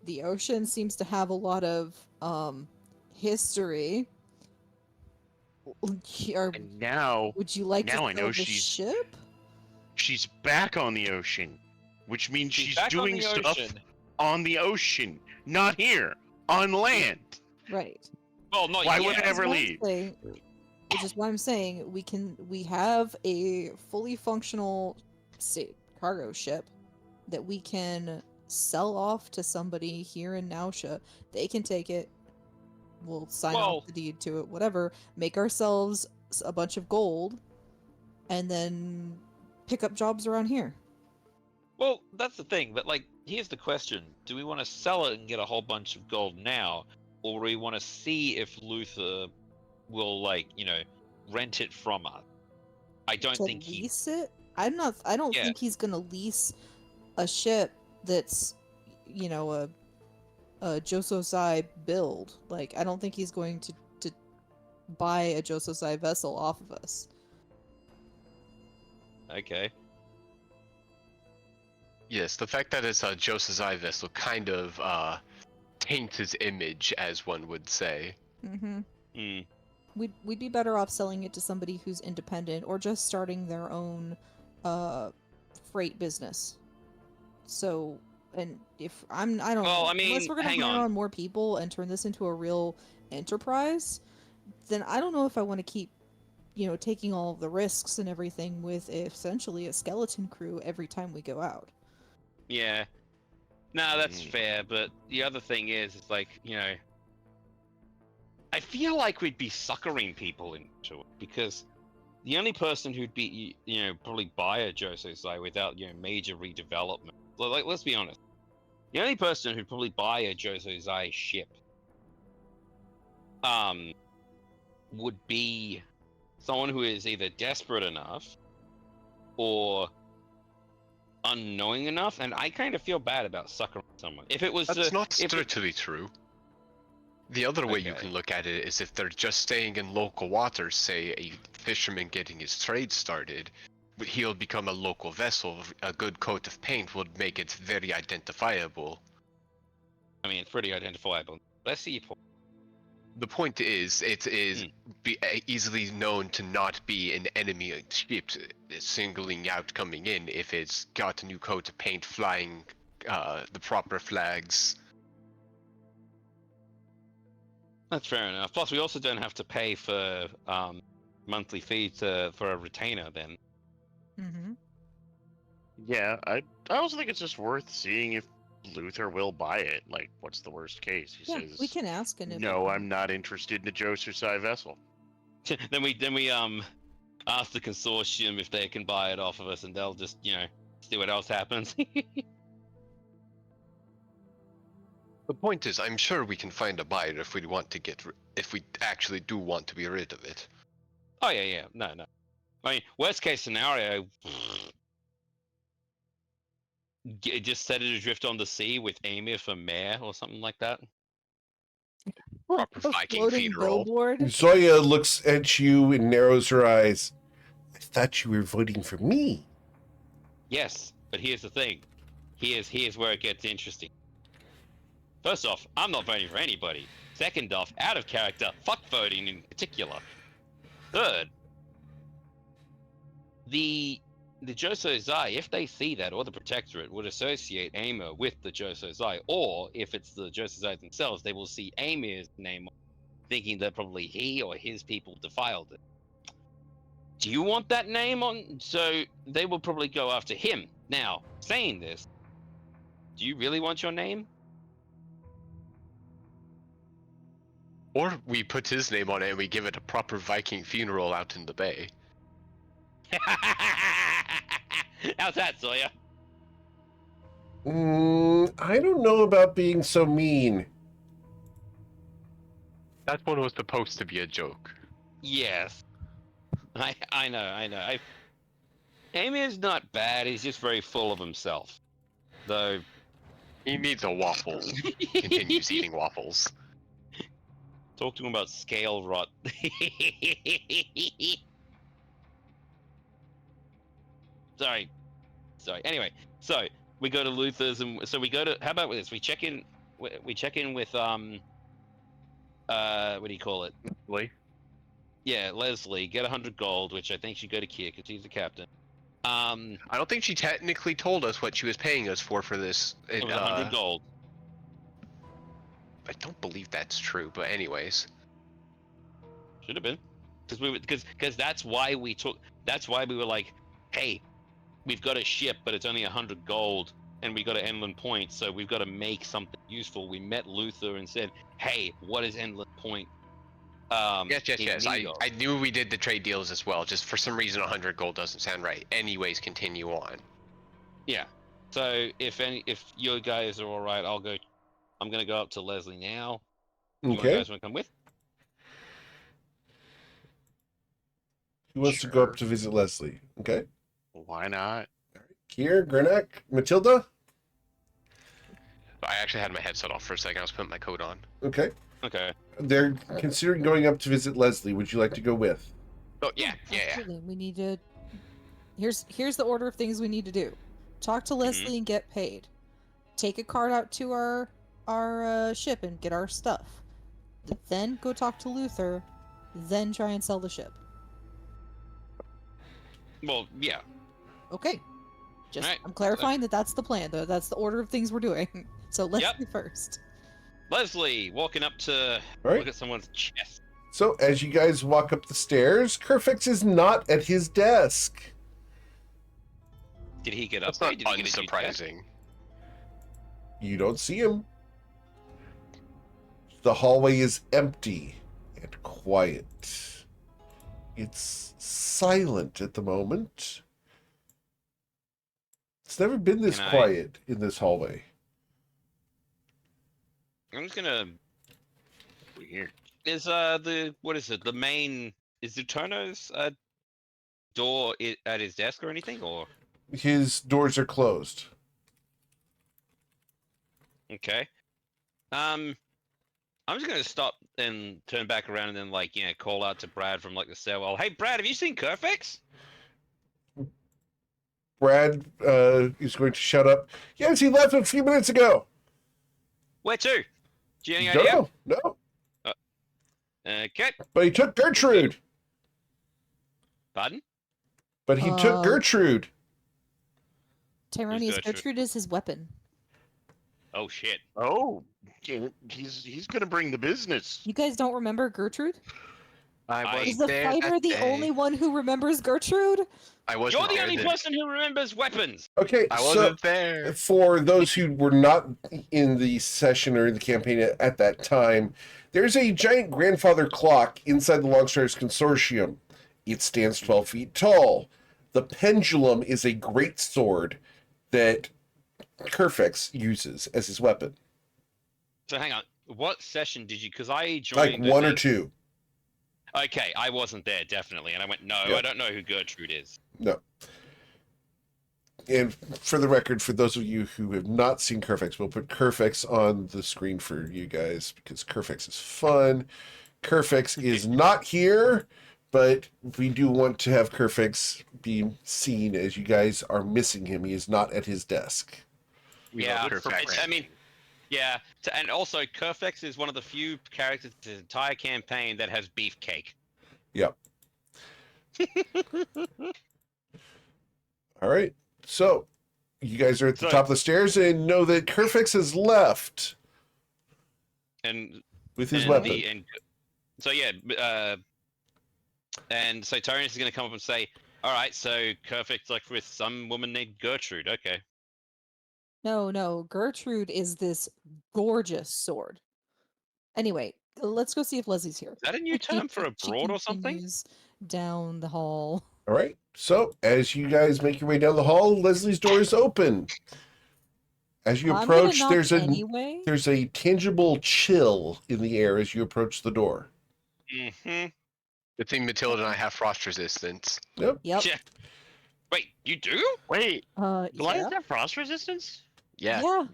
the ocean seems to have a lot of history, And now would you like now to I know sell the she's- ship? she's back on the ocean, which means she's back on doing the stuff ocean. on the ocean, not here, on land. Right. Well, not Why yet. would I ever Which is leave? why I'm saying- Which is why I'm saying we have a fully functional cargo ship that we can sell off to somebody here in Nausea. They can take it. We'll sign Well- off the deed to it, whatever. Make ourselves a bunch of gold, and then pick up jobs around here. Well, that's the thing. But like, here's the question: do we want to sell it and get a whole bunch of gold now, or do we want to see if Luther will, rent it from us? I don't To think he. lease it? I don't Yeah. think he's gonna lease a ship that's, a Jososai build. Like, I don't think he's going to buy a Jososai vessel off of us. Okay. Yes, the fact that it's a Josazai vessel kind of taints his image, as one would say. Mm-hmm. Hmm. We'd be better off selling it to somebody who's independent or just starting their own freight business. So, and if I don't Well, know, I unless mean, we're gonna hang hire on. on more people and turn this into a real enterprise, then I don't know if I want to keep, taking all of the risks and everything with essentially a skeleton crew every time we go out. Yeah. No, that's Mm. fair. But the other thing is, it's like, I feel like we'd be suckering people into it because the only person who'd be, probably buy a Josei without, major redevelopment. Like, let's be honest. The only person who'd probably buy a Josei ship, would be someone who is either desperate enough or unknowing enough, and I kind of feel bad about suckering someone. If it was That's not if it, strictly true. The other way you Okay. can look at it is if they're just staying in local waters, say a fisherman getting his trade started, he'll become a local vessel. A good coat of paint would make it very identifiable. I mean, it's pretty identifiable. Let's see. The point is, it is Hmm. easily known to not be an enemy ship singling out coming in if it's got a new coat of paint, flying the proper flags. That's fair enough. Plus, we also don't have to pay for monthly fee for a retainer. Then. Mm-hmm. Yeah, I also think it's just worth seeing if Luther will buy it. Like, what's the worst case? He Yeah, we says, can ask, and if "No, I'm not interested in a Joseph vessel." then we ask the consortium if they can buy it off of us, and they'll just see what else happens. The point is, I'm sure we can find a buyer if we want to if we actually do want to be rid of it. Oh yeah. No. I mean, worst case scenario, just set it adrift on the sea with Amir for mayor or something like that. Proper a Viking floating funeral. billboard. Zoya looks at you and narrows her eyes. I thought you were voting for me. Yes, but here's the thing. Here's where it gets interesting. First off, I'm not voting for anybody. Second off, out of character, fuck voting in particular. Third, the Joso Zai, if they see that, or the Protectorate, would associate Amir with the Joso Zai, or if it's the Joso Zai themselves, they will see Amir's name, thinking that probably he or his people defiled it. Do you want that name on? So they will probably go after him. Now, saying this, do you really want your name? Or we put his name on it and we give it a proper Viking funeral out in the bay. How's that, Sawyer? I don't know about being so mean. That one was supposed to be a joke. Yes. I know. Amir's not bad, he's just very full of himself. Though He needs a waffle. Continues eating waffles. talk to him about scale rot. Sorry. Anyway, so we go to Luther's, and so we go to. How about this? We check in. We check in with what do you call it? Lee? Yeah, Leslie. Get 100 gold, which I think should go to Kier because he's the captain. I don't think she technically told us what she was paying us for this. It was 100 gold. I don't believe that's true, but anyways. Should have been, because that's why we took. That's why we were like, hey, we've got a ship, but it's only 100 gold, and we got an Endland Point, so we've got to make something useful. We met Luther and said, hey, what is Endland Point? Yes. I knew we did the trade deals as well. Just for some reason, 100 gold doesn't sound right. Anyways, continue on. Yeah. So if you guys are all right, I'm gonna go up to Leslie now. You Okay. guys want to come with? Who wants to go up to visit Leslie? Okay. Why not? Kier, Grenek, Matilda? I actually had my headset off for a second. I was putting my coat on. Okay. Okay. They're considering going up to visit Leslie. Would you like to go with? Oh yeah. Absolutely. We need to. Here's the order of things we need to do. Talk to Leslie and get paid. Take a card out to our ship and get our stuff. Then go talk to Luther. Then try and sell the ship. Well, yeah. Okay. Just Alright, I'm clarifying that that's the plan. Though that's the order of things we're doing. So Leslie first. Leslie walking up to All right. look at someone's chest. So as you guys walk up the stairs, Kerfix is not at his desk. Did he get up That's there? not Did he get a new desk? unsurprising. You don't see him. The hallway is empty and quiet. It's silent at the moment. It's never been this Can I- quiet in this hallway. I'm just gonna. Weird. Is what is it? The main is Zutono's door at his desk or anything? Or His doors are closed. okay. I'm just gonna stop and turn back around and then call out to Brad from the stairwell. Hey Brad, have you seen Kerfix? Brad is going to shout up. Yes, he left a few minutes ago. Where to? Do you have any idea? No. Okay. But he took Gertrude. Pardon? But he took Gertrude. Tyronius Gertrude? Gertrude is his weapon. Oh shit. Oh, he's gonna bring the business. You guys don't remember Gertrude? I Is was the there fighter that the day. only one who remembers Gertrude? I wasn't You're the there only then. person who remembers weapons. Okay, I so wasn't there. for those who were not in the session or in the campaign at that time, there's a giant grandfather clock inside the Longstars Consortium. It stands 12 feet tall. The pendulum is a great sword that Kerfix uses as his weapon. So hang on. What session did you? Because I Like joined. one or two. Okay, I wasn't there definitely, and I went, no, Yeah. I don't know who Gertrude is. No. And for the record, for those of you who have not seen Kerfix, we'll put Kerfix on the screen for you guys because Kerfix is fun. Kerfix is not here, but we do want to have Kerfix be seen as you guys are missing him. He is not at his desk. We Yeah, love Kerfix. I mean, yeah, and also Kerfix is one of the few characters in the entire campaign that has beefcake. Yep. All right. So you guys are at the So- top of the stairs and know that Kerfix has left And with his and weapon. And so Tyrannus is going to come up and say, all right, so Kerfix with some woman named Gertrude. Okay. No, Gertrude is this gorgeous sword. Anyway, let's go see if Leslie's here. Is that a new term for a She broad or something? continues down the hall. All right. So as you guys make your way down the hall, Leslie's door is open. As you I'm gonna approach, knock anyway. there's a tangible chill in the air as you approach the door. Mm-hmm. Good thing Matilda and I have frost resistance. Yep. Yeah. Wait, you do? Wait, Goliath Yeah. have frost resistance? Yeah. Yeah.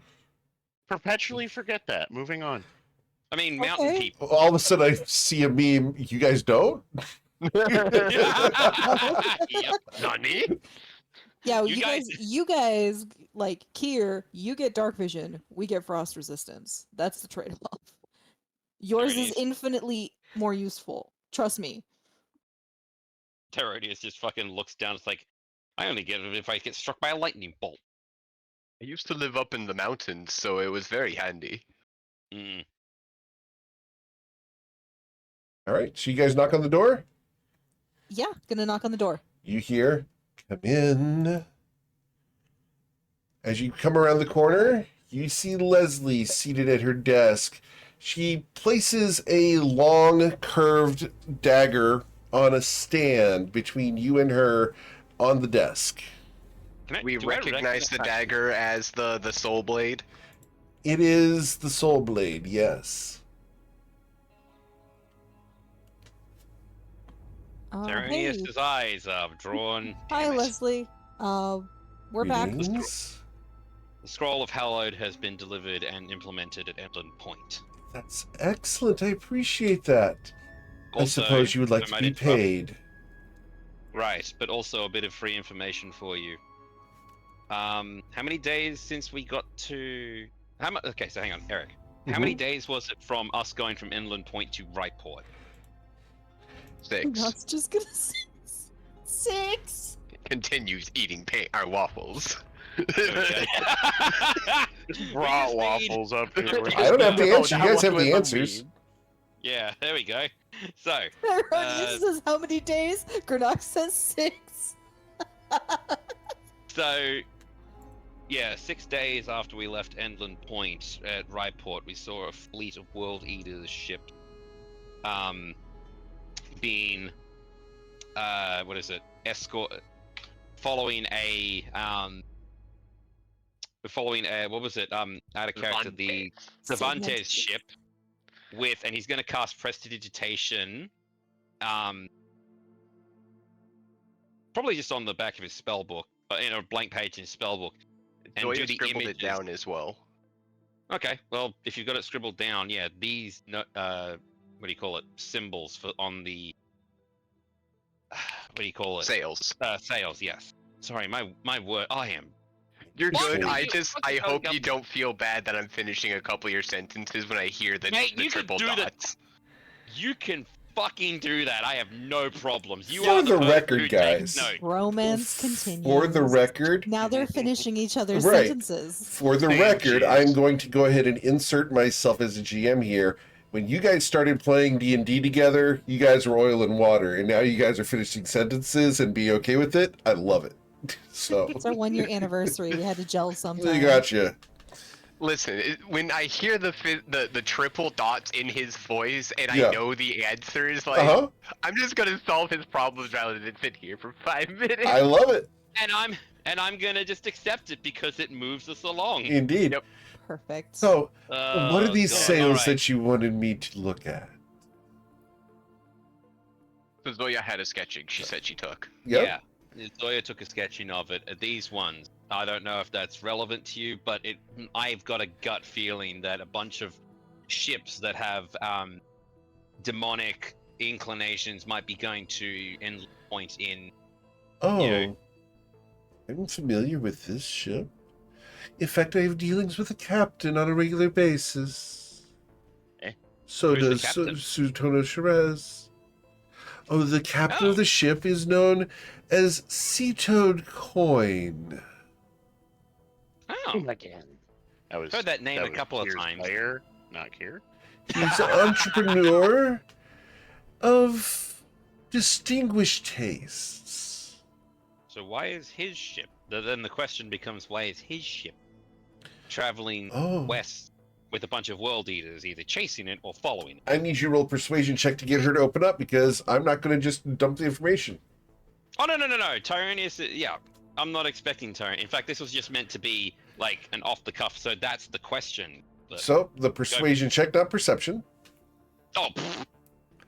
Perpetually forget that. Moving on. I mean, mountain Okay. people. All of a sudden, I see a meme. You guys don't? Yep. Nani? Yeah, You you guys like Kier, you get dark vision, we get frost resistance. That's the trade-off. Yours is Nice. infinitely more useful. Trust me. Terrorius just fucking looks down. It's like, I only get it if I get struck by a lightning bolt. I used to live up in the mountains, so it was very handy. Mm. All right. So you guys knock on the door. Yeah, gonna knock on the door. You hear, come in. As you come around the corner, you see Leslie seated at her desk. She places a long, curved dagger on a stand between you and her on the desk. We Do I recognize the dagger as the soul blade. It is the soul blade, yes. Hey. Terrorius' eyes are drawn. Hi, Damn it. Leslie. We're back. Greetings. The Scroll of Hallowed has been delivered and implemented at Emlyn Point. That's excellent. I appreciate that. I Also, suppose you would like I to might be interrupt. paid. Right, but also a bit of free information for you. How many days since we got to... Okay, so hang on, Eric. How many days was it from us going from Inland Point to Wrightport? 6. That's just gonna say 6. Continues eating waffles. Okay. Just brought just need- waffles up here. I don't have the No, answer. You that guys have was the a answers. meme. Yeah, there we go. So, Ironius says how many days? Granok says 6. So, yeah, 6 days after we left Endland Point at Wrightport, we saw a fleet of World Eaters ships, being, following a, what was it, out of character, the Cervantes ship, and he's going to cast Prestidigitation, probably just on the back of his spell book, in a blank page in his spell book, and Zoya do the scribbled images. it down as well. Okay, well, if you've got it scribbled down, yeah, these, what do you call it, symbols on the, what do you call it? Sales. Sales, yes. Sorry, my word, I am. You're What? good. I Fucking hope hell, you don't feel bad that I'm finishing a couple of your sentences when I hear the Mate, you can triple do that. dots. You can fucking do that. I have no problems. You For are the person record, who takes guys. notes. Romance continues. For the record, Now they're finishing each other's Right. sentences. for the Thank record, you. I'm going to go ahead and insert myself as a GM here. When you guys started playing D&D together, you guys were oil and water, and now you guys are finishing sentences and be okay with it. I love it. So, It's our 1-year anniversary. We had to gel sometime. you gotcha. Listen, when I hear the triple dots in his voice and Yeah. I know the answers, like Uh-huh. I'm just gonna solve his problems rather than sit here for 5 minutes. I love it. And I'm gonna just accept it because it moves us along. Indeed. Yep. Perfect. So, what are these God, sales alright. that you wanted me to look at? So Zoya had a sketching. She said she took. Yep. Yeah, Zoya took a sketching of it. These ones, I don't know if that's relevant to you, but I've got a gut feeling that a bunch of ships that have demonic inclinations might be going to End Point in. Oh, Yeah. I'm familiar with this ship. In fact, I have dealings with the captain on a regular basis. Eh? So Who's the does captain? Sutono Shiraz. Oh, the captain Oh. of the ship is known as Seatoad Coin. Oh, Again. I was heard that name a was couple of Kier's times. Player, not here. He's an entrepreneur of distinguished tastes. So why is his ship? Then the question becomes, why is his ship traveling Oh. west with a bunch of world eaters, either chasing it or following it? I need you to roll a persuasion check to get her to open up because I'm not going to just dump the information. Oh no. Tyronius, yeah, I'm not expecting Tyrone. In fact, this was just meant to be like an off the cuff. So that's the question. But- So, the persuasion check, not perception. Oh,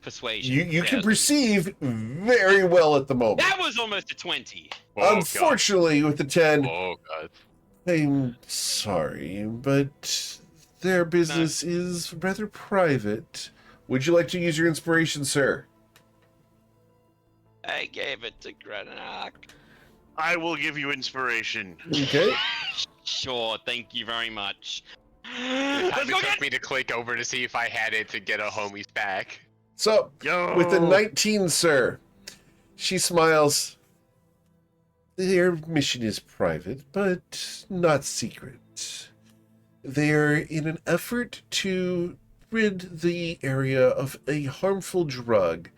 persuasion. You can Yeah. perceive very well at the moment. That was almost a 20. Oh, Unfortunately, with the 10, God. Oh god. I'm sorry, but their business is rather private. Would you like to use your inspiration, sir? I gave it to Grenak. I will give you inspiration. Okay. Sure, thank you very much. The Let's time go it get. took me to click over to see if I had it to get a homie's back. So, Yo. with the 19, sir, she smiles. Their mission is private, but not secret. They're in an effort to rid the area of a harmful drug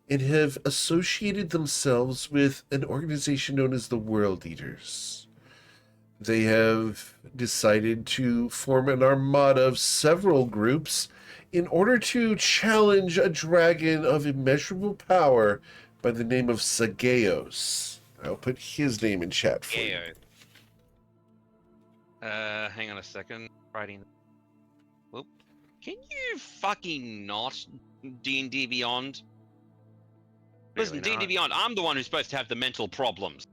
and have associated themselves with an organization known as the World Eaters. They have decided to form an armada of several groups in order to challenge a dragon of immeasurable power by the name of Sagaeos. I'll put his name in chat for you. Hang on a second. Writing. Whoop. Can you fucking not D&D Beyond? Listen, Really D&D not. Beyond, I'm the one who's supposed to have the mental problems.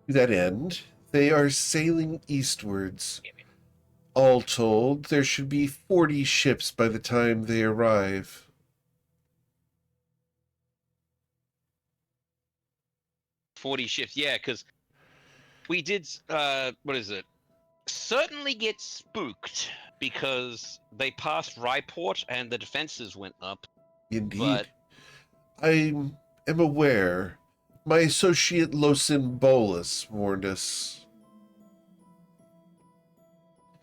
To that end, They are sailing eastwards. All told, there should be 40 ships by the time they arrive. 40 shifts, yeah, because we did, what is it? Certainly get spooked because they passed Ryport and the defenses went up. Indeed. But I am aware. My associate Losin Bolus warned us.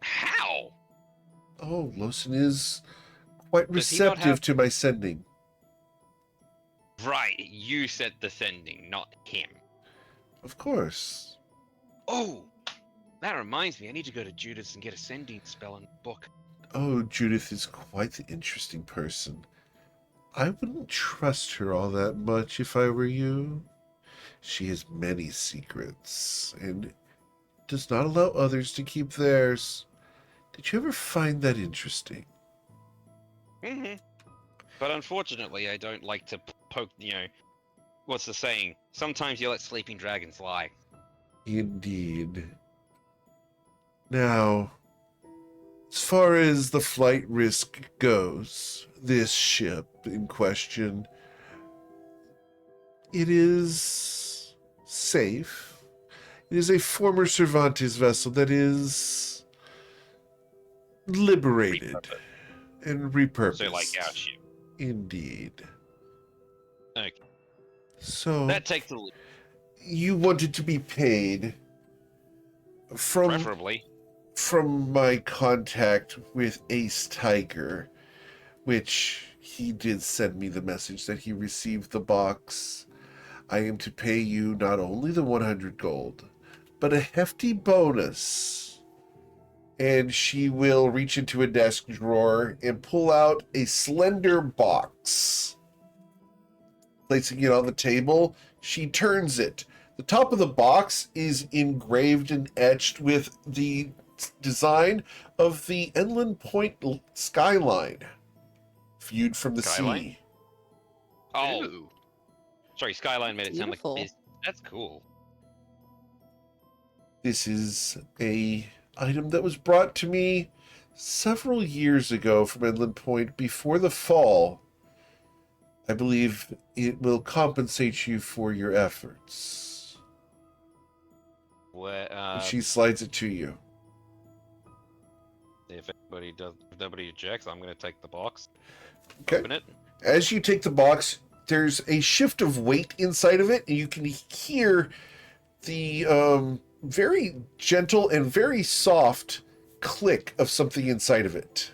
how? Oh, Losin is quite Does he not receptive have- to my sending. Right, you said the sending, not him. Of course. Oh, that reminds me, I need to go to Judas and get a sending spell in the book. Oh, Judith is quite the interesting person. I wouldn't trust her all that much if I were you. She has many secrets and does not allow others to keep theirs. Did you ever find that interesting? Mm-hmm. But unfortunately, I don't like to poke, what's the saying? Sometimes you let sleeping dragons lie. Indeed. Now, as far as the flight risk goes, this ship in question, it is safe. It is a former Cervantes vessel that is liberated and repurposed. So like our ship. Indeed. Okay. So That takes a leap, you wanted to be paid from preferably. my contact with Ace Tiger, which he did send me the message that he received the box. I am to pay you not only the 100 gold, but a hefty bonus. And she will reach into a desk drawer and pull out a slender box. Placing it on the table, she turns it. The top of the box is engraved and etched with the design of the Enland Point skyline, viewed from the Skyline? sea. Oh, Ooh. sorry, Skyline made it sound like Beautiful. business. That's cool. This is a item that was brought to me several years ago from Enland Point before the fall. I believe it will compensate you for your efforts. Where, And she slides it to you. if nobody ejects, I'm gonna take the box. Okay. Open it. As you take the box, there's a shift of weight inside of it, and you can hear the very gentle and very soft click of something inside of it.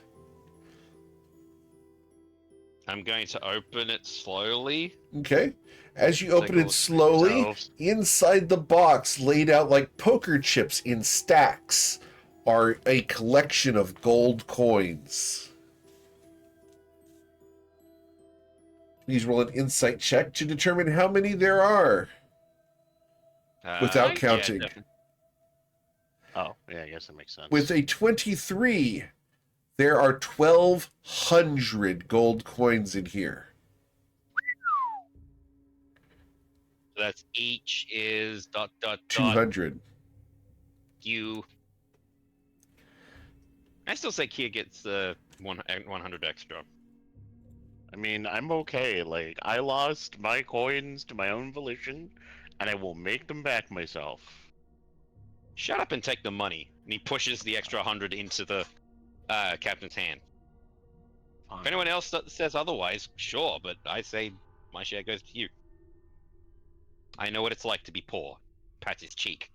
I'm going to open it slowly. Okay. As you Take open a it look slowly, yourselves. inside the box, laid out like poker chips in stacks, are a collection of gold coins. Please roll an insight check to determine how many there are without Yeah, counting. definitely. Oh, yeah, I guess that makes sense. With a 23, there are 1,200 gold coins in here. That's each is ... 200. You. I still say Kia gets 100 extra. I mean, I'm okay. Like, I lost my coins to my own volition, and I will make them back myself. Shut up and take the money. And he pushes the extra 100 into the captain's hand. If anyone else says otherwise, sure, but I say my share goes to you. I know what it's like to be poor. Pats his cheek.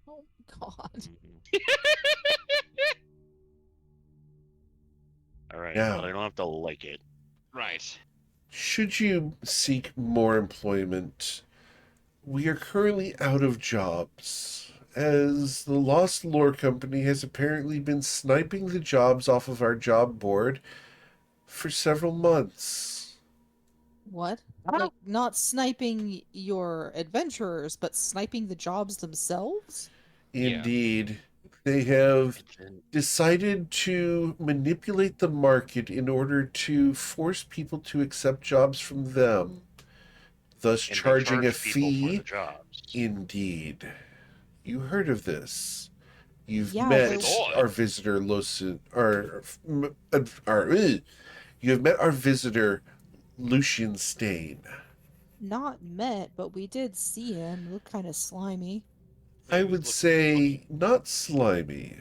Oh God. Mhm. All right, Now- but I don't have to like it. Right. Should you seek more employment, we are currently out of jobs, as the Lost Lore Company has apparently been sniping the jobs off of our job board for several months. What? Like, not sniping your adventurers, but sniping the jobs themselves? Yeah. Indeed, they have decided to manipulate the market in order to force people to accept jobs from them, thus And they charging a charge people for fee. the jobs. Indeed. You heard of this? You've Yeah, met there- Lord. our visitor, you have met our visitor, Lucian Stain. Not met, but we did see him. Looked kind of slimy. I He was would looking- say not slimy,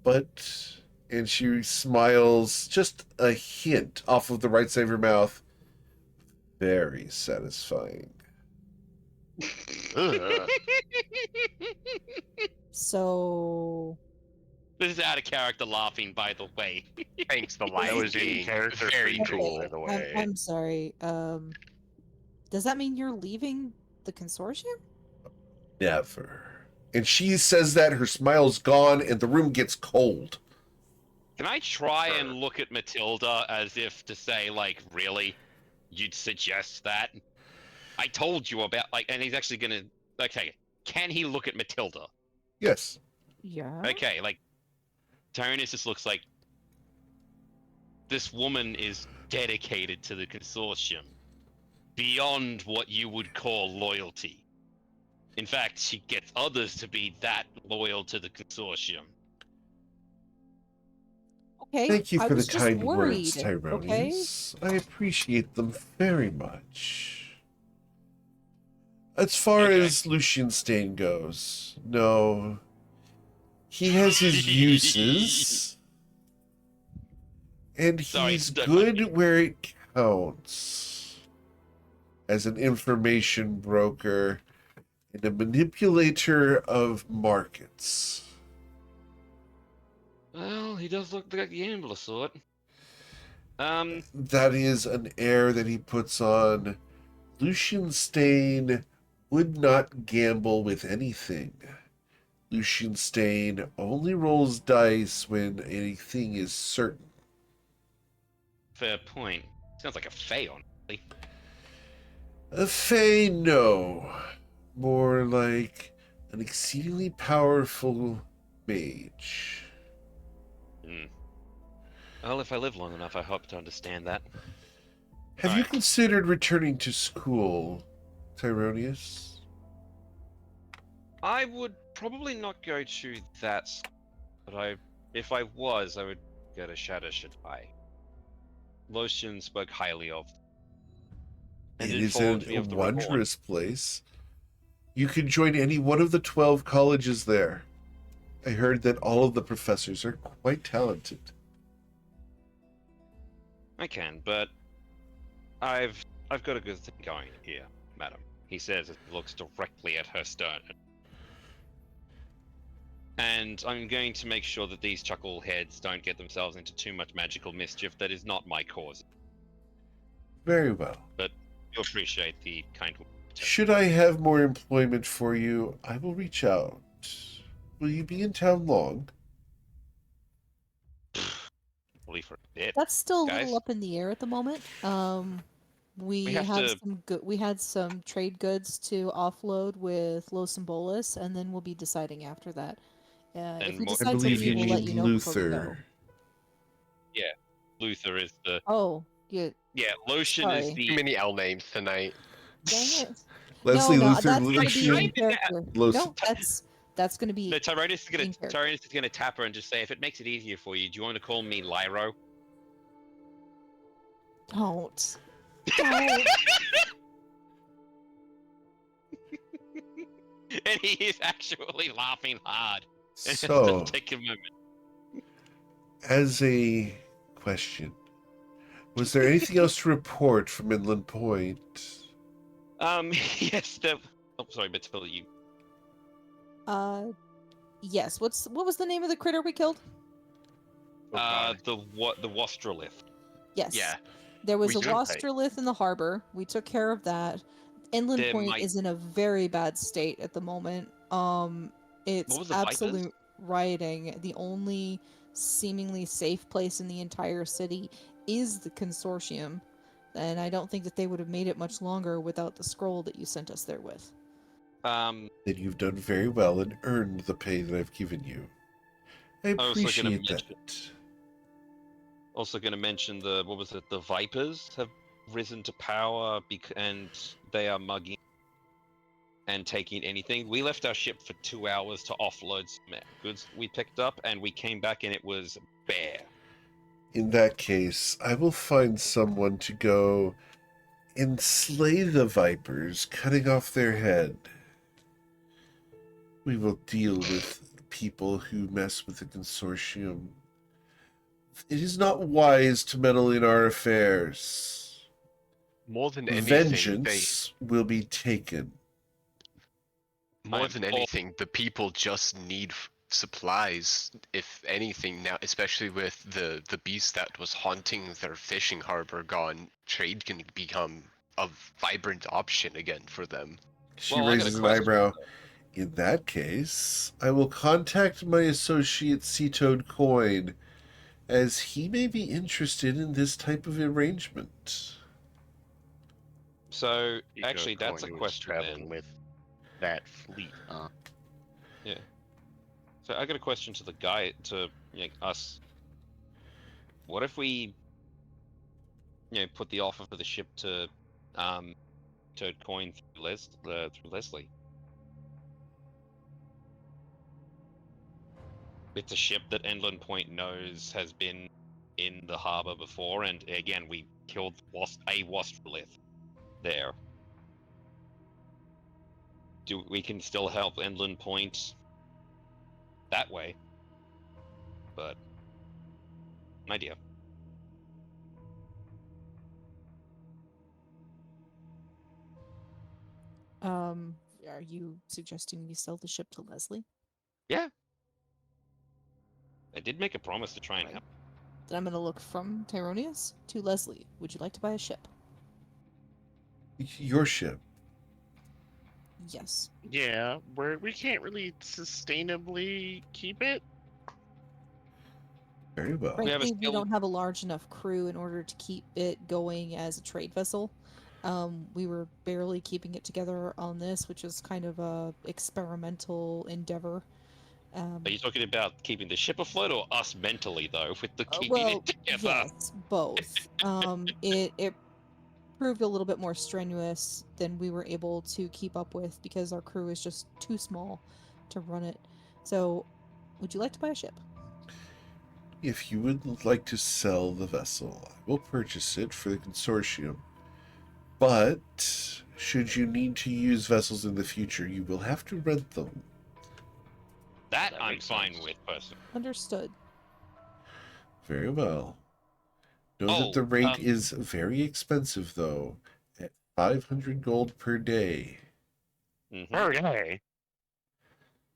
but, and she smiles just a hint off of the right side of her mouth. Very satisfying. Ugh. So, This is out of character laughing, by the way. Thanks, the That lion was in being character for very you, cool. by the I'm, way. I'm sorry. Does that mean you're leaving the consortium? Never. And she says that, her smile's gone, and the room gets cold. Can I try and look at Matilda as if to say, like, really? You'd suggest that? I told you about, like, and he's actually gonna, okay, can he look at Matilda? Yes. Yeah. Okay, like, Tyrannus just looks like, this woman is dedicated to the consortium beyond what you would call loyalty. In fact, she gets others to be that loyal to the consortium. Okay. Thank you I for the was just kind worried, words, okay? Tyronius. I appreciate them very much. As far Okay. as Lucian Stain goes, no. He has his uses. And Sorry, he's don't good where it counts. As an information broker and a manipulator of markets. Well, he does look like the gambler sort. That is an air that he puts on. Lucian Stain would not gamble with anything. Lucian Stain only rolls dice when anything is certain. Fair point. Sounds like a Fey, honestly. A Fey, no. More like an exceedingly powerful mage. Hmm. Well, if I live long enough, I hope to understand that. Have you Alright. considered returning to school, Tyronius? I would probably not go to that, but if I was, I would go to Shadow Shaddai. Lotion spoke highly of, and It is informed me a of the reward. wondrous place. You can join any one of the 12 colleges there. I heard that all of the professors are quite talented. I can, but I've got a good thing going here, madam. He says as he looks directly at her stern. And I'm going to make sure that these chuckleheads don't get themselves into too much magical mischief that is not my cause. Very well. You appreciate the kind words. Should I have more employment for you, I will reach out. Will you be in town long? Only for a bit. That's still a Guys? little up in the air at the moment. We have have to- some good. We had some trade goods to offload with Los and Bolus, and then we'll be deciding after that. And If we more- I decide to believe leave, you we'll let need you know before we go. Luther. Luther is the Oh, yeah. Lotion is Sorry. Too the many L names tonight. Dang it. Leslie no, Luther, that's gonna be Lucian. in character. Los- No, that's gonna be. no, Tyrannus in character. Tyrannus is gonna tap her and just say, if it makes it easier for you, do you want to call me Lyro? Don't. Don't. And he is actually laughing hard. So, Just take a moment. as a question, was there anything else to report from Inland Point? Yes, oh, sorry, Matilda, you. Yes. What was the name of the critter we killed? Oh, God. The Wastrolith. Yes. Yeah. There was We a took- Wastrolith in the harbor. We took care of that. Inland There Point might- is in a very bad state at the moment. It's What was the Vipers? absolute rioting. The only seemingly safe place in the entire city is the consortium, and I don't think that they would have made it much longer without the scroll that you sent us there with. Um, Then you've done very well and earned the pay that I've given you. I I was also gonna appreciate mention- that. also going to mention the Vipers have risen to power and they are mugging and taking anything. We left our ship for 2 hours to offload some goods we picked up, and we came back and it was bare. In that case, I will find someone to go and slay the vipers, cutting off their head. We will deal with people who mess with the consortium. It is not wise to meddle in our affairs. More than anything, Vengeance will be taken. more than anything, the people just need supplies. If anything, now, especially with the beast that was haunting their fishing harbor gone, trade can become a vibrant option again for them. She Well, I got a raises an question. eyebrow. In that case, I will contact my associate Sea-Toad Coin, as he may be interested in this type of arrangement. So, Ego actually, that's a Coin was question traveling then. with that fleet, huh? Yeah. So I got a question to the guy, to us. What if we, put the offer for the ship to Coin through through Leslie? It's a ship that Endland Point knows has been in the harbor before, and again, we killed a wastrelith there. We can still help Endland Point that way, but an idea. Are you suggesting we sell the ship to Leslie? Yeah. I did make a promise to try and help. Then I'm going to look from Tyronius to Leslie. Would you like to buy a ship? Your ship. Yes. Yeah, we can't really sustainably keep it. Very well. We have a Frankly, we skill- don't have a large enough crew in order to keep it going as a trade vessel. We were barely keeping it together on this, which is kind of a experimental endeavor. Are you talking about keeping the ship afloat, or us mentally though, with the keeping Well, it together? yes, both. It proved a little bit more strenuous than we were able to keep up with because our crew is just too small to run it. So, would you like to buy a ship? If you would like to sell the vessel, I will purchase it for the consortium. But should you need to use vessels in the future, you will have to rent them. That That I'm makes fine sense. with, personally. Understood. Very well. Know that the rate is very expensive, though, at 500 gold per day. Mhm. Okay.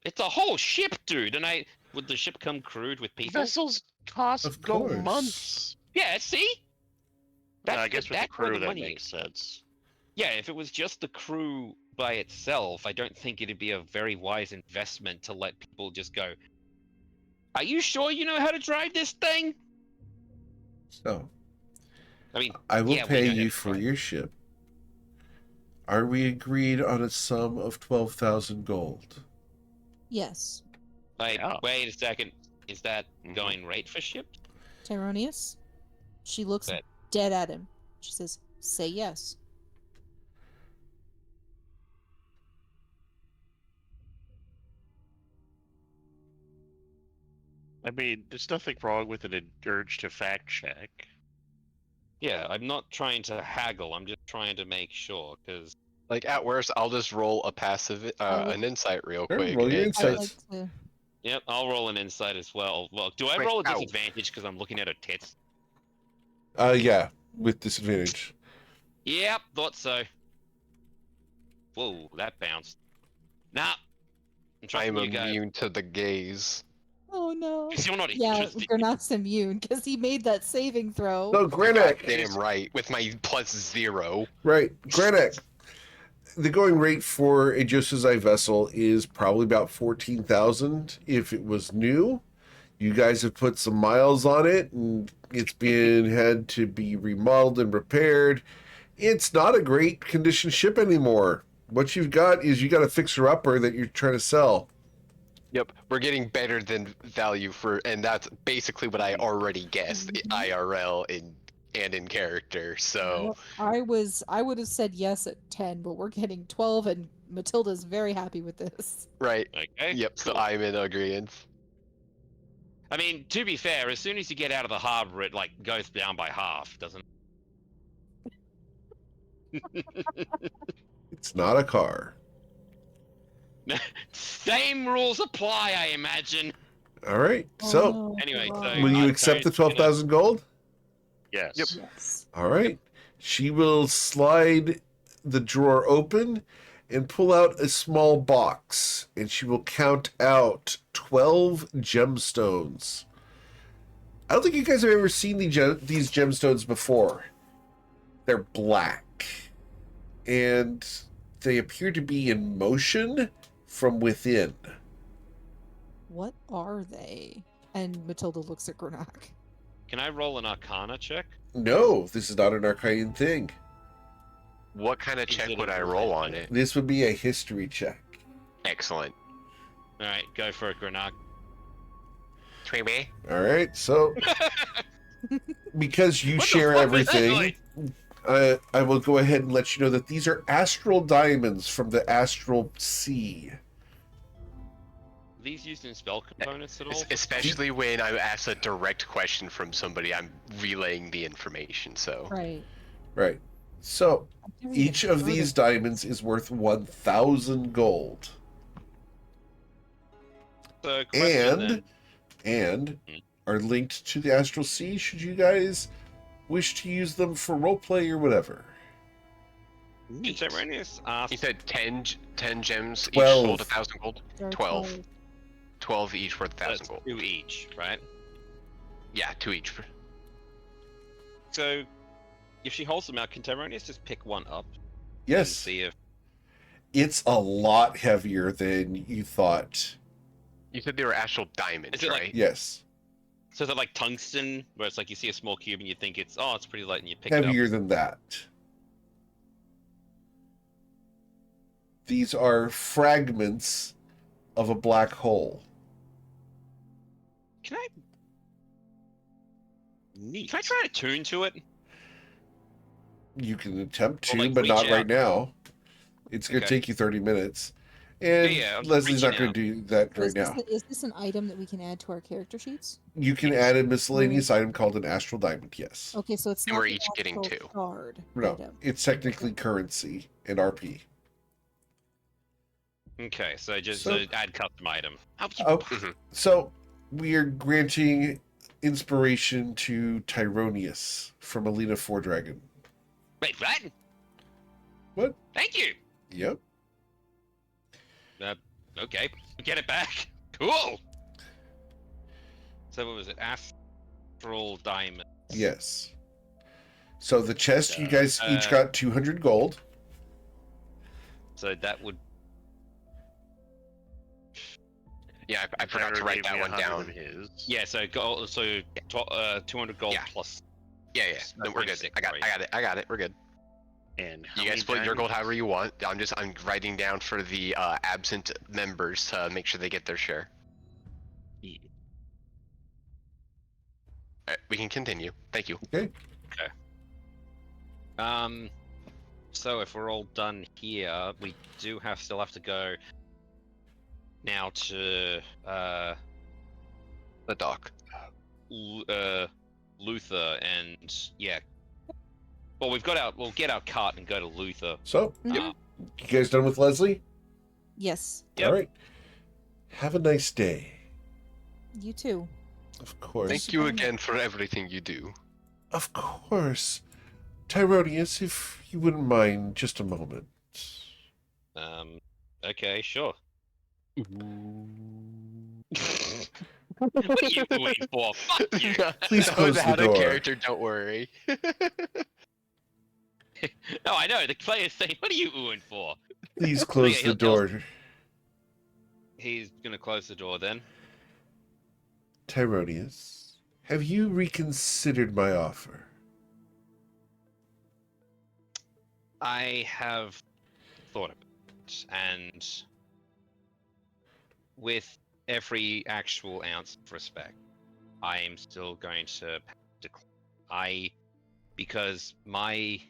It's a whole ship, dude. And would the ship come crewed with people? Vessels cost Of go course. months. Yeah. See. I guess with the that's where crew that money makes is. sense. Yeah, if it was just the crew by itself, I don't think it'd be a very wise investment to let people just go, "Are you sure you know how to drive this thing?" So, I mean, I will yeah, we pay know how you to for drive. your ship. Are we agreed on a sum of 12,000 gold? Yes. Yeah. Wait a second. Is that Mhm. going rate for ship? Tyronius? She looks But- dead at him. She says, say yes. I mean, there's nothing wrong with an urge to fact check. Yeah, I'm not trying to haggle. I'm just trying to make sure, because Like at worst, I'll just roll a passive, an insight real Sure, quick. roll your and insight. I'd like to. yep, I'll roll an insight as well. Well, do I Wait, roll a ow. disadvantage because I'm looking at her tits? Yeah, with disadvantage. Yep, thought so. Whoa, that bounced. Nah, I'm trusting I'm you guys. immune to the gaze. Oh no. 'Cause you're not Yeah, interested. Granak's immune because he made that saving throw. No, Granak. Damn right, with my +0. Right, Granak. The going rate for a Josezai vessel is probably about 14,000 if it was new. You guys have put some miles on it, and it's been had to be remodeled and repaired. It's not a great condition ship anymore. What you've got is you got a fixer-upper that you're trying to sell. Yep, we're getting better than value for, and that's basically what I already guessed. Mhm. IRL in and in character. So I would have said yes at 10, but we're getting 12, and Matilda's very happy with this. right. Okay. Yep. So cool. I'm in agreement. I mean, to be fair, as soon as you get out of the harbor, it like goes down by half, doesn't it? It's not a car. Same rules apply, I imagine. All right. Oh, So, no. Anyway, so will you I'm accept the going to- 12,000 gold? Yes. Yep. Yes. All right. She will slide the drawer open and pull out a small box, and she will count out 12 gemstones. I don't think you guys have ever seen these gemstones before. They're black, and they appear to be in motion from within. What are they? And Matilda looks at Granach. Can I roll an Arcana check? No, this is not an arcane thing. What kind of Is check it would a I roll on percentage? it? This would be a history check. Excellent. All right, go for it, Granach. Tweemy. All right, so because you What the share fuck was that everything, I will go ahead and let you know that these are astral diamonds from the astral sea. These used in spell components at all? Especially when I'm asked a direct question from somebody, I'm relaying the information. So Right. Right. So I've never each even of heard these of- diamonds is worth 1,000 gold. So, question And then. and Hmm. are linked to the astral sea should you guys wish to use them for roleplay or whatever. Contemporaneous asked. he said 10 gems, 12. each sold 1,000 gold. There are 12. 12 each worth That's 1,000 gold. 2 each, right? Yeah, 2 each. So, if she holds them out, contemporaneous, just pick one up. And Yes, see if. it's a lot heavier than you thought. You said they were astral diamonds, Is it like- right? Yes, So is it like tungsten, where it's like you see a small cube and you think it's pretty light, and you pick heavier it up. than that. These are fragments of a black hole. Can I? Can I try to tune to it? You can attempt Or, to, like, but not reach right out. now. It's going to Okay. take you 30 minutes. And Yeah, I'm Leslie's not reaching going to do that right now. Is this an item that we can add to our character sheets? You can add a miscellaneous item called an astral diamond, yes. Okay, so it's And not we're the each getting actual 2. shard No, item. it's technically currency and RP. Okay, so just So- add custom item. How you Oh, Mhm. so we are granting inspiration to Tyronius from Alina Fordragon. wait? What? What? Thank you. Yep. Okay, get it back. Cool. So what was it? Astral diamond. Yes. So the chest, you guys each Uh, got 200 gold. So that would. Yeah, I forgot to Jared write gave that me one 100 down. of his. Yeah. So gold. So 200 gold Yeah. plus. Yeah, no, we're good. 96, I got it. We're good. And how You guys many split your gold diamonds? however you want. I'm writing down for the absent members to make sure they get their share. Yeah. Alright, we can continue. Thank you. So if we're all done here, we do still have to go now to The dock. Luther, and yeah. Well, we'll get our cart and go to Luther. So, Mhm. Uh, you guys done with Leslie? Yes, Yep. All right. Have a nice day. you too. Of course. Thank you again for everything you do. Of course. Tyronius, if you wouldn't mind just a moment. Okay, sure. What are you doing for? Fuck you. Please That close was the out of door. character, don't worry. No, I know. The player's saying, "What are you doing for?" Please close yeah, the he'll- door. He's gonna close the door then. Tyronius, have you reconsidered my offer? I have thought about it, and with every actual ounce of respect, I am still going to decline. I because I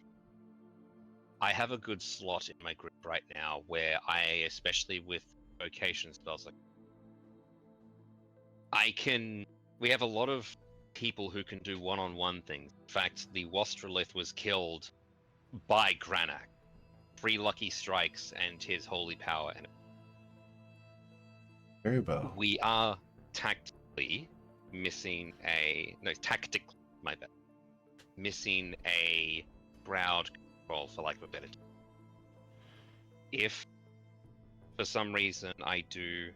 have a good slot in my group right now where I, especially with vocation spells, like we have a lot of people who can do one-on-one things. In fact, the Wastrolith was killed by Granak. 3 lucky strikes and his holy power. And Very well. we are tactically missing tactically, my bad. Missing a crowd control, for lack of a better term. If for some reason I do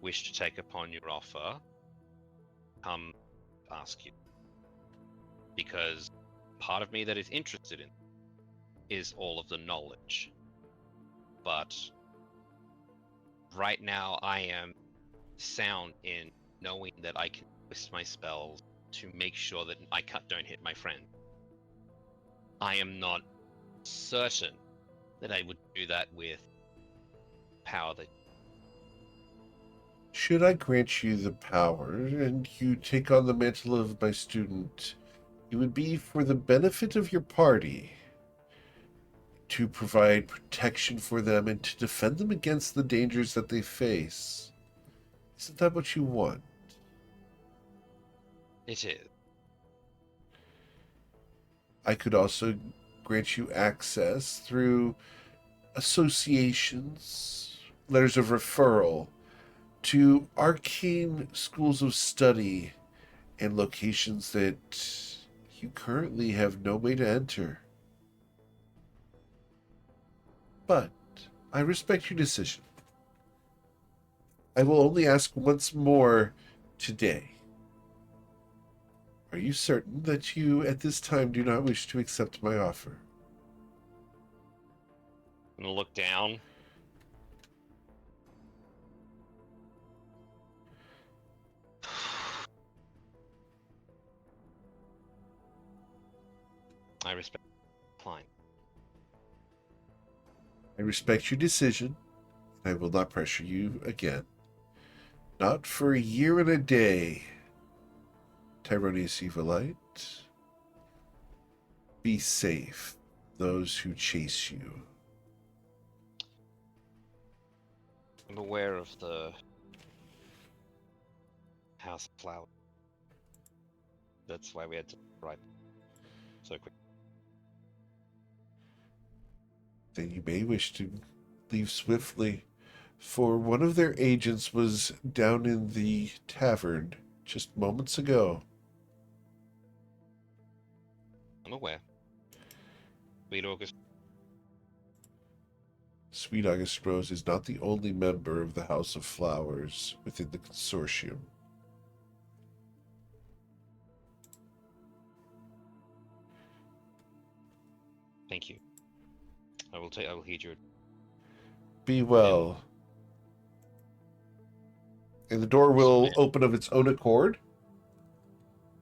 wish to take upon your offer, come ask you. Because part of me that is interested in is all of the knowledge. But right now I am sound in knowing that I can twist my spells to make sure that I don't hit my friend. I am not certain that I would do that with power that... Should I grant you the power and you take on the mantle of my student, it would be for the benefit of your party, to provide protection for them and to defend them against the dangers that they face. Isn't that what you want? It is. I could also grant you access through associations, letters of referral, to arcane schools of study and locations that you currently have no way to enter. But I respect your decision. I will only ask once more today. Are you certain that you, at this time, do not wish to accept my offer? I'm gonna look down. I respect Klein. I respect your decision, and I will not pressure you again. Not for a year and a day, Tyronius Evilite. Be safe, those who chase you. I'm aware of the House of Flower. That's why we had to ride so quick. Then you may wish to leave swiftly, for one of their agents was down in the tavern just moments ago. I'm aware. Sweet August. Sweet August Rose is not the only member of the House of Flowers within the consortium. Thank you. I will heed your... Be well. And the door will open of its own accord,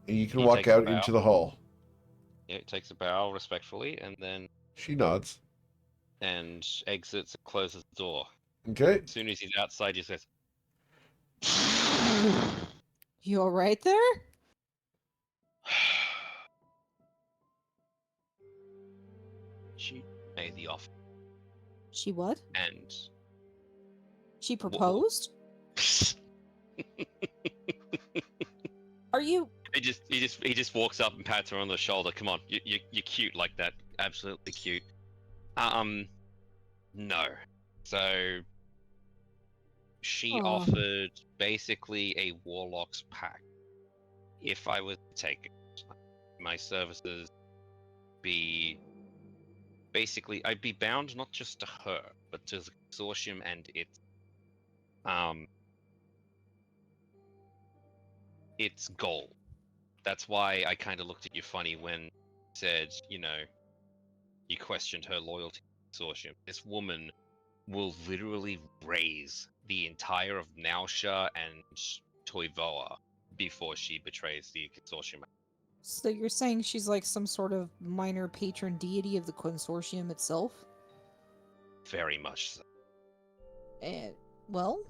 and you can He walk takes a out bow. into the hall. Yeah, it takes a bow respectfully, and then She nods. and exits and closes the door. Okay. As soon as he's outside, he says, You all right there? she made the offer, She what? and She proposed? Are you? he just walks up and pats her on the shoulder. Come on, you're cute like that. Absolutely cute. No. So she Aw. offered basically a warlock's pact. If I was to take it, my services be basically, I'd be bound not just to her, but to the consortium and its goal. That's why I kind of looked at you funny when you said, you questioned her loyalty to the consortium. This woman will literally raise the entire of Nausha and Toivoa before she betrays the consortium. So you're saying she's like some sort of minor patron deity of the consortium itself? Very much so. And, well,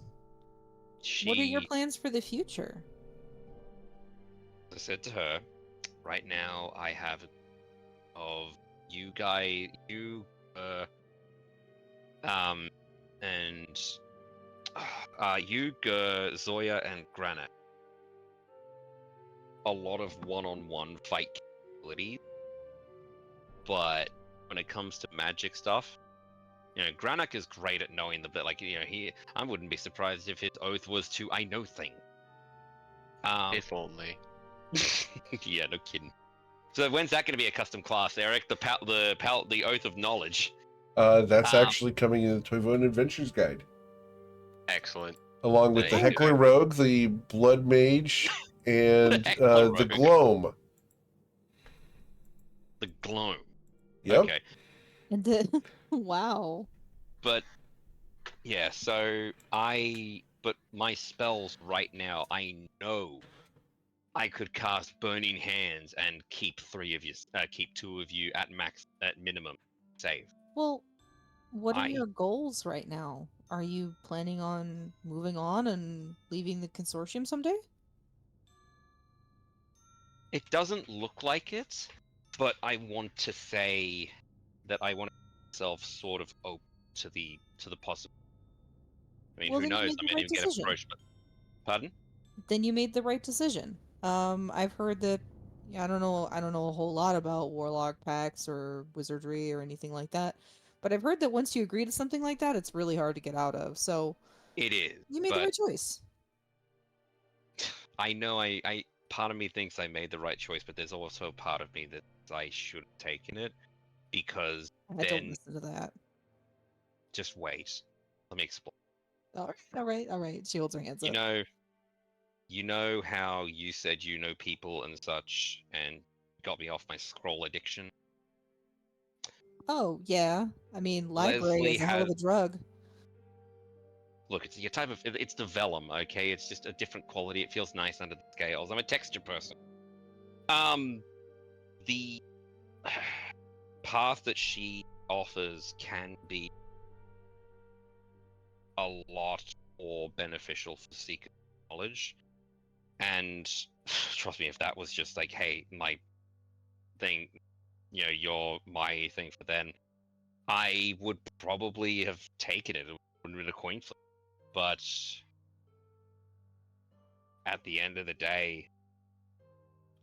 She, what are your plans for the future? I said to her, right now I have of you guys, and you, Zoya, and Granite. A lot of one-on-one fight capabilities, but when it comes to magic stuff, Granak is great at knowing the bit. Like, I wouldn't be surprised if his oath was to "I know things." If only. Yeah, no kidding. So when's that going to be a custom class, Eric? The oath of knowledge. That's Um, actually coming in the Toyvone Adventures Guide, Excellent. along with There the you Heckler go. Rogue, the Blood Mage, and Heckler the Rogue. Gloam. The gloam. Yep. Okay, And the wow. but yeah. But my spells right now, I know I could cast Burning Hands and keep keep 2 of you at minimum save. Well, what are I your goals right now? Are you planning on moving on and leaving the consortium someday? It doesn't look like it, but I want to say that I want myself sort of open to the possibility. I mean, Well, who then you knows? made I the may right even get decision. approached. But pardon? Then you made the right decision. I've heard that I don't know a whole lot about warlock pacts or wizardry or anything like that, but I've heard that once you agree to something like that, it's really hard to get out of. So It is, you made the but right choice. I know I part of me thinks I made the right choice, but there's also a part of me that I should have taken it because I don't then listen to that. just wait. Let me explain. All right, all right, all right. She holds her hands You up. know, you know how you said you know people and such, and got me off my scroll addiction. Oh yeah, I mean, library Leslie is a hell has of a drug. Look, it's your type of it's the vellum, okay? It's just a different quality. It feels nice under the scales. I'm a texture person. The path that she offers can be a lot more beneficial for seeking knowledge. And trust me, if that was just like, hey, my thing, you're my thing for then, I would probably have taken it. It would have been a coin flip. But at the end of the day,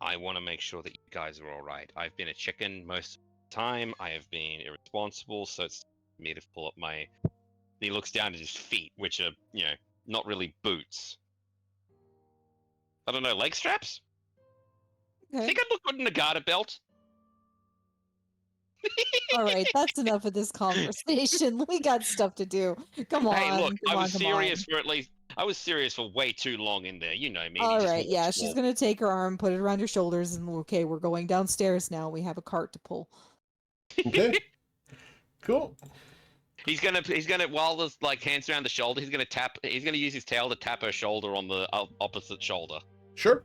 I want to make sure that you guys are all right. I've been a chicken most of the time. I have been irresponsible, so it's me to pull up my. He looks down at his feet, which are, not really boots. I don't know, leg straps? Okay. Think I'd look good in a garter belt? All right, that's enough of this conversation. We got stuff to do. Come on, Hey, look, come I on, was come serious on. for at least. I was serious for way too long in there. You know me. And you All just right, walk yeah, the she's walk. gonna take her arm, put it around your shoulders, and okay, we're going downstairs now. We have a cart to pull. Okay. Cool. He's gonna while there's like hands around the shoulder. He's gonna use his tail to tap her shoulder on the opposite shoulder. Sure.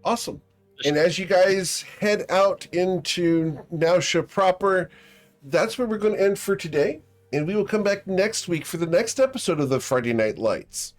Awesome. And as you guys head out into Nausea proper, that's where we're going to end for today. And we will come back next week for the next episode of the Friday Night Lights.